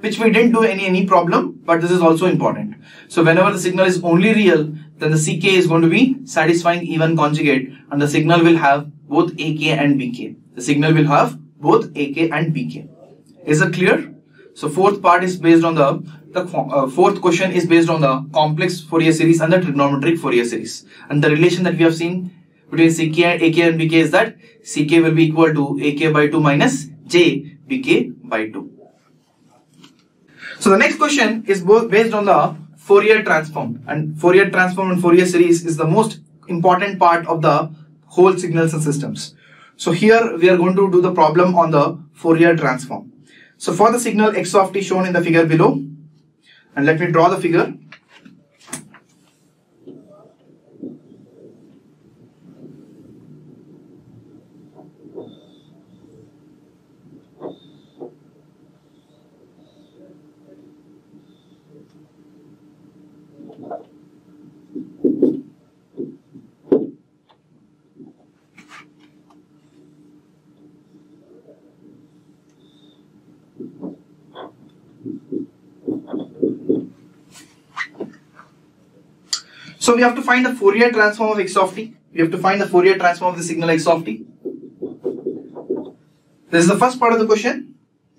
S1: which we didn't do any problem, but this is also important. So whenever the signal is only real, then the CK is going to be satisfying even conjugate, and the signal will have both AK and BK. The signal will have both AK and BK. Is it clear? So fourth part is based on the fourth question is based on the complex Fourier series and the trigonometric Fourier series. And the relation that we have seen between CK and AK and BK is that CK will be equal to AK by 2 minus J BK by 2. So the next question is both based on the Fourier transform, and Fourier transform and Fourier series is the most important part of the whole signals and systems. So here we are going to do the problem on the Fourier transform. So for the signal x of t shown in the figure below, and let me draw the figure. So we have to find the Fourier transform of x of t. We have to find the Fourier transform of the signal x of t. This is the first part of the question.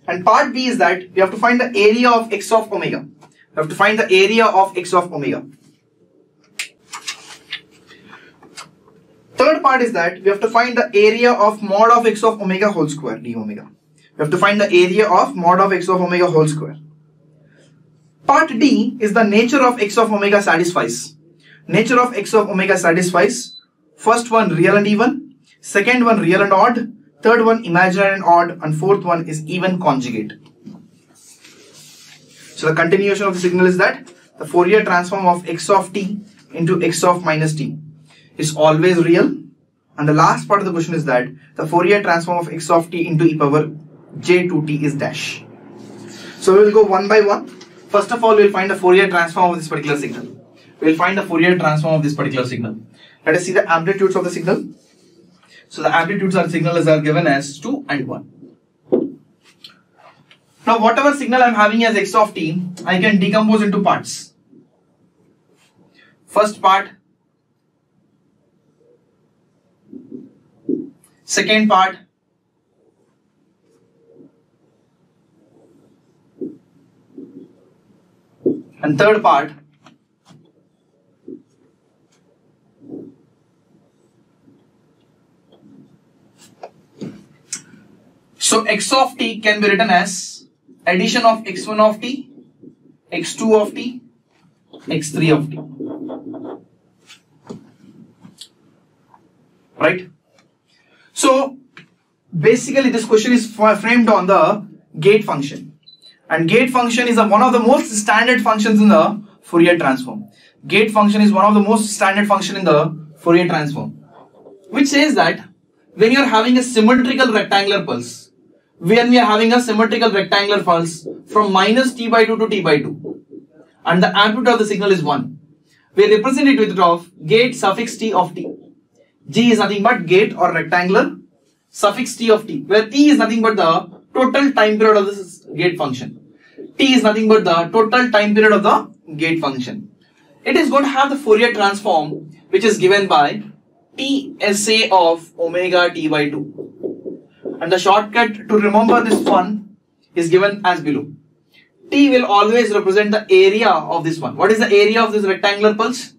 S1: And part B is that we have to find the area of x of omega. We have to find the area of x of omega. Third part is that we have to find the area of mod of x of omega whole square, d omega. We have to find the area of mod of x of omega whole square. Part D is the nature of x of omega satisfies. Nature of x of omega satisfies. First one real and even, second one real and odd, third one imaginary and odd, and fourth one is even conjugate. So the continuation of the signal is that the Fourier transform of x of t into x of minus t is always real, and the last part of the question is that the Fourier transform of x of t into e power j2t is dash. So we will go one by one. First of all, we will find the Fourier transform of this particular signal. We will find the Fourier transform of this particular signal. Let us see the amplitudes of the signal. So the amplitudes of the signal are given as 2 and 1. Now whatever signal I am having as x of t, I can decompose into parts. First part, second part, and third part. So x of t can be written as addition of x1 of t, x2 of t, x3 of t. Right? So basically this question is framed on the gate function. And gate function is one of the most standard functions in the Fourier transform. Gate function is one of the most standard function in the Fourier transform, which says that when you are having a symmetrical rectangular pulse, when we are having a symmetrical rectangular pulse from minus t by 2 to t by 2, and the amplitude of the signal is 1, we represent it with of gate suffix t of t. G is nothing but gate or rectangular suffix t of t, where t is nothing but the total time period of this gate function. T is nothing but the total time period of the gate function. It is going to have the Fourier transform, which is given by TSA of omega t by 2. And the shortcut to remember this one is given as below. T will always represent the area of this one. What is the area of this rectangular pulse?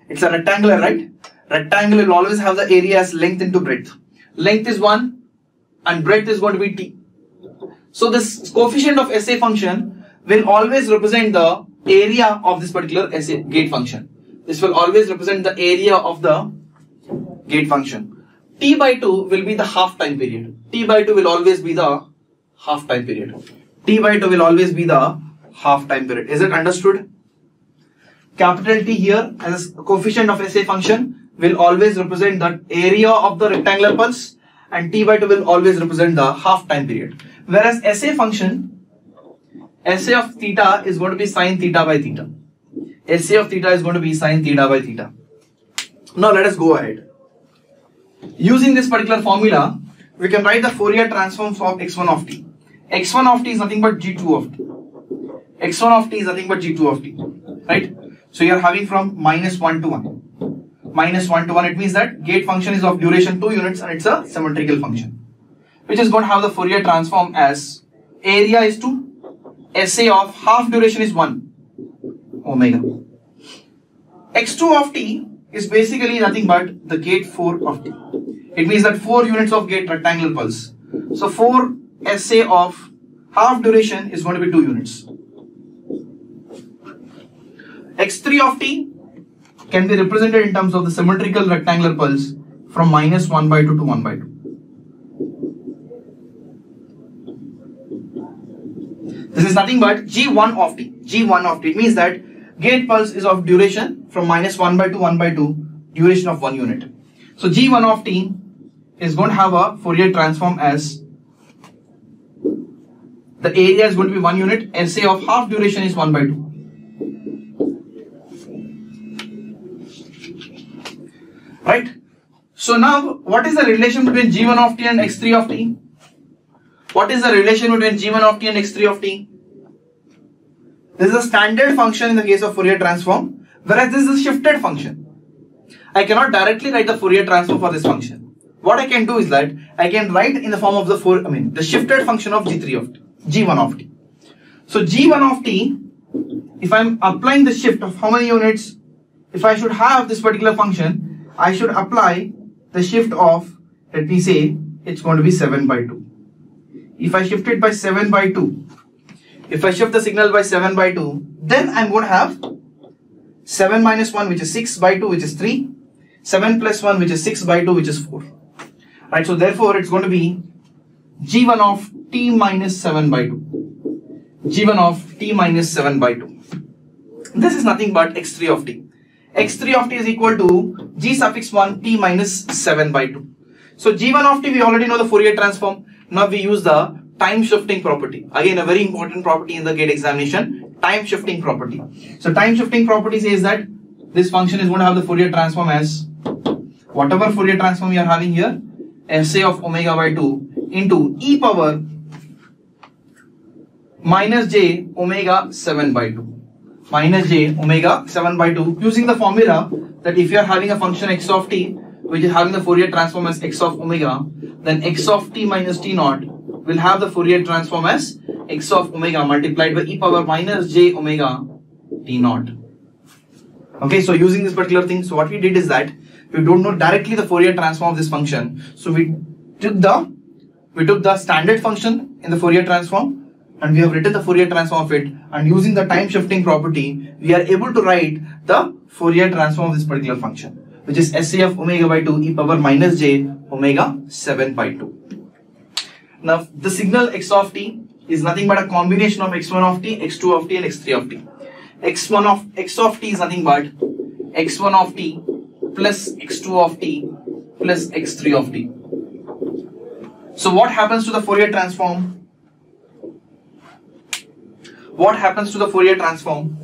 S1: It's a rectangular, right? Rectangle will always have the area as length into breadth. Length is 1 and breadth is going to be t. So this coefficient of SA function will always represent the area of this particular SA gate function. This will always represent the area of the gate function. T by 2 will be the half time period. T by 2 will always be the half time period. T by 2 will always be the half time period. Is it understood? Capital T here as a coefficient of SA function will always represent the area of the rectangular pulse, and t by 2 will always represent the half time period. Whereas SA function, SA of theta is going to be sine theta by theta. SA of theta is going to be sine theta by theta. Now let us go ahead. Using this particular formula, we can write the Fourier transforms of x1 of t. x1 of t is nothing but g2 of t. x1 of t is nothing but g2 of t. Right? So you are having from -1 to 1. -1 to 1, it means that gate function is of duration 2 units and it's a symmetrical function, which is going to have the Fourier transform as area is 2, SA of half duration is 1 omega. x2 of t is basically nothing but the gate 4 of t. It means that 4 units of gate rectangular pulse. So 4 SA of half duration is going to be 2 units. x3 of t can be represented in terms of the symmetrical rectangular pulse from -1 by 2 to 1 by 2. This is nothing but G1 of t. G1 of t. It means that gate pulse is of duration from -1 by 2 1 by 2, duration of 1 unit. So G1 of t is going to have a Fourier transform as the area is going to be 1 unit, SA of half duration is 1 by 2. Right? So now what is the relation between G1 of t and x3 of t? What is the relation between G1 of t and x3 of t? This is a standard function in the case of Fourier transform, whereas this is a shifted function. I cannot directly write the Fourier transform for this function. What I can do is that I can write in the form of the shifted function of G3 of t, G1 of t. So G1 of t, if I'm applying the shift of how many units, if I should have this particular function, I should apply the shift of, let me say, it's going to be 7 by 2. If I shift it by 7 by 2, if I shift the signal by 7 by 2, then I'm going to have 7 minus 1, which is 6 by 2, which is 3. 7 plus 1, which is 6 by 2, which is 4. Right, so therefore it's going to be G1 of t minus 7 by 2. G1 of t minus 7 by 2. This is nothing but x3 of t. x3 of t is equal to g suffix 1 t minus 7 by 2. So G1 of t we already know the Fourier transform. Now we use the time shifting property. Again, a very important property in the gate examination, time shifting property. So time shifting property says that this function is going to have the Fourier transform as whatever Fourier transform you are having here, SA of omega by 2 into e power minus j omega 7 by 2. Minus j omega 7 by 2, using the formula that if you are having a function x of t which is having the Fourier transform as x of omega, then x of t minus t naught will have the Fourier transform as x of omega multiplied by e power minus j omega t naught. Okay, so using this particular thing, so what we did is that we don't know directly the Fourier transform of this function, so we took the standard function in the Fourier transform and we have written the Fourier transform of it, and using the time shifting property we are able to write the Fourier transform of this particular function, which is SA of omega by 2 e power minus j omega 7 by 2. Now the signal x of t is nothing but a combination of x1 of t, x2 of t and x3 of t. x of t is nothing but x1 of t plus x2 of t plus x3 of t. So what happens to the Fourier transform? What happens to the Fourier transform?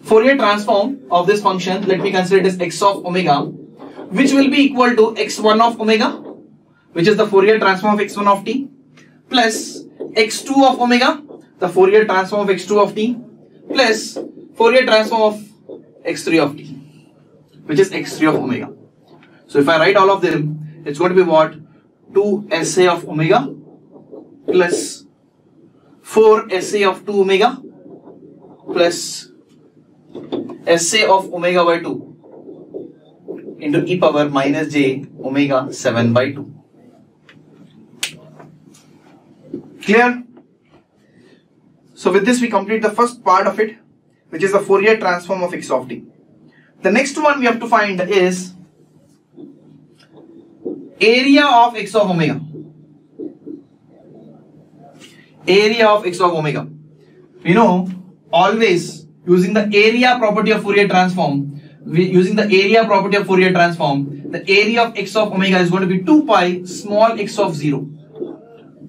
S1: Fourier transform of this function, let me consider it as x of omega, which will be equal to x1 of omega, which is the Fourier transform of x1 of t, plus x2 of omega, the Fourier transform of x2 of t, plus Fourier transform of x3 of t, which is x3 of omega. So if I write all of them, it's going to be what? 2 SA of omega plus 4 SA of 2 omega plus SA of omega by 2 into e power minus j omega 7 by 2. Clear? So with this we complete the first part of it, which is the Fourier transform of x of t. The next one we have to find is area of x of omega. Area of x of omega. We know always using the area property of Fourier transform, using the area property of Fourier transform, the area of x of omega is going to be 2 pi small x of 0.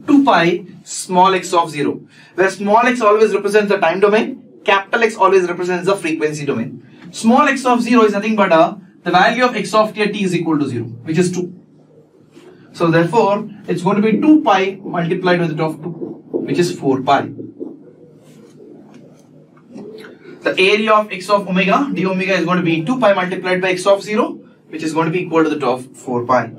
S1: 2 pi small x of 0, where small x always represents the time domain, capital X always represents the frequency domain. Small x of 0 is nothing but the value of x of t at t is equal to 0, which is 2. So therefore, it's going to be 2 pi multiplied with the of 2, which is 4 pi. The area of x of omega, d omega, is going to be 2 pi multiplied by x of 0, which is going to be equal to the of 4 pi.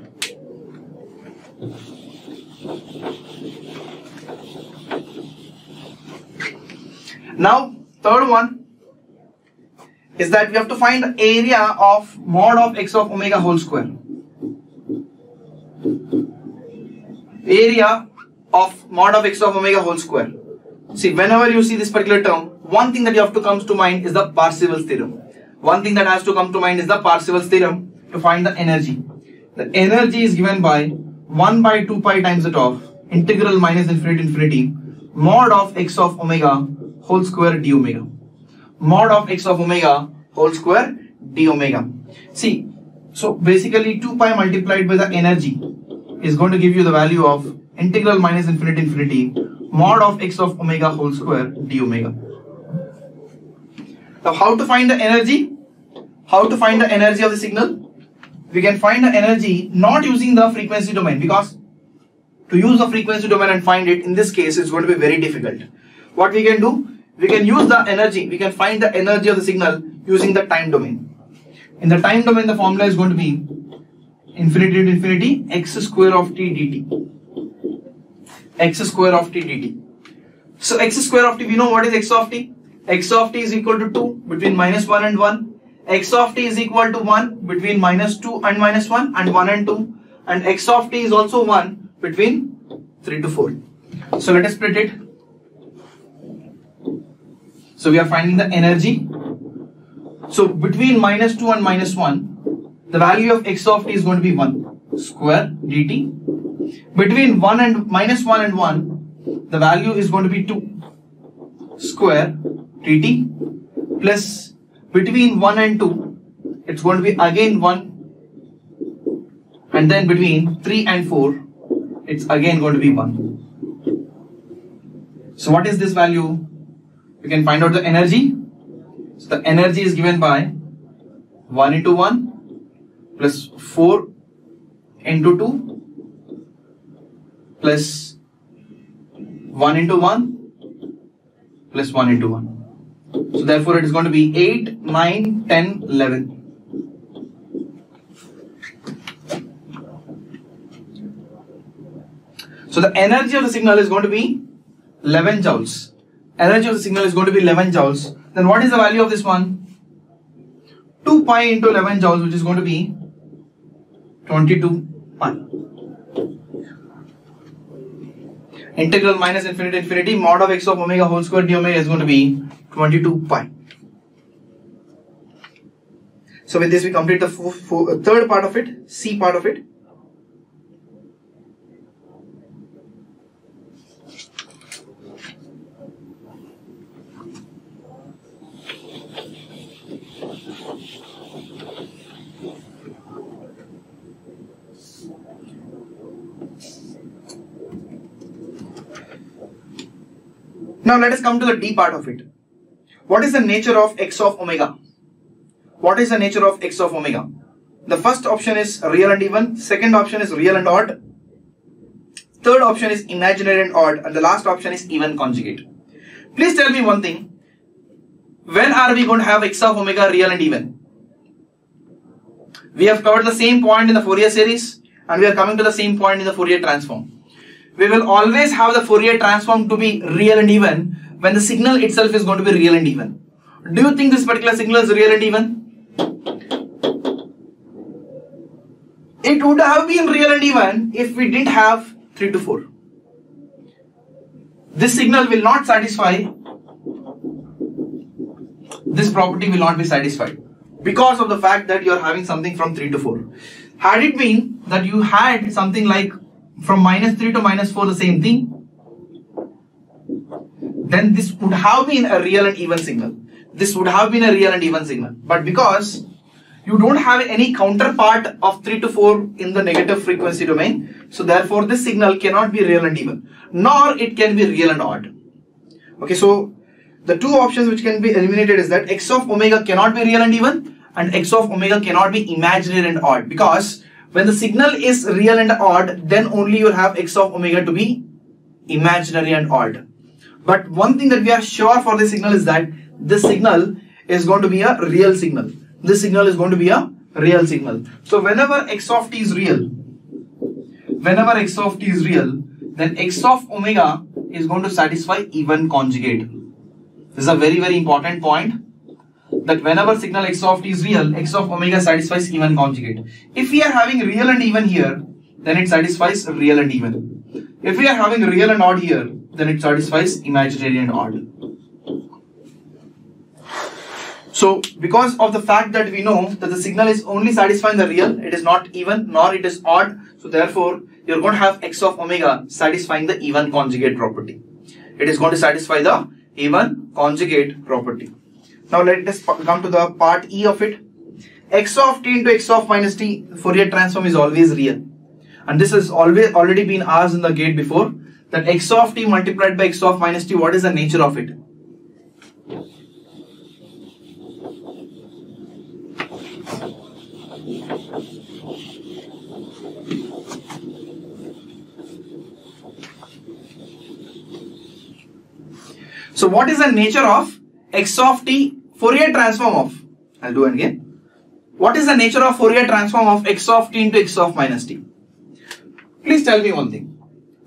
S1: Now, third one is that we have to find the area of mod of x of omega whole square. Area of mod of x of omega whole square. See, whenever you see this particular term, one thing that you have to come to mind is the Parseval's theorem. One thing that has to come to mind is the Parseval's theorem to find the energy. The energy is given by 1 by 2 pi times the of integral minus infinity to infinity mod of x of omega whole square d omega. Mod of x of omega whole square d omega. See, so basically 2 pi multiplied by the energy is going to give you the value of integral minus infinity to infinity mod of x of omega whole square d omega. Now, how to find the energy? How to find the energy of the signal? We can find the energy not using the frequency domain, because to use the frequency domain and find it, in this case, it's going to be very difficult. What we can do? We can use the energy, we can find the energy of the signal using the time domain. In the time domain, the formula is going to be infinity to infinity x square of t dt. X square of t dt. So x square of t, we know what is x of t. X of t is equal to 2 between minus 1 and 1. X of t is equal to 1 between minus 2 and minus 1 and 1 and 2. And x of t is also 1 between 3 to 4. So let us split it. So we are finding the energy. So between minus 2 and minus 1, the value of x of t is going to be 1 square dt. Between 1 and minus 1 and 1, the value is going to be 2 square dt, plus between 1 and 2, it's going to be again 1, and then between 3 and 4, it's again going to be 1. So what is this value? We can find out the energy. So the energy is given by 1 into 1 plus 4 into 2 plus 1 into 1 plus 1 into 1. So therefore it is going to be 8, 9, 10, 11. So the energy of the signal is going to be 11 joules. Energy of the signal is going to be 11 joules. Then what is the value of this one? 2 pi into 11 joules, which is going to be 22 pi. Integral minus infinity to infinity mod of x of omega whole square d omega is going to be 22 pi. So with this we complete the third part of it, C part of it. Now let us come to the D part of it. What is the nature of x of omega? What is the nature of x of omega? The first option is real and even, second option is real and odd, third option is imaginary and odd, and the last option is even conjugate. Please tell me one thing. When are we going to have x of omega real and even? We have covered the same point in the Fourier series and we are coming to the same point in the Fourier transform. We will always have the Fourier transform to be real and even when the signal itself is going to be real and even. Do you think this particular signal is real and even? It would have been real and even if we didn't have 3 to 4. This signal will not satisfy, this property will not be satisfied because of the fact that you are having something from 3 to 4. Had it been that you had something like from minus 3 to minus 4 the same thing, then this would have been a real and even signal. This would have been a real and even signal. But because You don't have any counterpart of 3 to 4 in the negative frequency domain. So therefore this signal cannot be real and even, nor it can be real and odd. Okay, so the two options which can be eliminated is that x of omega cannot be real and even, and x of omega cannot be imaginary and odd, because when the signal is real and odd, then only you will have x of omega to be imaginary and odd. But one thing that we are sure for this signal is that this signal is going to be a real signal. This signal is going to be a real signal. So whenever x of t is real, then x of omega is going to satisfy even conjugate. This is a very, very important point, that whenever signal x of t is real, x of omega satisfies even conjugate. If we are having real and even here, then it satisfies real and even. If we are having real and odd here, then it satisfies imaginary and odd. So because of the fact that we know that the signal is only satisfying the real, it is not even nor it is odd, so therefore you're going to have x of omega satisfying the even conjugate property. It is going to satisfy the even conjugate property. Now let us come to the part E of it. X of t into x of minus t Fourier transform is always real, and this has already been asked in the gate before, that x of t multiplied by x of minus t, what is the nature of it? So what is the nature of x of t Fourier transform of? I'll do it again. What is the nature of Fourier transform of x of t into x of minus t? Please tell me one thing,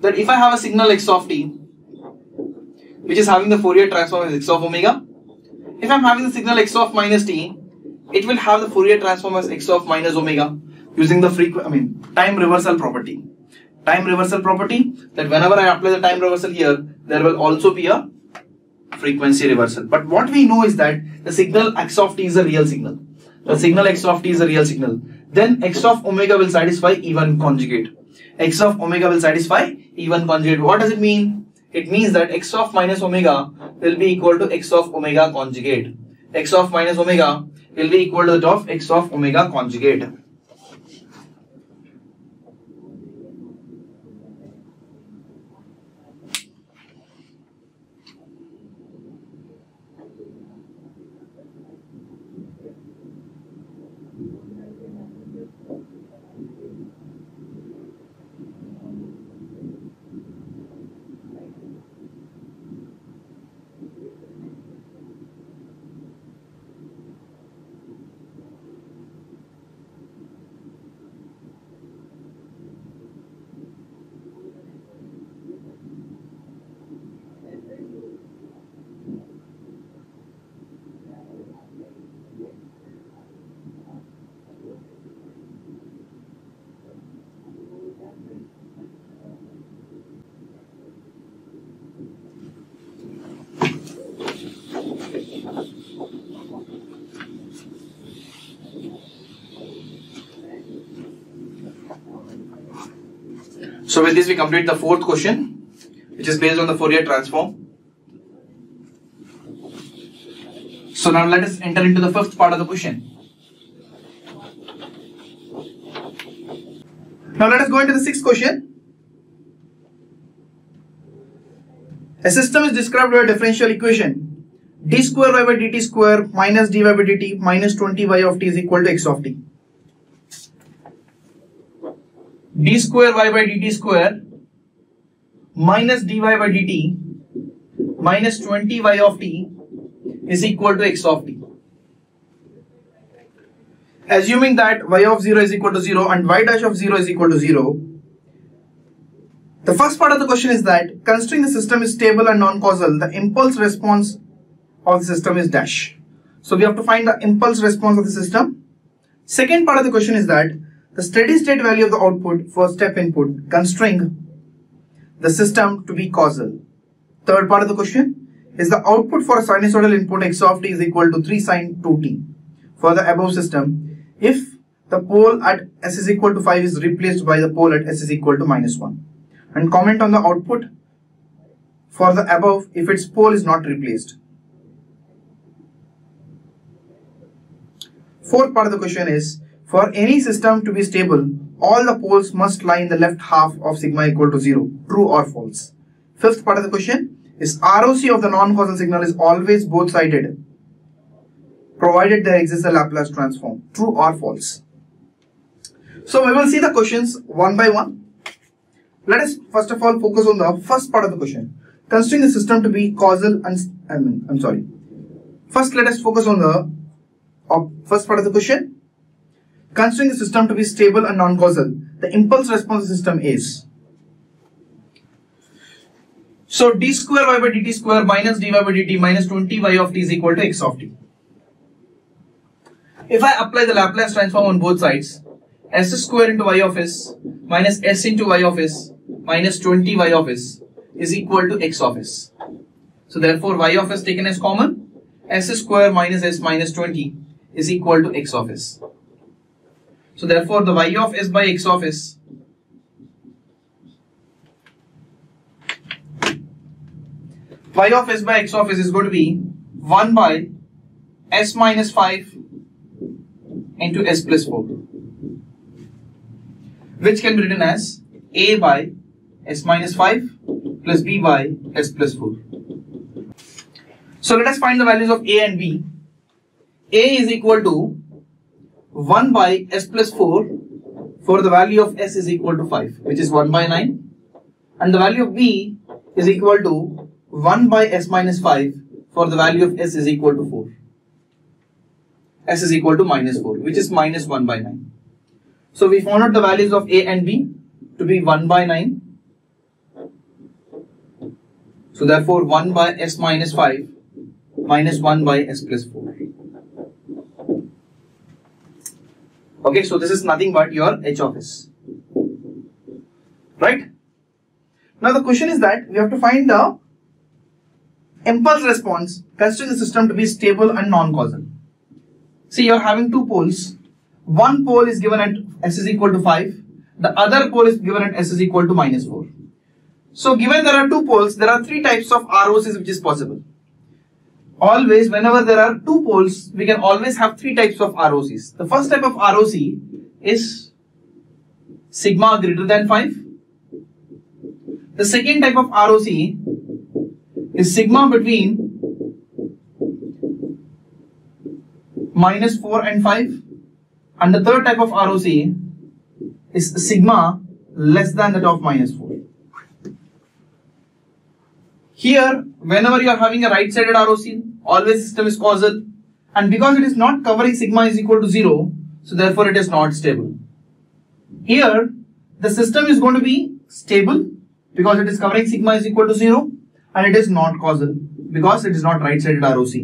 S1: that if I have a signal x of t which is having the Fourier transform as x of omega, if I'm having the signal x of minus t, it will have the Fourier transform as x of minus omega using the time reversal property. Time reversal property, that whenever I apply the time reversal here, there will also be a frequency reversal. But what we know is that the signal x of t is a real signal. The signal x of t is a real signal. Then x of omega will satisfy even conjugate. X of omega will satisfy even conjugate. What does it mean? It means that x of minus omega will be equal to x of omega conjugate. X of minus omega will be equal to that of x of omega conjugate. So with this we complete the fourth question, which is based on the Fourier transform. So now let us enter into the fifth part of the question. Now let us go into the sixth question. A system is described by a differential equation d square y by dt square minus dy by dt minus 20y of t is equal to x of t. D square y by dt square minus dy by dt minus 20y of t is equal to x of t. Assuming that y of 0 is equal to 0 and y dash of 0 is equal to 0, the first part of the question is that considering the system is stable and non-causal, the impulse response of the system is dash. So we have to find the impulse response of the system. Second part of the question is that the steady state value of the output for step input considering the system to be causal. Third part of the question is the output for a sinusoidal input x of t is equal to 3 sine 2t for the above system if the pole at s is equal to 5 is replaced by the pole at s is equal to minus 1. And comment on the output for the above if its pole is not replaced. Fourth part of the question is, for any system to be stable, all the poles must lie in the left half of sigma equal to 0. True or false? Fifth part of the question is, ROC of the non-causal signal is always both-sided, provided there exists a Laplace transform. True or false? So we will see the questions one by one. Let us first of all focus on the first part of the question. Considering the system to be causal and First let us focus on the first part of the question. Considering the system to be stable and non-causal, the impulse response system is. So d square y by dt square minus dy by dt minus 20y of t is equal to x of t. If I apply the Laplace transform on both sides, s square into y of s minus s into y of s minus 20y of s is equal to x of s. So therefore y of s taken as common, s square minus s minus 20 is equal to x of s. So therefore the y of s by x of s is going to be 1 by s minus 5 into s plus 4, which can be written as a by s minus 5 plus b by s plus 4. So let us find the values of a and b. A is equal to 1 by s plus 4 for the value of s is equal to 5, which is 1 by 9, and the value of b is equal to 1 by s minus 5 for the value of s is equal to 4. S is equal to minus 4, which is minus 1 by 9. So we found out the values of a and b to be 1 by 9. So therefore 1 by s minus 5 minus 1 by s plus 4. Okay, so this is nothing but your h of s. Right? Now the question is that we have to find the impulse response considering the system to be stable and non-causal. See, you are having two poles. One pole is given at s is equal to 5. The other pole is given at s is equal to minus 4. So given there are two poles, there are three types of ROCs which is possible. Always, whenever there are two poles, we can always have three types of ROCs. The first type of ROC is sigma greater than 5. The second type of ROC is sigma between minus 4 and 5. And the third type of ROC is sigma less than that of minus 4. Here, whenever you are having a right-sided ROC, always system is causal, and because it is not covering sigma is equal to 0, so therefore it is not stable. Here, the system is going to be stable because it is covering sigma is equal to 0, and it is not causal because it is not right-sided ROC.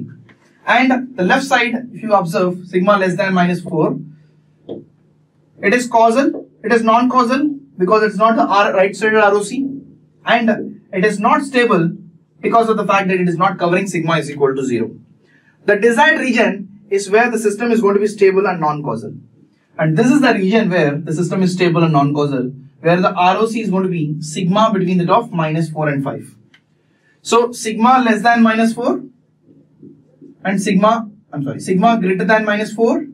S1: And the left side, if you observe, sigma less than minus 4, it is causal, it is non-causal because it is not a right-sided ROC, and it is not stable because of the fact that it is not covering sigma is equal to 0. The desired region is where the system is going to be stable and non-causal. And this is the region where the system is stable and non-causal, where the ROC is going to be sigma between the of minus 4 and 5. So sigma less than minus 4 and sigma greater than minus 4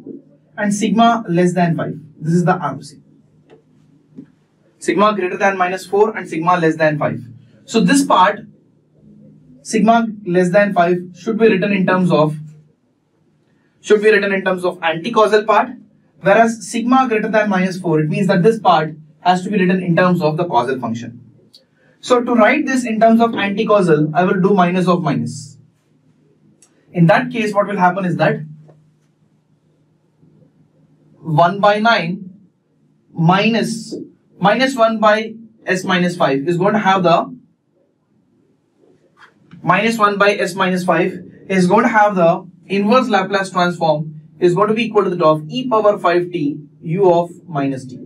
S1: and sigma less than 5. This is the ROC. Sigma greater than minus 4 and sigma less than 5. So this part, sigma less than 5 should be written in terms of anti-causal part, whereas sigma greater than minus 4, it means that this part has to be written in terms of the causal function. So to write this in terms of anti-causal, I will do minus of minus. In that case, what will happen is that 1 by 9 minus 1 by s minus 5 is going to have the minus 1 by s minus 5 is going to have the inverse Laplace transform is going to be equal to the of e power 5t u of minus t.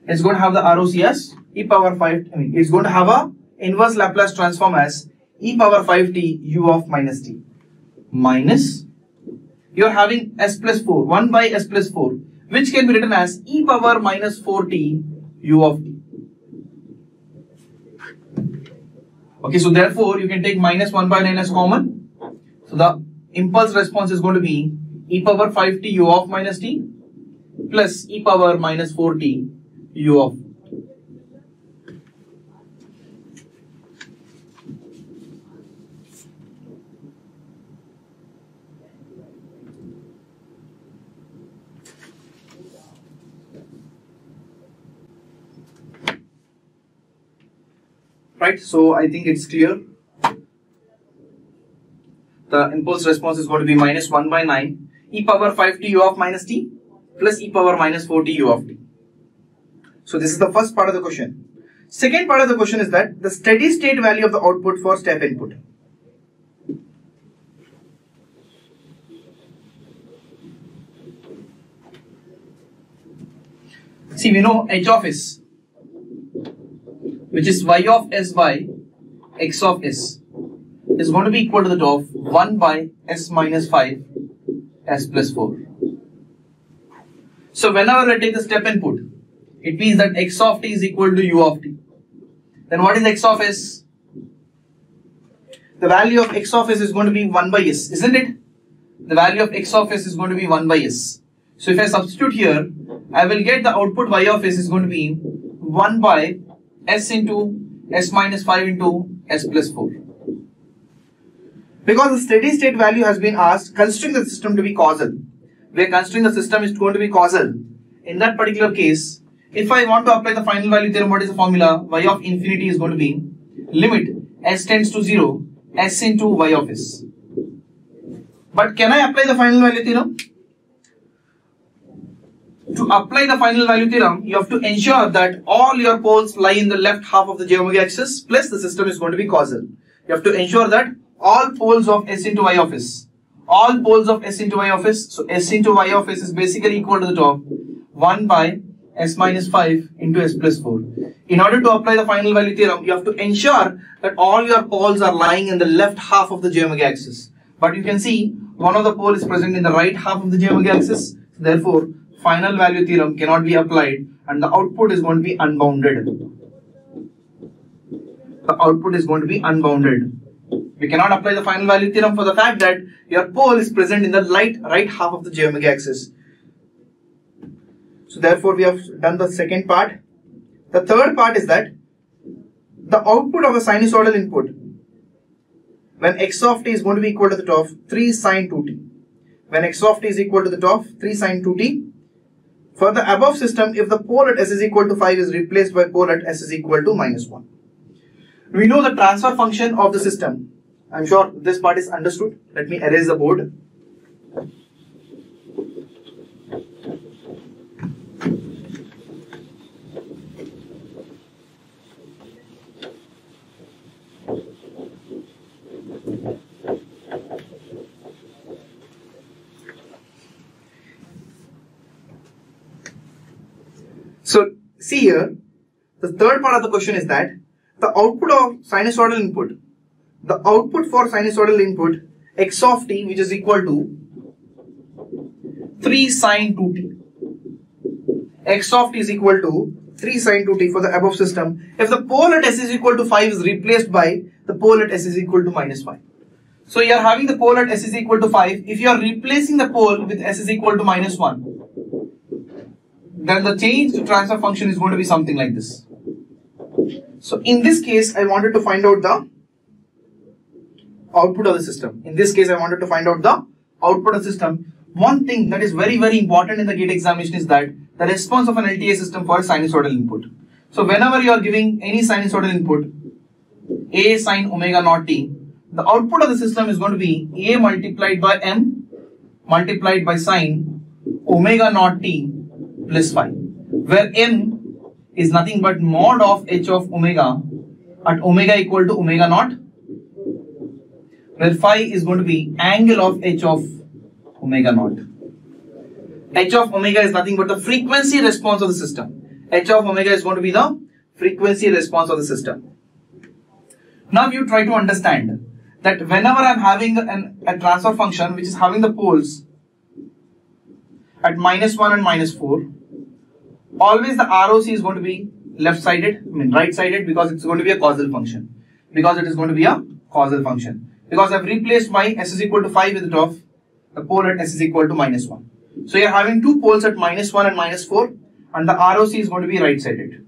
S1: It's going to have the ROC as e power 5, it's going to have a inverse Laplace transform as e power 5t u of minus t. Minus, you are having s plus 4, 1 by s plus 4, which can be written as e power minus 4t u of t. Okay, so therefore you can take minus 1 by 9 as common. So the impulse response is going to be e power 5t u of minus t plus e power minus 4t u of. Right, so I think it's clear. The impulse response is going to be minus 1 by 9 e power 5t u of minus t plus e power minus 4t u of t. So this is the first part of the question. Second part of the question is that the steady state value of the output for step input. See, we know h of s, which is y of s by x of s, is going to be equal to the of 1 by s minus 5 s plus 4. So whenever I take the step input, it means that x of t is equal to u of t. Then what is x of s? The value of x of s is going to be 1 by s, isn't it? The value of x of s is going to be 1 by s. So if I substitute here, I will get the output y of s is going to be 1 by s into s minus 5 into s plus 4. Because the steady state value has been asked, considering the system to be causal. We are considering the system is going to be causal. In that particular case, if I want to apply the final value theorem, what is the formula? Y of infinity is going to be limit s tends to 0, s into y of s. But can I apply the final value theorem? To apply the final value theorem, you have to ensure that all your poles lie in the left half of the j omega axis, plus the system is going to be causal. You have to ensure that all poles of s into y of s, all poles of s into y of s, so s into y of s is basically equal to the top 1 by s minus 5 into s plus 4. In order to apply the final value theorem, you have to ensure that all your poles are lying in the left half of the j omega axis. But you can see one of the pole is present in the right half of the j omega axis. Therefore, final value theorem cannot be applied and the output is going to be unbounded. The output is going to be unbounded. We cannot apply the final value theorem for the fact that your pole is present in the right half of the j omega axis. So therefore we have done the second part. The third part is that the output of a sinusoidal input when x of t is going to be equal to the top 3 sine 2t. When x of t is equal to the top 3 sine 2t, for the above system, if the pole at s is equal to 5 is replaced by pole at s is equal to minus 1. We know the transfer function of the system. I'm sure this part is understood. Let me erase the board. So see here, the third part of the question is that the output of sinusoidal input, the output for sinusoidal input x of t, which is equal to 3 sine 2t. X of t is equal to 3 sine 2t for the above system. If the pole at s is equal to 5 is replaced by the pole at s is equal to minus 5. So you are having the pole at s is equal to 5. If you are replacing the pole with s is equal to minus 1, then the change to transfer function is going to be something like this. So in this case, I wanted to find out the output of the system. In this case, I wanted to find out the output of the system. One thing that is very, very important in the gate examination is that the response of an LTI system for a sinusoidal input. So whenever you are giving any sinusoidal input, A sine omega naught t, the output of the system is going to be A multiplied by M multiplied by sine omega naught t plus phi, where M is nothing but mod of h of omega at omega equal to omega naught, where phi is going to be angle of h of omega naught. H of omega is nothing but the frequency response of the system. H of omega is going to be the frequency response of the system. Now you try to understand that whenever I am having a transfer function which is having the poles at minus 1 and minus 4, always the ROC is going to be left-sided, right-sided, because it's going to be a causal function. Because it is going to be a causal function. Because I've replaced my s is equal to 5 with the top the pole at S is equal to -1. So you're having two poles at -1 and -4, and the ROC is going to be right-sided.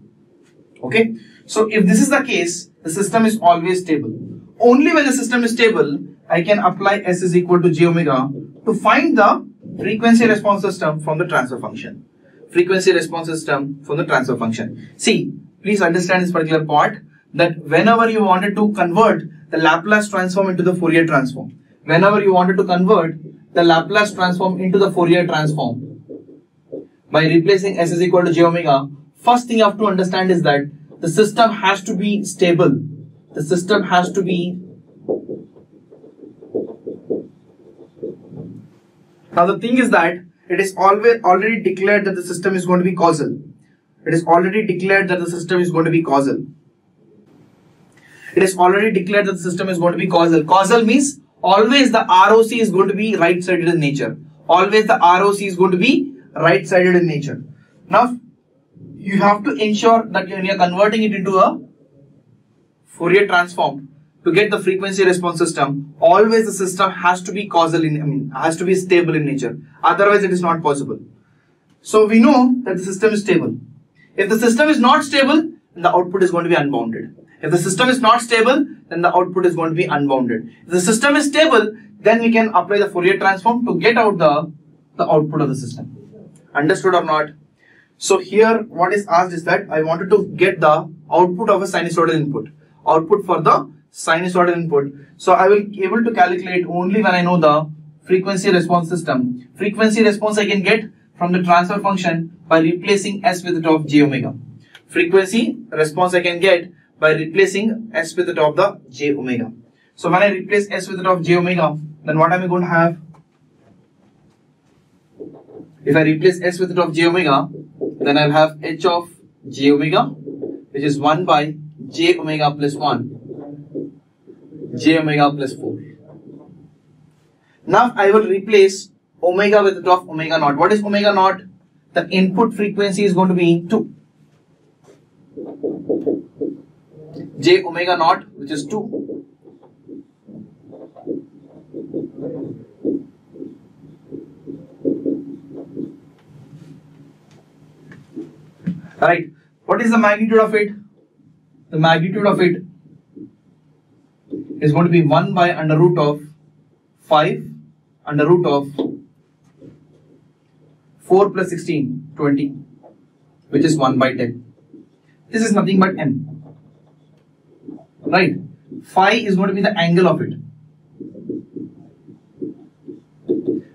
S1: Okay. So if this is the case, the system is always stable. Only when the system is stable, I can apply S is equal to j omega to find the frequency response system from the transfer function. Frequency response system from the transfer function. See, please understand this particular part, that whenever you wanted to convert the Laplace transform into the Fourier transform, whenever you wanted to convert the Laplace transform into the Fourier transform by replacing S is equal to j omega, first thing you have to understand is that the system has to be stable. The system has to be. Now the thing is that it is already declared that the system is going to be causal. It is already declared that the system is going to be causal. It is already declared that the system is going to be causal. Causal means always the ROC is going to be right-sided in nature. Always the ROC is going to be right-sided in nature. Now, you have to ensure that when you are converting it into a Fourier transform to get the frequency response system, always the system has to be causal has to be stable in nature. Otherwise, it is not possible. So we know that the system is stable. If the system is not stable, then the output is going to be unbounded. If the system is not stable, then the output is going to be unbounded. If the system is stable, then we can apply the Fourier transform to get out the output of the system. Understood or not? So here what is asked is that I wanted to get the output of a sinusoidal input. Output for the sinusoidal input. So I will be able to calculate only when I know the frequency response system. Frequency response I can get from the transfer function by replacing S with the top j omega. Frequency response I can get by replacing S with the top the j omega. So when I replace S with the top j omega, then what am I going to have? If I replace S with the top j omega, then I'll have h of j omega, which is 1 by j omega plus 1, j omega plus 4. Now I will replace omega with the top omega naught. What is omega naught? The input frequency is going to be 2. J omega naught, which is 2. Right. What is the magnitude of it? The magnitude of it is going to be 1 by under root of 5 under root of 4 plus 16, 20, which is 1 by 10. This is nothing but n. Right. Phi is going to be the angle of it,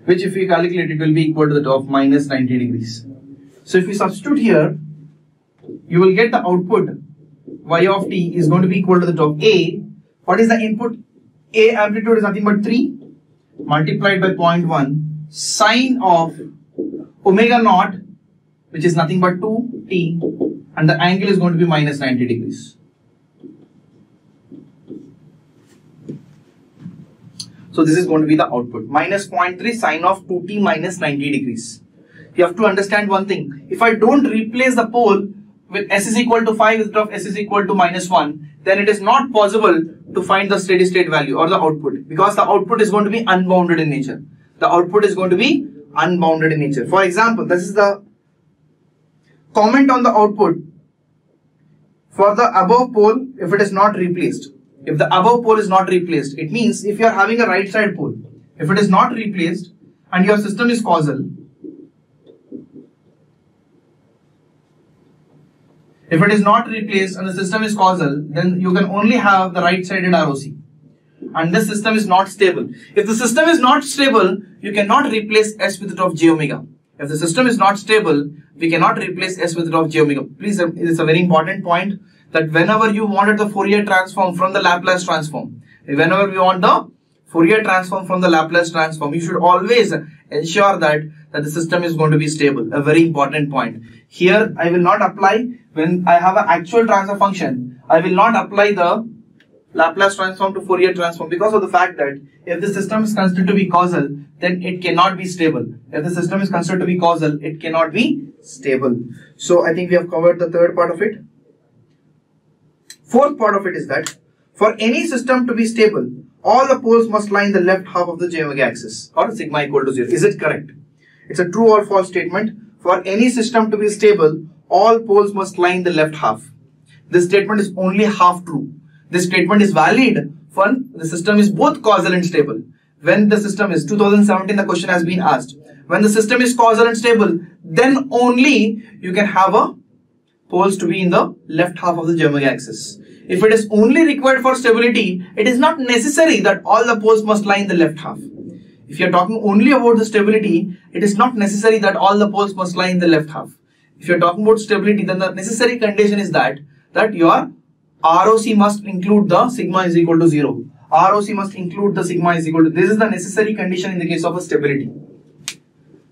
S1: which if you calculate it will be equal to the top minus 90 degrees. So if you substitute here, you will get the output y of t is going to be equal to the top a. What is the input? A amplitude is nothing but 3 multiplied by 0.1 sine of omega naught, which is nothing but 2t, and the angle is going to be minus 90 degrees. So this is going to be the output, minus 0.3 sine of 2t minus 90 degrees. You have to understand one thing. If I don't replace the pole with S is equal to 5 with of S is equal to minus 1, then it is not possible to find the steady state value or the output, because the output is going to be unbounded in nature. The output is going to be unbounded in nature. For example, this is the comment on the output for the above pole if it is not replaced. If the above pole is not replaced, it means if you are having a right side pole, if it is not replaced and your system is causal, if it is not replaced and the system is causal, then you can only have the right-sided ROC. And this system is not stable. If the system is not stable, you cannot replace S with the top j omega. If the system is not stable, we cannot replace S with the top j omega. Please, it is a very important point that whenever you wanted the Fourier transform from the Laplace transform, whenever we want the Fourier transform from the Laplace transform, you should always ensure that the system is going to be stable. A very important point. Here, I will not apply, when I have an actual transfer function, I will not apply the Laplace transform to Fourier transform, because of the fact that if the system is considered to be causal, then it cannot be stable. If the system is considered to be causal, it cannot be stable. So I think we have covered the third part of it. Fourth part of it is that For any system to be stable, all the poles must lie in the left half of the j omega axis, or sigma equal to 0. Is it correct? It's a true or false statement. For any system to be stable, all poles must lie in the left half. This statement is only half true. This statement is valid when the system is both causal and stable. When the system is, 2017 the question has been asked, when the system is causal and stable, then only you can have a poles to be in the left half of the j omega axis. If it is only required for stability, it is not necessary that all the poles must lie in the left half. If you are talking only about the stability, it is not necessary that all the poles must lie in the left half. If you are talking about stability, then the necessary condition is that your ROC must include the sigma is equal to 0. ROC must include the sigma is equal to, this is the necessary condition in the case of a stability.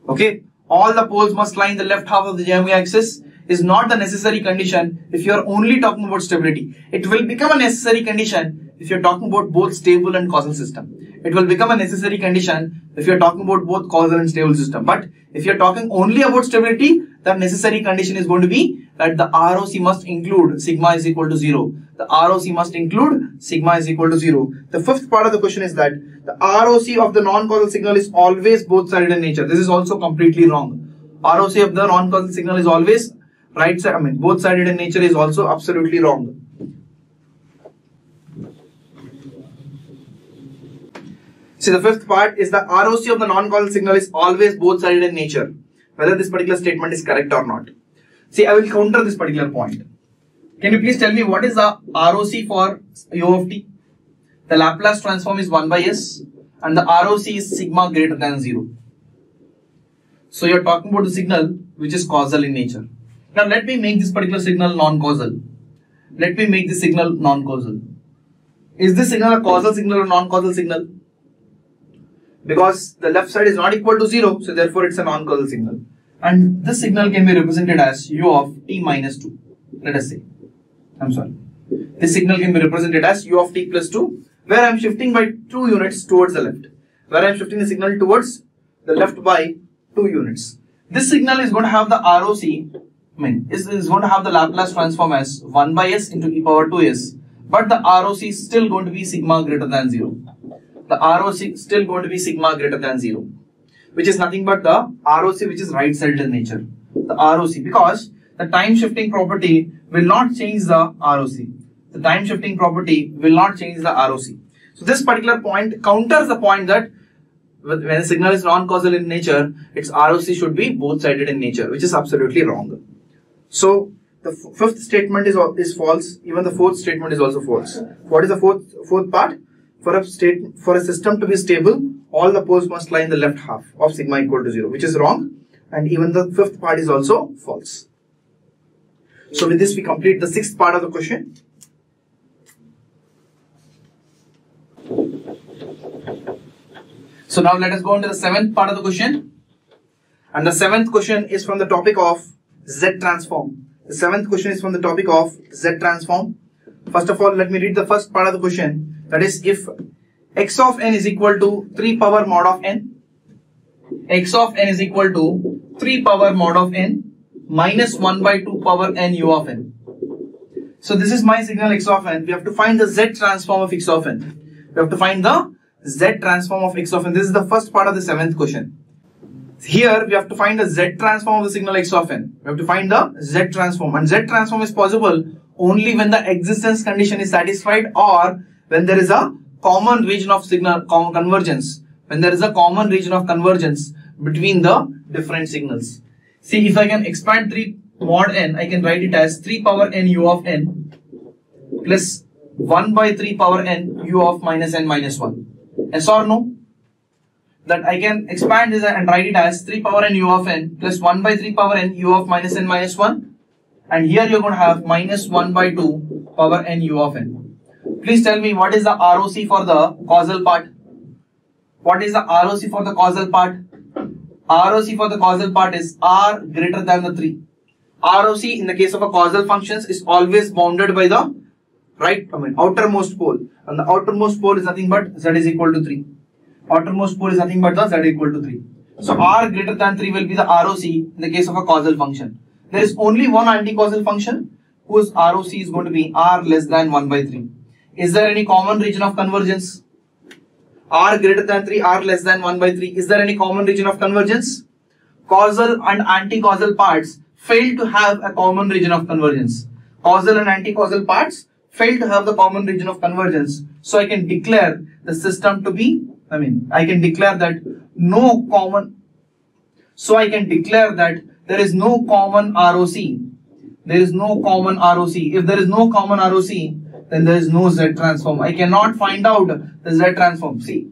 S1: Okay, all the poles must lie in the left half of the j omega axis is not the necessary condition if you are only talking about stability. It will become a necessary condition if you are talking about both stable and causal system. It will become a necessary condition if you are talking about both causal and stable system. But if you are talking only about stability, the necessary condition is going to be that the ROC must include sigma is equal to 0. The ROC must include sigma is equal to 0. The fifth part of the question is that the ROC of the non-causal signal is always both-sided in nature. This is also completely wrong. ROC of the non-causal signal is always right side, both-sided in nature is also absolutely wrong. See, the fifth part is the ROC of the non-causal signal is always both-sided in nature, whether this particular statement is correct or not. See, I will counter this particular point. Can you please tell me what is the ROC for u of t? The Laplace transform is 1 by s and the ROC is sigma greater than 0. So you are talking about the signal which is causal in nature. Now let me make this particular signal non-causal. Let me make this signal non-causal. Is this signal a causal signal or non-causal signal? Because the left side is not equal to 0, so therefore it's a non-causal signal. And this signal can be represented as u of t minus 2. Let us say. I'm sorry. This signal can be represented as u of t plus 2, where I'm shifting by 2 units towards the left. Where I'm shifting the signal towards the left by 2 units. This signal is going to have the ROC, is going to have the Laplace transform as 1 by s into e power 2s. But the ROC is still going to be sigma greater than 0. The ROC is still going to be sigma greater than 0. Which is nothing but the ROC which is right-sided in nature. The ROC, because the time shifting property will not change the ROC. The time shifting property will not change the ROC. So this particular point counters the point that when a signal is non-causal in nature, its ROC should be both-sided in nature, which is absolutely wrong. So the fifth statement is false. Even the fourth statement is also false. What is the fourth part? For a system to be stable, all the poles must lie in the left half of sigma equal to 0, which is wrong. And even the fifth part is also false. So with this we complete the sixth part of the question. So now let us go on to the seventh part of the question. And the seventh question is from the topic of Z transform. The seventh question is from the topic of Z transform. First of all, let me read the first part of the question. That is, if x of n is equal to 3 power mod of n, x of n is equal to 3 power mod of n minus 1 by 2 power n u of n. So this is my signal x of n. We have to find the Z transform of x of n. We have to find the Z transform of x of n. This is the first part of the seventh question. Here we have to find the Z transform of the signal x of n. We have to find the Z transform, and Z transform is possible only when the existence condition is satisfied or when there is a common region of signal convergence. When there is a common region of convergence between the different signals. See, if I can expand 3 mod n, I can write it as 3 power n u of n plus 1 by 3 power n u of minus n minus 1. Yes or no? That I can expand this and write it as 3 power n u of n plus 1 by 3 power n u of minus n minus 1. And here you're going to have minus 1 by 2 power n u of n. Please tell me what is the ROC for the causal part? What is the ROC for the causal part? ROC for the causal part is R greater than the 3. ROC in the case of a causal functions is always bounded by the outermost pole. And the outermost pole is nothing but Z is equal to 3. Outermost pole is nothing but the Z is equal to 3. So R greater than 3 will be the ROC in the case of a causal function. There is only one anti-causal function whose ROC is going to be R less than 1 by 3. Is there any common region of convergence? R greater than 3, R less than 1 by 3. Is there any common region of convergence? Causal and anti-causal parts fail to have a common region of convergence. Causal and anti-causal parts fail to have the common region of convergence. So I can declare the system to be, I can declare that no common, so I can declare that there is no common ROC. There is no common ROC. If there is no common ROC, then there is no Z transform. I cannot find out the Z transform. See,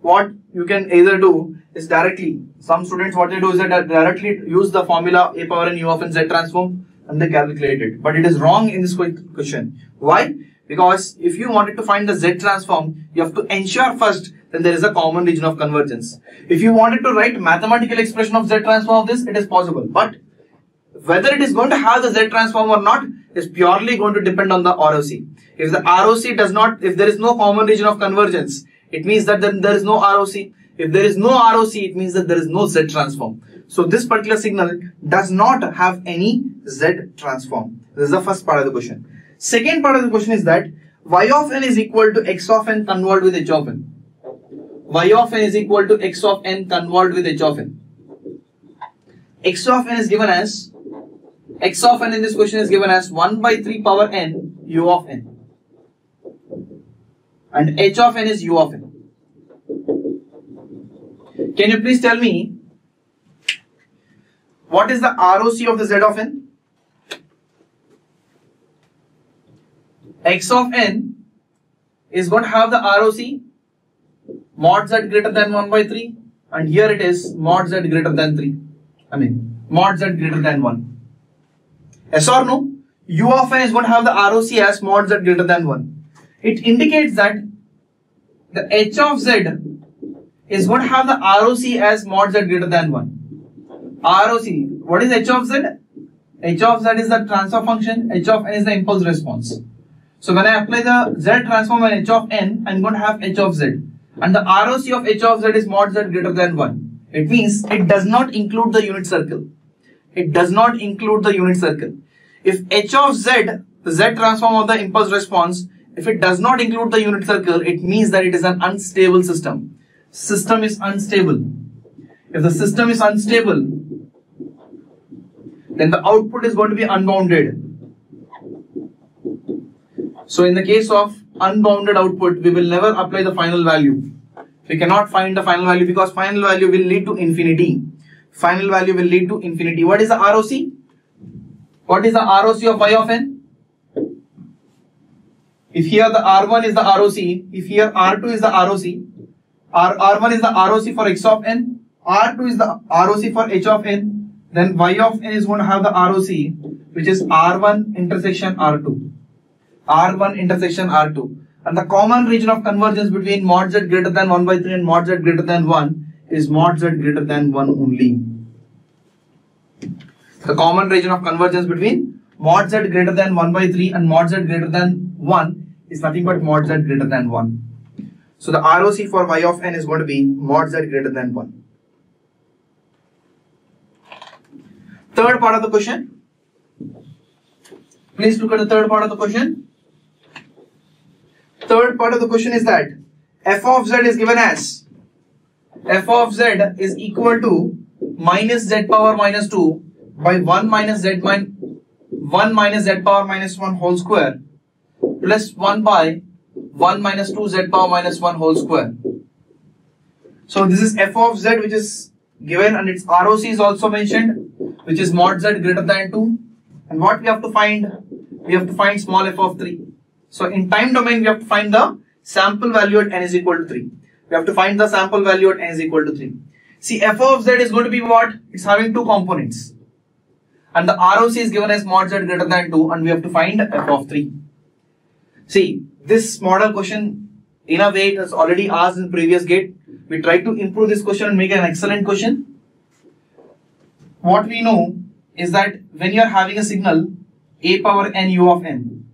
S1: what you can either do is directly, some students what they do is that directly use the formula a power n u of n Z transform and they calculate it. But it is wrong in this question. Why? Because if you wanted to find the Z transform, you have to ensure first that there is a common region of convergence. If you wanted to write mathematical expression of Z transform of this, it is possible. But whether it is going to have the Z transform or not is purely going to depend on the ROC. If the ROC does not, if there is no common region of convergence, it means that then there is no ROC. If there is no ROC, it means that there is no Z transform. So this particular signal does not have any Z transform. This is the first part of the question. Second part of the question is that y of n is equal to x of n convolved with h of n. Y of n is equal to x of n convolved with h of n. X of n is given as, x of n in this question is given as 1 by 3 power n u of n. And h of n is u of n. Can you please tell me what is the ROC of the z of n? X of n is going to have the ROC mod z greater than 1 by 3, and here it is mod z greater than 3. Mod z greater than 1. Yes or no? U of n is going to have the ROC as mod z greater than 1. It indicates that the h of z is going to have the ROC as mod z greater than 1. ROC, what is h of z? H of z is the transfer function, h of n is the impulse response. So when I apply the z transform on h of n, I am going to have h of z. And the ROC of h of z is mod z greater than 1. It means it does not include the unit circle. It does not include the unit circle. If h of z, the z transform of the impulse response, if it does not include the unit circle, it means that it is an unstable system. System is unstable. If the system is unstable, then the output is going to be unbounded. So in the case of unbounded output, we will never apply the final value. We cannot find the final value because final value will lead to infinity. Final value will lead to infinity. What is the ROC? What is the ROC of y of n? If here the R1 is the ROC, if here R2 is the ROC, R1 is the ROC for x of n, R2 is the ROC for h of n, then y of n is going to have the ROC, which is R1 intersection R2. R1 intersection R2. And the common region of convergence between mod z greater than 1 by 3 and mod z greater than 1 is mod z greater than 1 only. The common region of convergence between mod z greater than 1 by 3 and mod z greater than 1 is nothing but mod z greater than 1. So the ROC for y of n is going to be mod z greater than 1. Third part of the question. Please look at the third part of the question. Third part of the question is that f of z is given as, f of z is equal to minus z power minus 2 by 1 minus z power minus 1 whole square plus 1 by 1 minus 2 z power minus 1 whole square. So this is f of z which is given and its ROC is also mentioned, which is mod z greater than 2. And what we have to find? We have to find small f of 3. So in time domain, we have to find the sample value at n is equal to 3. We have to find the sample value at n is equal to 3. See, f of z is going to be what? It's having two components. And the ROC is given as mod z greater than 2 and we have to find f of 3. See, this model question, in a way, it was already asked in previous gate. We tried to improve this question and make it an excellent question. What we know is that when you are having a signal a power n u of n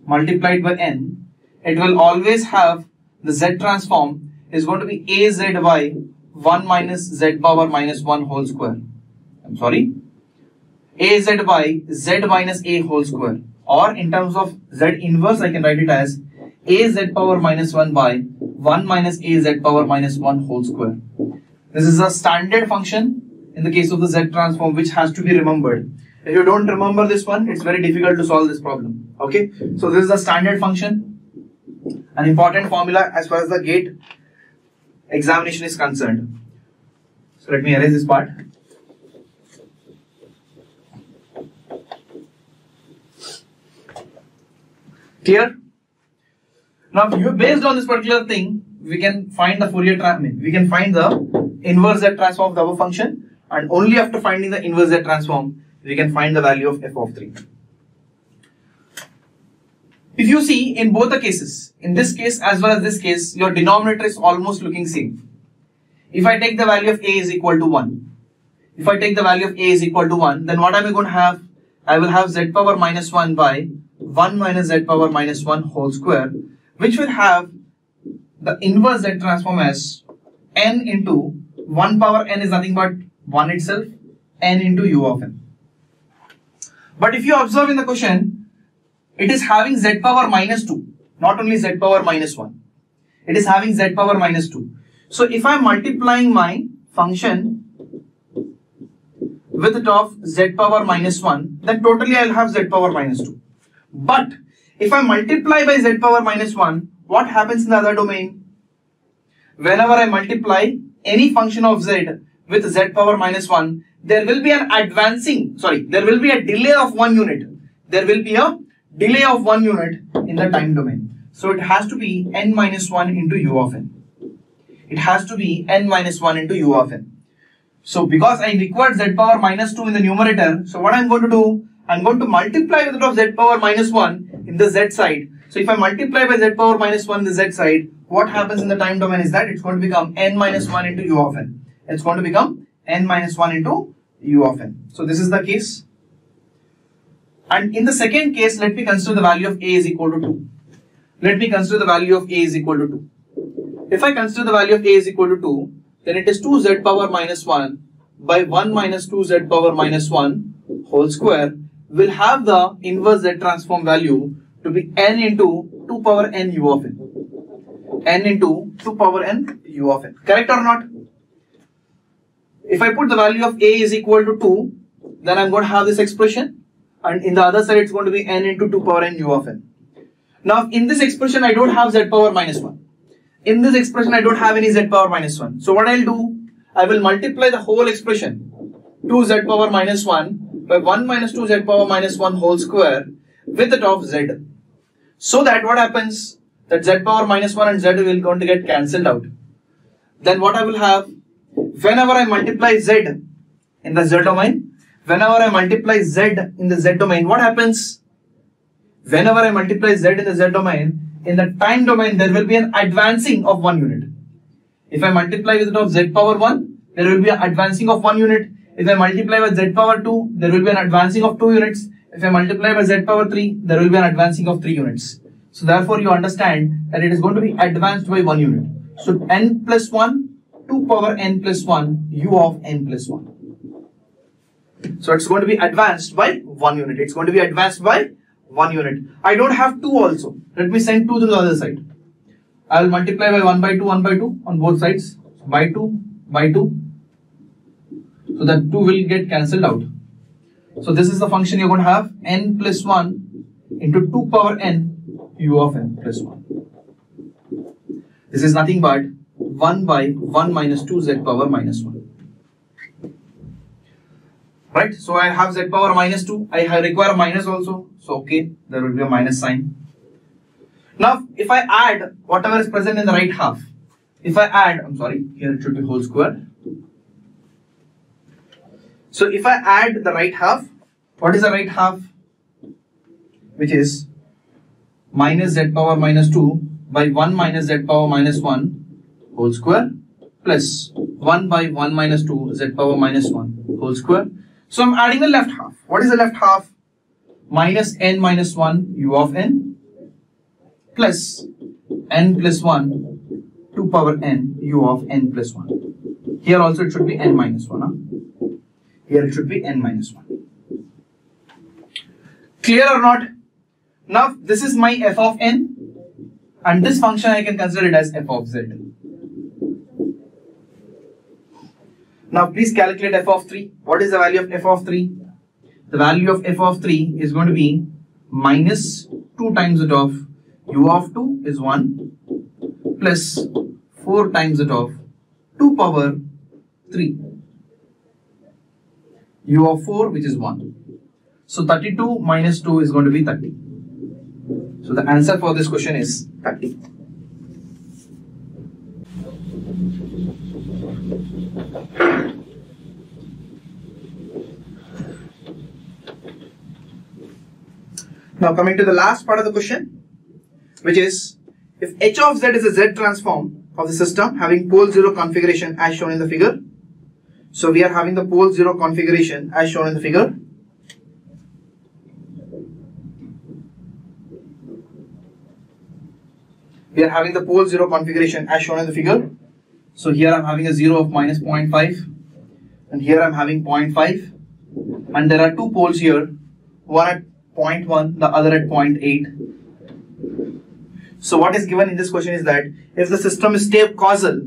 S1: multiplied by n, it will always have the z transform is going to be a z by 1 minus z power minus 1 whole square. I'm sorry, a z by z minus a whole square, or in terms of z inverse I can write it as a z power minus 1 by 1 minus a z power minus 1 whole square. This is a standard function in the case of the z transform, which has to be remembered. If you don't remember this one, it's very difficult to solve this problem. Okay, so this is a standard function, an important formula as far as the gate examination is concerned. So let me erase this part. Clear? Now, based on this particular thing, we can find the Fourier transform. We can find the inverse Z transform of the above function, and only after finding the inverse Z transform, we can find the value of f of 3. If you see in both the cases, in this case as well as this case, your denominator is almost looking same. If I take the value of a is equal to 1, if I take the value of a is equal to 1, then what am I going to have? I will have z power minus 1 by 1 minus z power minus 1 whole square, which will have the inverse Z transform as n into 1 power n is nothing but 1 itself, n into u of n. But if you observe in the question, it is having z power minus 2, not only z power minus 1. It is having z power minus 2. So if I am multiplying my function with it of z power minus 1, then totally I will have z power minus 2. But if I multiply by z power minus 1, what happens in the other domain? Whenever I multiply any function of z with z power minus 1, there will be an there will be a delay of 1 unit. There will be a delay of 1 unit in the time domain. So it has to be n minus 1 into u of n. It has to be n minus 1 into u of n. So because I required z power minus 2 in the numerator, so what I'm going to do? I'm going to multiply with it of z power minus 1 in the z side. So if I multiply by z power minus 1 in the z side, what happens in the time domain is that it's going to become n minus 1 into u of n. It's going to become n minus 1 into u of n. So this is the case. And in the second case, let me consider the value of a is equal to 2. Let me consider the value of a is equal to 2. If I consider the value of a is equal to 2, then it is 2z power minus 1 by 1 minus 2z power minus 1 whole square will have the inverse Z transform value to be n into 2 power n u of n. N into 2 power n u of n. Correct or not? If I put the value of a is equal to 2, then I'm going to have this expression, and in the other side it's going to be n into 2 power n u of n. Now in this expression I don't have z power minus 1. In this expression I don't have any z power minus 1. So what I'll do, I will multiply the whole expression 2z power minus 1 by 1 minus 2z power minus 1 whole square with it of z. So that what happens, that z power minus 1 and z will going to get cancelled out. Then what I will have, whenever I multiply z in the z domain, whenever I multiply z in the z domain, what happens? Whenever I multiply z in the z domain, in the time domain there will be an advancing of 1 unit. If I multiply with it of z power 1, there will be an advancing of 1 unit. If I multiply by z power 2, there will be an advancing of 2 units. If I multiply by z power 3, there will be an advancing of 3 units. So therefore you understand that it is going to be advanced by 1 unit. So n plus 1, 2 power n plus 1, u of n plus 1. So it's going to be advanced by 1 unit. It's going to be advanced by 1 unit. I don't have 2 also. Let me send 2 to the other side. I will multiply by 1 by 2 on both sides. By 2 by 2. So that 2 will get cancelled out. So this is the function you're going to have, n plus 1 into 2 power n u of n plus 1. This is nothing but 1 by 1 minus 2z power minus 1. Right? So I have z power minus 2. I require a minus also. So okay, there will be a minus sign. Now if I add whatever is present in the right half, if I add, here it should be whole square. So if I add the right half, what is the right half? Which is minus z power minus 2 by 1 minus z power minus 1 whole square plus 1 by 1 minus 2 z power minus 1 whole square. So I'm adding the left half. What is the left half? Minus n minus 1 u of n plus n plus 1 2 power n u of n plus 1. Here also it should be n minus 1. Here it should be n minus 1. Clear or not? Now this is my f of n and this function I can consider it as f of z. Now please calculate f of 3. What is the value of f of 3? The value of f of 3 is going to be minus 2 times it of u of 2 is 1 plus 4 times it of 2 power 3 u of 4, which is 1. So 32 minus 2 is going to be 30. So the answer for this question is 30. Now coming to the last part of the question, which is if h of z is a z transform of the system having pole 0 configuration as shown in the figure. So we are having the pole 0 configuration as shown in the figure. We are having the pole 0 configuration as shown in the figure. So here I am having a 0 of minus 0.5 and here I am having 0.5, and there are two poles here, one at 0.1, the other at 0.8. So what is given in this question is that if the system is causal,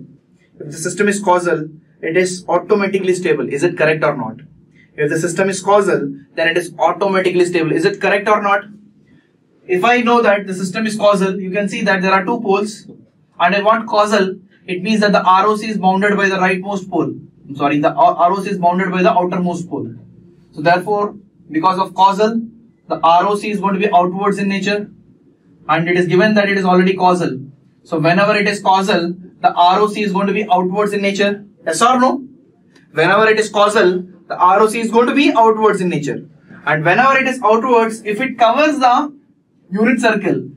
S1: it is automatically stable. Is it correct or not? If the system is causal, then it is automatically stable. Is it correct or not? If I know that the system is causal, you can see that there are two poles, and I want causal, it means that the ROC is bounded by the rightmost pole. The ROC is bounded by the outermost pole. So therefore, because of causal, the ROC is going to be outwards in nature, and it is given that it is already causal. So whenever it is causal, the ROC is going to be outwards in nature. Yes or no? Whenever it is causal, the ROC is going to be outwards in nature. And whenever it is outwards, if it covers the unit circle,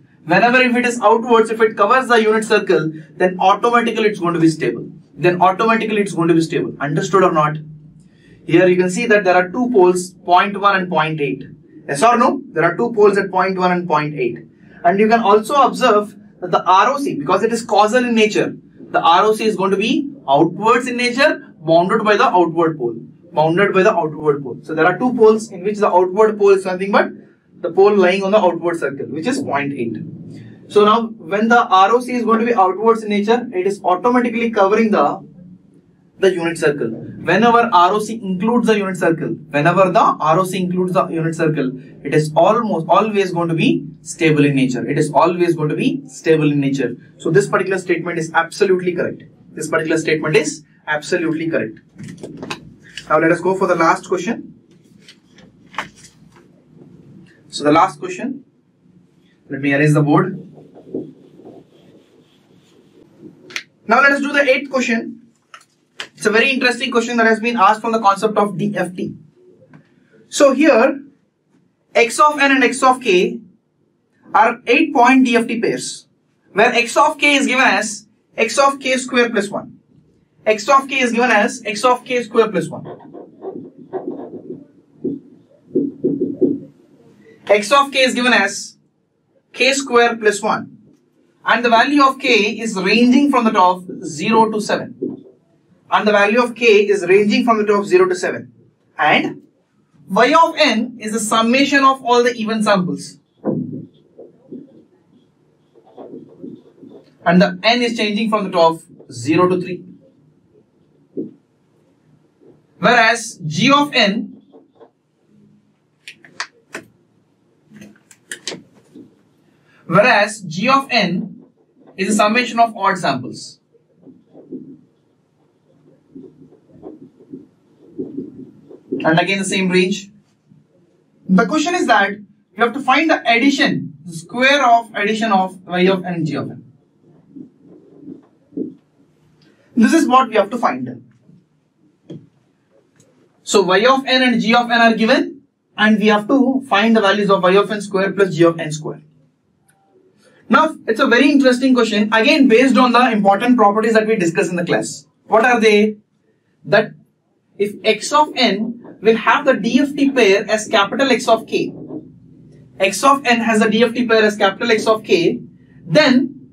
S1: then automatically it's going to be stable. Understood or not? Here you can see that there are two poles, 0.1 and 0.8. Yes or no? There are two poles at 0.1 and 0.8. And you can also observe that the ROC, because it is causal in nature, the ROC is going to be outwards in nature, bounded by the outward pole. So there are two poles in which the outward pole is nothing but the pole lying on the outward circle, which is 0.8. So now when the ROC is going to be outwards in nature, it is automatically covering the unit circle. Whenever ROC includes the unit circle, it is always going to be stable in nature. So this particular statement is absolutely correct. Now let us go for the last question. So the last question, let me erase the board. Now let us do the 8th question. It's a very interesting question that has been asked from the concept of DFT. So here, x of n and x of k are 8-point DFT pairs, where x of k is given as x of k square plus 1. X of k is given as x of k square plus 1. X of k is given as k square plus 1. And the value of k is ranging from the top 0 to 7. And the value of k is ranging from the top 0 to 7. And y of n is the summation of all the even samples. And the n is changing from the top 0 to 3. Whereas g of n is a summation of odd samples. And again the same range. The question is that you have to find the addition, the square of addition of y of n and g of n. This is what we have to find. So y of n and g of n are given, and we have to find the values of y of n square plus g of n square. Now, it's a very interesting question, again based on the important properties that we discussed in the class. What are they? That if x of n will have the DFT pair as capital X of k, x of n has a DFT pair as capital X of k, then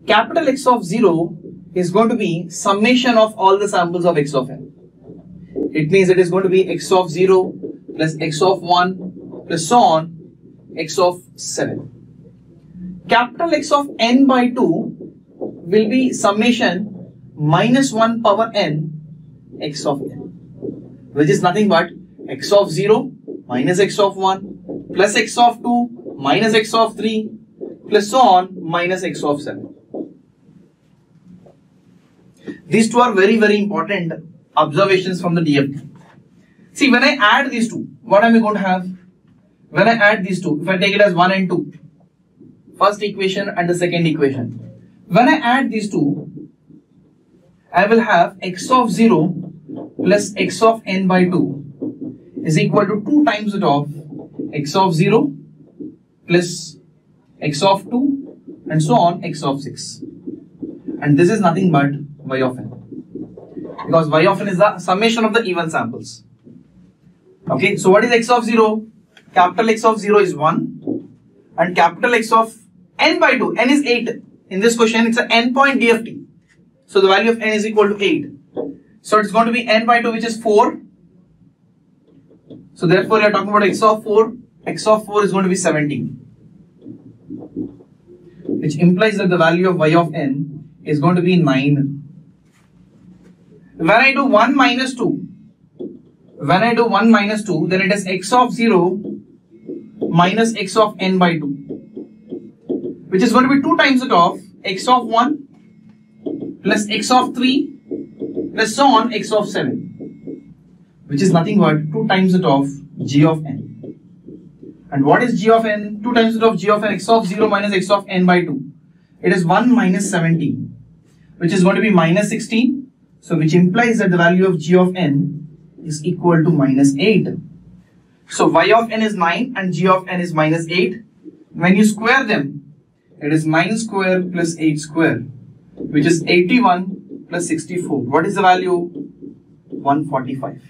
S1: capital X of 0 is going to be summation of all the samples of x of n. It means it is going to be x of 0 plus x of 1 plus so on x of 7. capital X of n by 2 will be summation minus 1 power n x of n, which is nothing but x of 0 minus x of 1 plus x of 2 minus x of 3 plus so on minus x of 7. These two are very, very important observations from the DFT. See, when I add these two, what am I going to have? When I add these two, if I take it as 1 and 2, first equation and the second equation, when I add these two, I will have x of 0 plus x of n by 2 is equal to 2 times it of x of 0 plus x of 2 and so on x of 6. And this is nothing but y of n, because y of n is the summation of the even samples. Okay, so what is x of 0? Capital X of 0 is 1 and capital X of n by 2, n is 8. In this question, it's an n point DFT. So the value of n is equal to 8. So it's going to be n by 2, which is 4. So therefore, you are talking about x of 4. X of 4 is going to be 17. Which implies that the value of y of n is going to be 9. When I do 1 minus 2, then it is x of 0 minus x of n by 2, which is going to be 2 times it of x of 1 plus x of 3 plus so on x of 7, which is nothing but 2 times it of g of n. And what is g of n? 2 times it of g of n, x of 0 minus x of n by 2. It is 1 minus 17, which is going to be minus 16. So which implies that the value of g of n is equal to minus 8. So y of n is 9 and g of n is minus 8. When you square them, it is 9 square plus 8 square, which is 81 plus 64. What is the value? 145.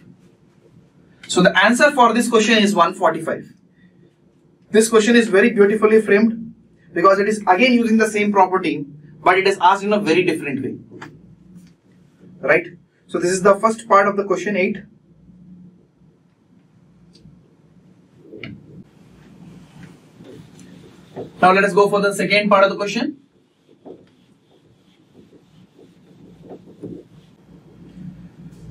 S1: So the answer for this question is 145. This question is very beautifully framed because it is again using the same property, but it is asked in a very different way. Right? So this is the first part of the question 8. Now let us go for the second part of the question.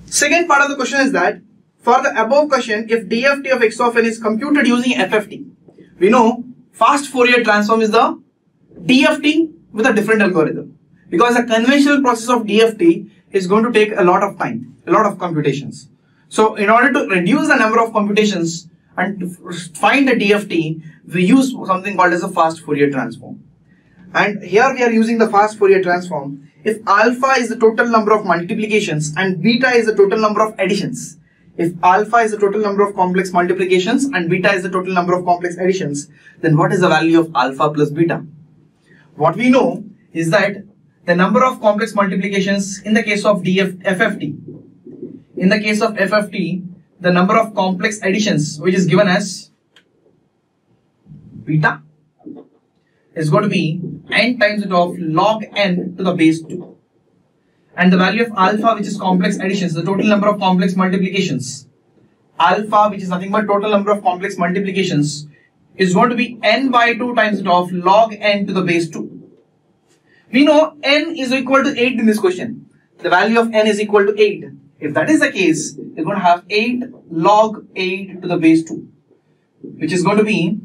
S1: Second part of the question is that for the above question, if DFT of x of n is computed using FFT, we know fast Fourier transform is the DFT with a different algorithm, because the conventional process of DFT is going to take a lot of time, a lot of computations. So in order to reduce the number of computations and to find the DFT, we use something called as a fast Fourier transform. And here we are using the fast Fourier transform. If alpha is the total number of multiplications and beta is the total number of additions, if alpha is the total number of complex multiplications and beta is the total number of complex additions, then what is the value of alpha plus beta? What we know is that the number of complex multiplications in the case of FFT, the number of complex additions, which is given as beta, is going to be n times it of log n to the base 2. And the value of alpha, which is complex additions, the total number of complex multiplications, alpha, which is nothing but total number of complex multiplications, is going to be n by 2 times it of log n to the base 2. We know n is equal to 8 in this question. The value of n is equal to 8. If that is the case, you're going to have 8 log 8 to the base 2, which is going to be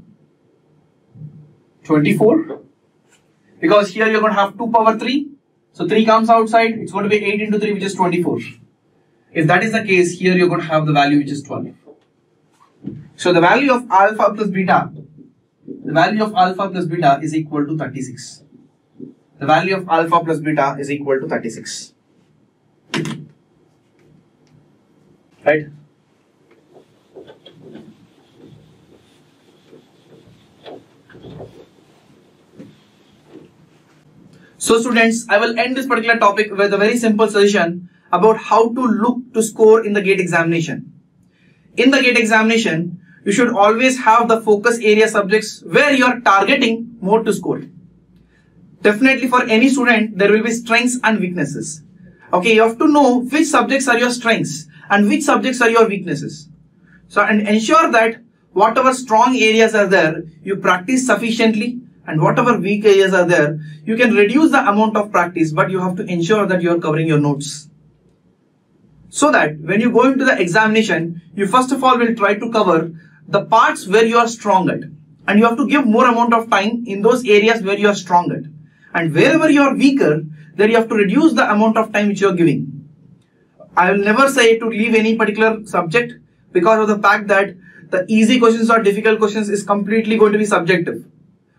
S1: 24. Because here you're going to have 2 power 3. So 3 comes outside. It's going to be 8 into 3, which is 24. If that is the case, here you're going to have the value which is 12. So the value of alpha plus beta, is equal to 36. The value of alpha plus beta is equal to 36. Right? So students, I will end this particular topic with a very simple suggestion about how to look to score in the GATE examination. In the GATE examination, you should always have the focus area subjects where you are targeting more to score. Definitely for any student, there will be strengths and weaknesses. Okay, you have to know which subjects are your strengths and which subjects are your weaknesses. So, and ensure that whatever strong areas are there, you practice sufficiently and whatever weak areas are there, you can reduce the amount of practice, but you have to ensure that you are covering your notes. So that when you go into the examination, you first of all will try to cover the parts where you are strong at. And you have to give more amount of time in those areas where you are strong at. And wherever you are weaker, then you have to reduce the amount of time which you are giving. I will never say to leave any particular subject because of the fact that the easy questions or difficult questions is completely going to be subjective.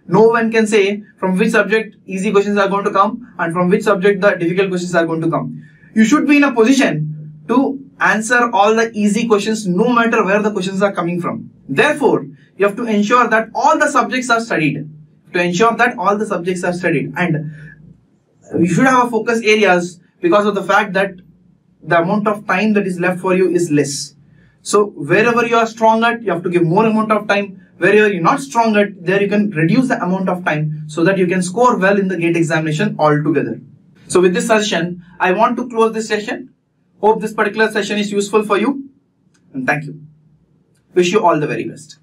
S1: No one can say from which subject easy questions are going to come and from which subject the difficult questions are going to come. You should be in a position to answer all the easy questions no matter where the questions are coming from. Therefore, you have to ensure that all the subjects are studied. And you should have a focus areas because of the fact that the amount of time that is left for you is less. So wherever you are strong at, you have to give more amount of time. Wherever you're not strong at, there you can reduce the amount of time so that you can score well in the GATE examination altogether. So with this session, I want to close this session. Hope this particular session is useful for you. And thank you. Wish you all the very best.